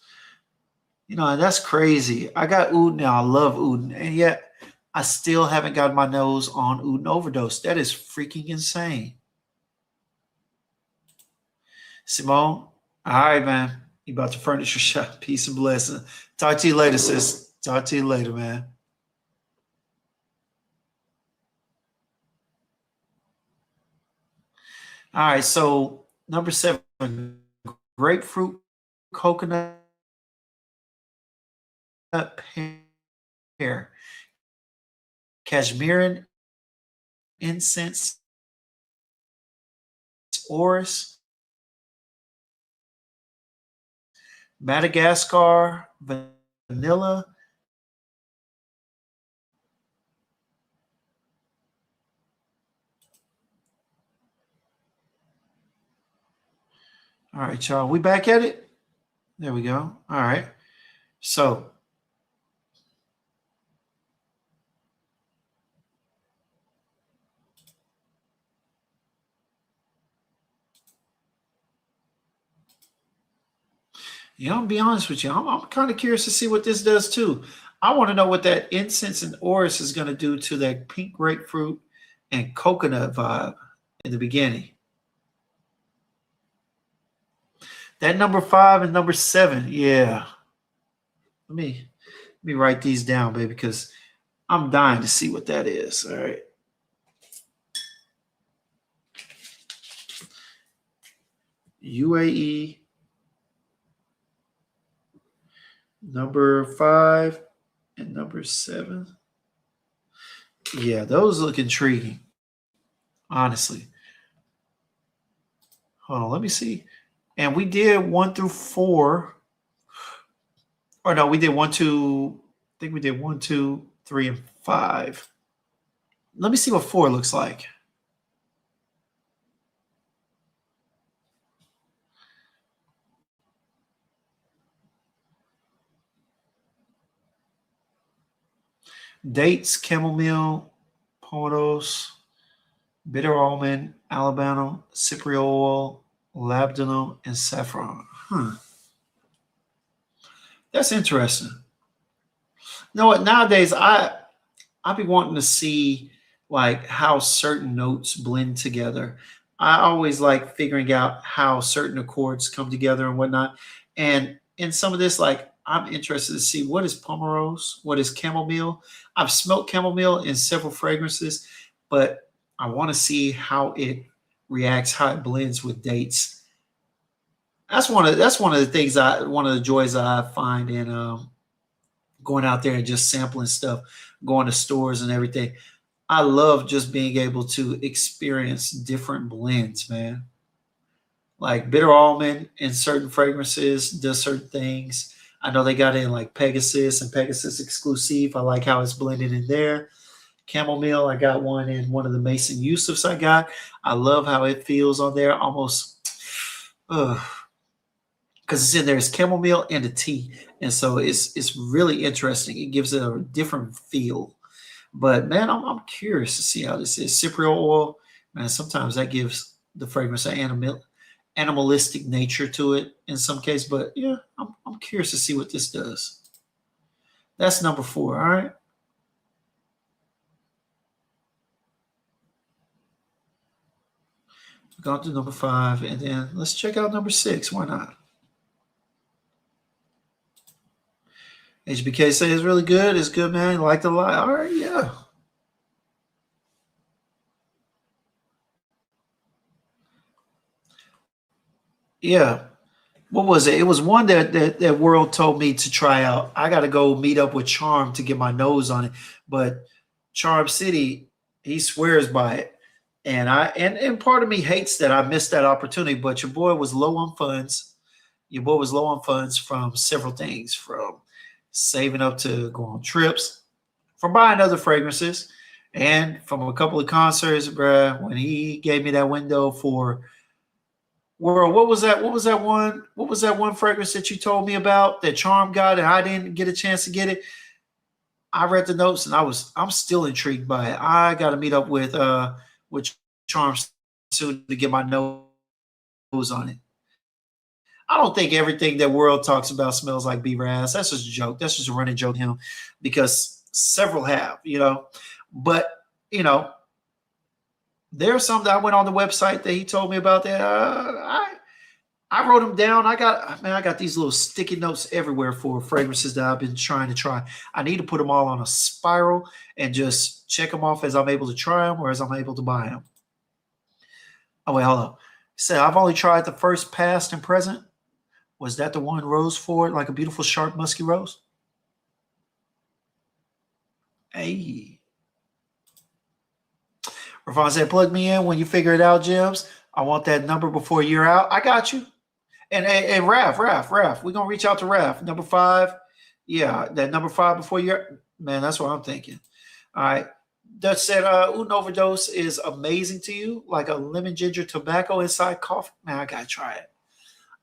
You know, and that's crazy. I got Udin now. I love Udin. And yet I still haven't got my nose on Udin overdose. That is freaking insane. Simone. All right, man. You about to furnish your shop. Peace and blessing. Talk to you later, sis. Talk to you later, man. All right, so number 7, grapefruit, coconut, pear, Cashmeran incense, orris, Madagascar, vanilla. All right, y'all. We back at it? There we go. All right. So yeah, I'll be honest with you. I'm kind of curious to see what this does too. I want to know what that incense and orris is going to do to that pink grapefruit and coconut vibe in the beginning. That number 5 and number 7, yeah. Let me write these down, baby, because I'm dying to see what that is. All right. UAE number 5 and number 7. Yeah, those look intriguing. Honestly. Hold on, let me see. And we did 1 through 4. Or no, we did 1, 2. I think we did 1, 2, 3, and 5. Let me see what 4 looks like. Dates, chamomile, pomatos, bitter almond, albano, cypriol oil, labdanum, and saffron. That's interesting. You know what? Nowadays, I be wanting to see like how certain notes blend together. I always like figuring out how certain accords come together and whatnot. And in some of this, like I'm interested to see what is pomerose, what is chamomile. I've smelled chamomile in several fragrances, but I want to see how it reacts, how it blends with dates. That's one of the things one of the joys I find in going out there and just sampling stuff, going to stores and everything. I love just being able to experience different blends, man. Like bitter almond in certain fragrances does certain things. I know they got it in like Pegasus and Pegasus exclusive. I like how it's blended in there. Chamomile, I got one in one of the Mason Yusufs I got. I love how it feels on there, almost because it's in there. It's chamomile and a tea, and so it's really interesting. It gives it a different feel. But man, I'm curious to see how this is. Cypriol oil, man, sometimes that gives the fragrance an animalistic nature to it in some case. But yeah, I'm curious to see what this does. That's number 4. All right. We've gone to number 5, and then let's check out number 6. Why not? HBK says it's really good. It's good, man. You liked it a lot. All right, yeah. Yeah. What was it? It was one that World told me to try out. I got to go meet up with Charm to get my nose on it. But Charm City, he swears by it. And part of me hates that I missed that opportunity. But your boy was low on funds. Your boy was low on funds from several things, from saving up to go on trips, from buying other fragrances, and from a couple of concerts, bruh. When he gave me that window for World, what was that? What was that one? What was that one fragrance that you told me about that Charm got and I didn't get a chance to get it? I read the notes and I'm still intrigued by it. I got to meet up with Charm soon to get my nose on it. I don't think everything that World talks about smells like beaver ass. That's just a joke. That's just a running joke to him because several have, But, there's some that I went on the website that he told me about that. I wrote them down. I got these little sticky notes everywhere for fragrances that I've been trying to try. I need to put them all on a spiral and just check them off as I'm able to try them or as I'm able to buy them. Oh, wait, hold on. So I've only tried the first, past, and present. Was that the one rose forward like a beautiful, sharp, musky rose? Hey. Ravon said, plug me in when you figure it out, Gems. I want that number before you're out. I got you. And Raph, we're going to reach out to Raph. Number 5. Yeah, that number 5 before you're, man, that's what I'm thinking. All right. Dutch said, Uden overdose is amazing to you, like a lemon ginger tobacco inside coffee. Man, I got to try it.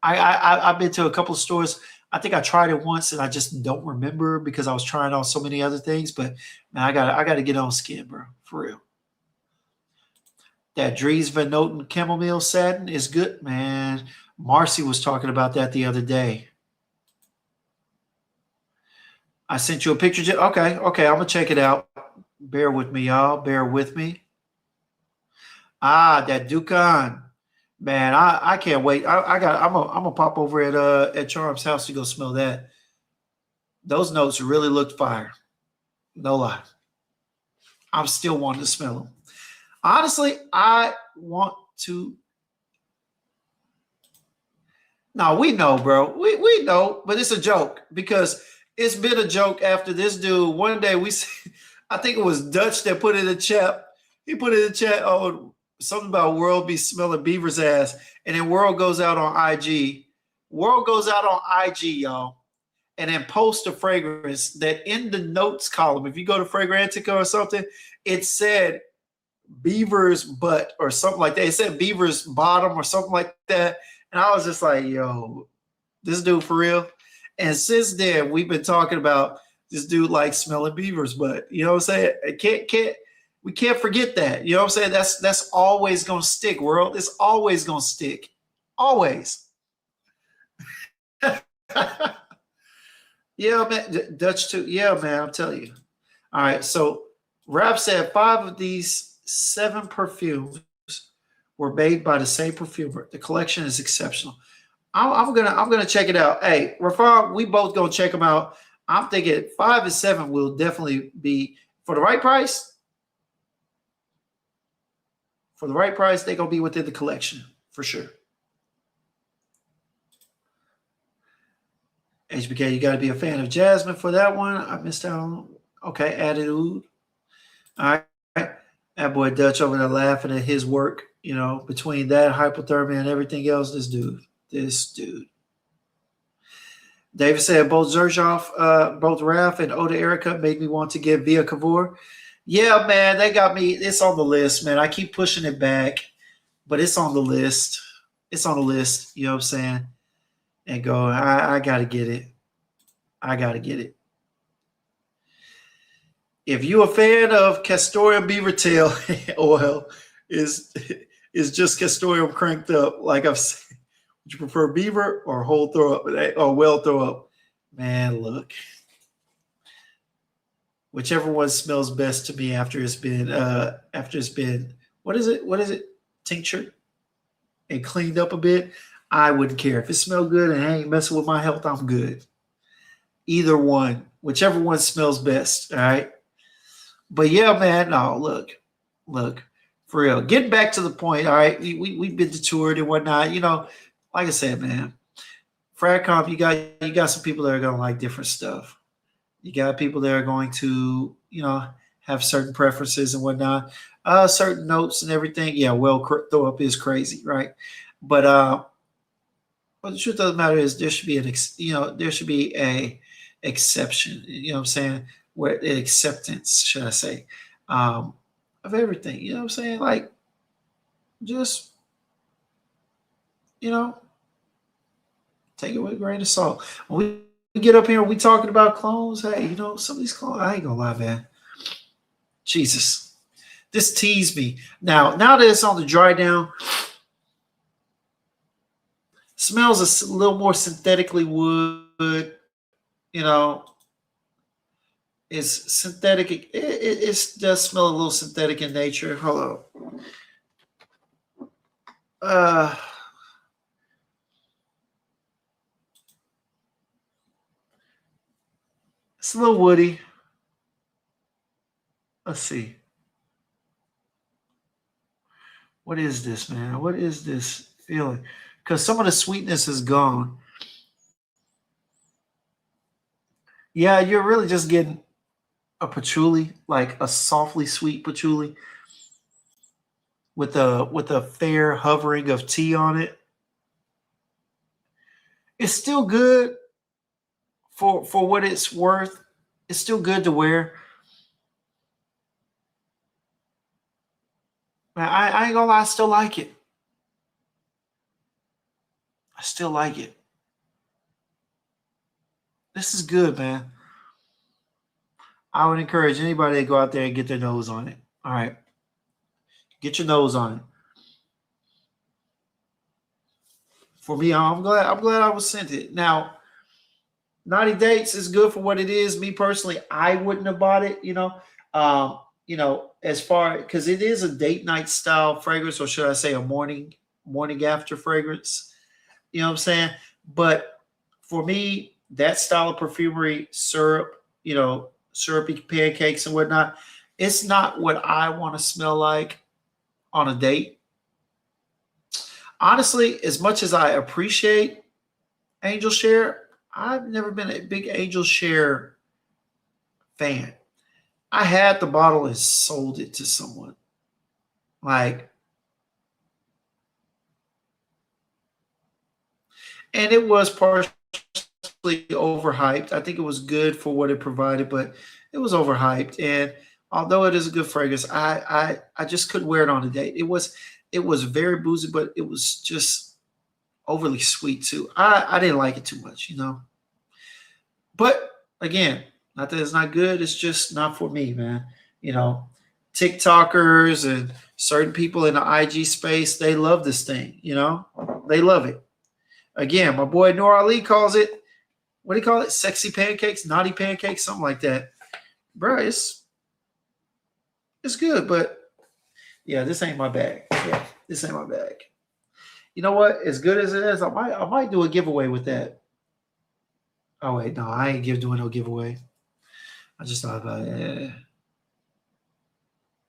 I've been to a couple of stores. I think I tried it once and I just don't remember because I was trying on so many other things. But man, I got to get on skin, bro, for real. That Dries Van Noten chamomile satin is good, man. Marcy was talking about that the other day. I sent you a picture. Okay, I'm gonna check it out. Bear with me, y'all. Bear with me. That Dukan. Man, I can't wait. I'm gonna pop over at Charm's house to go smell that. Those notes really looked fire. No lie. I'm still wanting to smell them. Honestly, I want to. No, we know, bro. We know, but it's a joke because it's been a joke after this dude. One day I think it was Dutch that put in the chat. He put in the chat, something about World be smelling Beaver's ass. And then World goes out on IG. World goes out on IG, y'all. And then post a fragrance that in the notes column, if you go to Fragrantica or something, it said Beaver's butt or something like that. It said Beaver's bottom or something like that. And I was just like, yo, this dude for real. And since then, we've been talking about this dude like smelling Beaver's butt. You know what I'm saying? We can't forget that. You know what I'm saying? That's always gonna stick, world. It's always gonna stick. Always. Yeah, man. Dutch too. Yeah, man. I'm telling you. All right. So Rap said 5 of these 7 perfumes were made by the same perfumer. The collection is exceptional. I'm gonna check it out. Hey, Rafal, we both gonna check them out. I'm thinking 5 and 7 will definitely be for the right price. For the right price, they're gonna be within the collection for sure. HBK, you got to be a fan of Jasmine for that one. I missed out on. Okay, attitude. All right, that boy Dutch over there laughing at his work. You know, between that hypothermia and everything else, this dude. David said both Zerjoff, both Raph and Oda Erica made me want to get Via Cavour. Yeah, man, they got me. It's on the list, man. I keep pushing it back, but it's on the list. It's on the list. You know what I'm saying? And go, I got to get it. I got to get it. If you're a fan of Castoreum beaver tail oil, is just Castoreum cranked up, like I've said. Would you prefer beaver or whole throw up or well throw up? Man, look. Whichever one smells best to me after it's been what is it? Tinctured and cleaned up a bit. I wouldn't care. If it smells good and ain't messing with my health, I'm good. Either one, whichever one smells best. All right. But yeah, man, no, look, for real. Getting back to the point, all right. We've been to toured and whatnot. You know, like I said, man, Fragomm, you got some people that are gonna like different stuff. You got people that are going to, you know, have certain preferences and whatnot, certain notes and everything. Yeah, well, throw up is crazy, right? But the truth of the matter is there should be there should be a exception. You know what I'm saying? Where acceptance, should I say, of everything. You know what I'm saying? Like, just, you know, take it with a grain of salt. When we get up here and we talking about clones, hey, you know, some of these clones, I ain't gonna lie, man. Jesus. This teased me. Now that it's on the dry down, smells a little more synthetically wood, you know. It's synthetic. It does smell a little synthetic in nature. Hold on. It's a little woody. Let's see. What is this, man? What is this feeling? Because some of the sweetness is gone. Yeah, you're really just getting a patchouli, like a softly sweet patchouli with a fair hovering of tea on it. It's still good for what it's worth. It's still good to wear. I ain't gonna lie, I still like it. I still like it. This is good, man. I would encourage anybody to go out there and get their nose on it. All right. Get your nose on it. For me, I'm glad I was sent it. Now, Naughty Dates is good for what it is. Me personally, I wouldn't have bought it, as far because it is a date night style fragrance, or should I say a morning after fragrance. You know what I'm saying? But for me, that style of perfumery, syrup, syrupy pancakes and whatnot, it's not what I want to smell like on a date. Honestly, as much as I appreciate Angel Share, I've never been a big Angel Share fan. I had the bottle and sold it to someone. Like, and it was partially overhyped. I think it was good for what it provided, but it was overhyped. And although it is a good fragrance, I just couldn't wear it on a date. It was very boozy, but it was just overly sweet too. I didn't like it too much, But again, not that it's not good, it's just not for me, man. You know, TikTokers and certain people in the IG space, they love this thing, They love it. Again, my boy Noor Ali calls it, what do you call it? Sexy pancakes, naughty pancakes, something like that. Bro, it's good, but yeah, this ain't my bag. Yeah, this ain't my bag. You know what? As good as it is, I might do a giveaway with that. Oh wait, no, I ain't doing no giveaway. I just thought about it.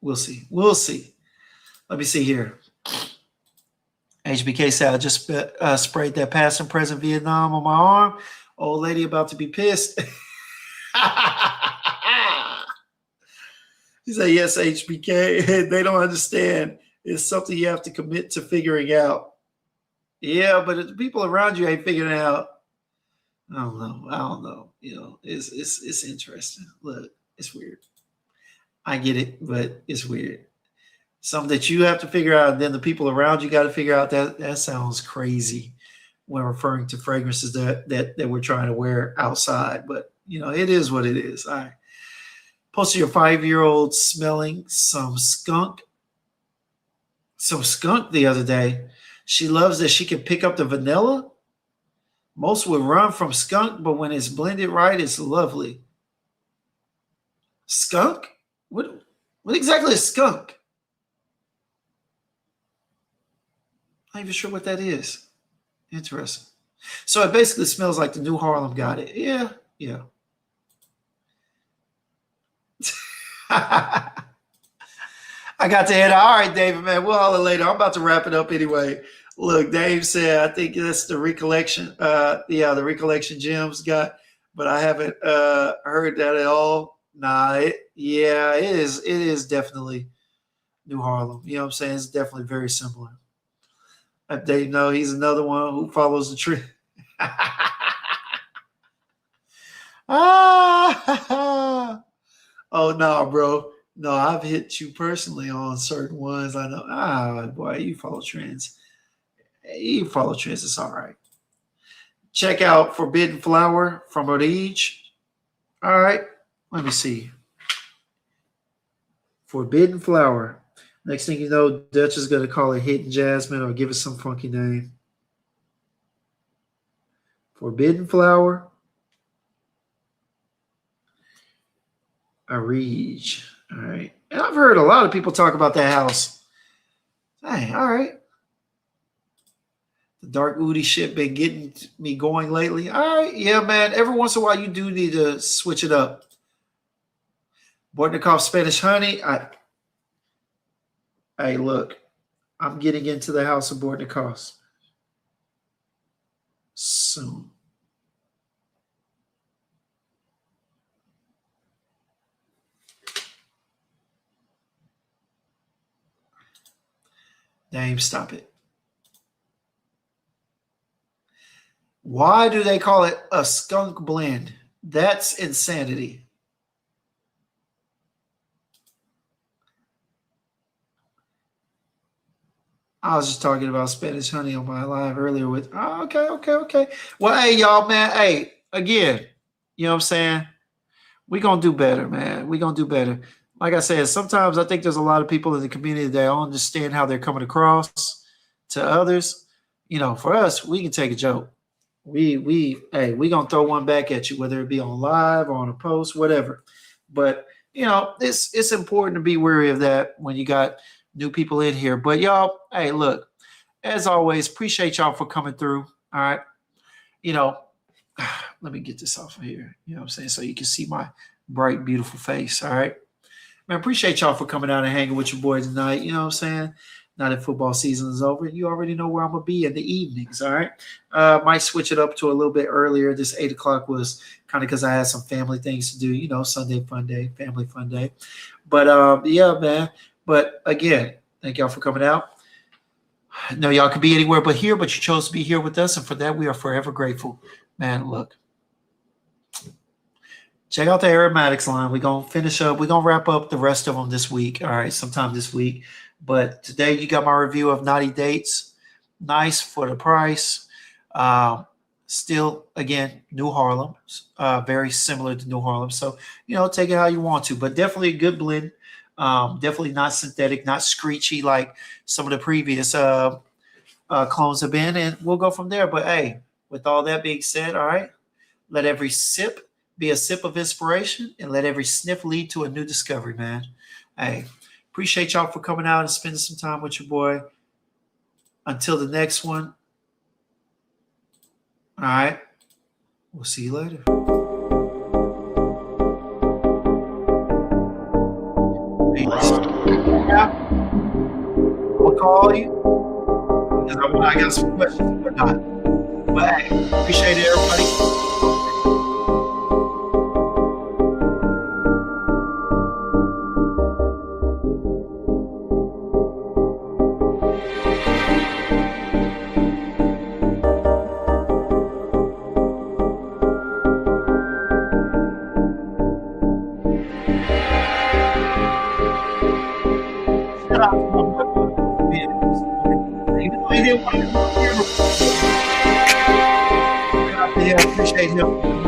We'll see. We'll see. Let me see here. HBK said I just sprayed that past and present Vietnam on my arm. Old lady about to be pissed. He said, yes, HBK. They don't understand. It's something you have to commit to figuring out. Yeah, but if the people around you ain't figuring it out, I don't know. It's interesting. Look, it's weird. I get it, but it's weird. Something that you have to figure out, and then the people around you got to figure out. That sounds crazy when referring to fragrances that we're trying to wear outside. But it is what it is. All right. Posted your 5-year-old smelling some skunk the other day. She loves that she can pick up the vanilla. Most would run from skunk, but when it's blended right, it's lovely. Skunk? What exactly is skunk? I'm not even sure what that is. Interesting. So it basically smells like the New Harlem got it. Yeah. I got to head. All right, David, man. We'll holler later. I'm about to wrap it up anyway. Look, Dave said, I think that's the recollection. The recollection gems got, but I haven't heard that at all. Nah, it is. It is definitely New Harlem. You know what I'm saying? It's definitely very similar. Dave, no, he's another one who follows the trend. Oh no, bro. No, I've hit you personally on certain ones. I know. Boy, you follow trends. It's all right. Check out Forbidden Flower from Orige. All right. Let me see. Forbidden Flower. Next thing you know, Dutch is going to call it Hidden Jasmine or give it some funky name. Forbidden Flower. Arrogance. All right. And I've heard a lot of people talk about that house. Hey, all right. The dark Udi shit been getting me going lately. All right. Yeah, man. Every once in a while, you do need to switch it up. Bortnikov Spanish Honey. Hey, look. I'm getting into the house of Bortnikovs soon. Dame, stop it. Why do they call it a skunk blend? That's insanity. I was just talking about Spanish honey on my live earlier with, oh, okay. Well, hey, y'all, man. Hey, again, you know what I'm saying? We're going to do better, man. We're going to do better. Like I said, sometimes I think there's a lot of people in the community that don't understand how they're coming across to others. You know, for us, we can take a joke. We gonna throw one back at you, whether it be on live or on a post, whatever. But you know, it's important to be wary of that when you got new people in here. But y'all, hey, look, as always, appreciate y'all for coming through. All right. You know, let me get this off of here. You know what I'm saying? So you can see my bright, beautiful face. All right. Man, appreciate y'all for coming out and hanging with your boy tonight. You know what I'm saying? Now that football season is over, you already know where I'm going to be in the evenings, all right? Might switch it up to a little bit earlier. This 8 o'clock was kind of because I had some family things to do, you know, Sunday fun day, family fun day. But, yeah, man. But, again, thank y'all for coming out. I know y'all could be anywhere but here, but you chose to be here with us, and for that, we are forever grateful. Man, look. Check out the aromatics line. We're going to finish up. We're going to wrap up the rest of them this week, all right, sometime this week. But today you got my review of Naughty Dates. Nice for the price. Still, again, New Harlem. Very similar to New Harlem. So, you know, take it how you want to. But definitely a good blend. Definitely not synthetic, not screechy like some of the previous clones have been. And we'll go from there. But, hey, with all that being said, all right, let every sip be a sip of inspiration and let every sniff lead to a new discovery, man. Hey. Appreciate y'all for coming out and spending some time with your boy. Until the next one. All right. We'll see you later. Yeah. I'll call you because I got some questions or not. But hey, appreciate it, everybody. Yeah, appreciate him.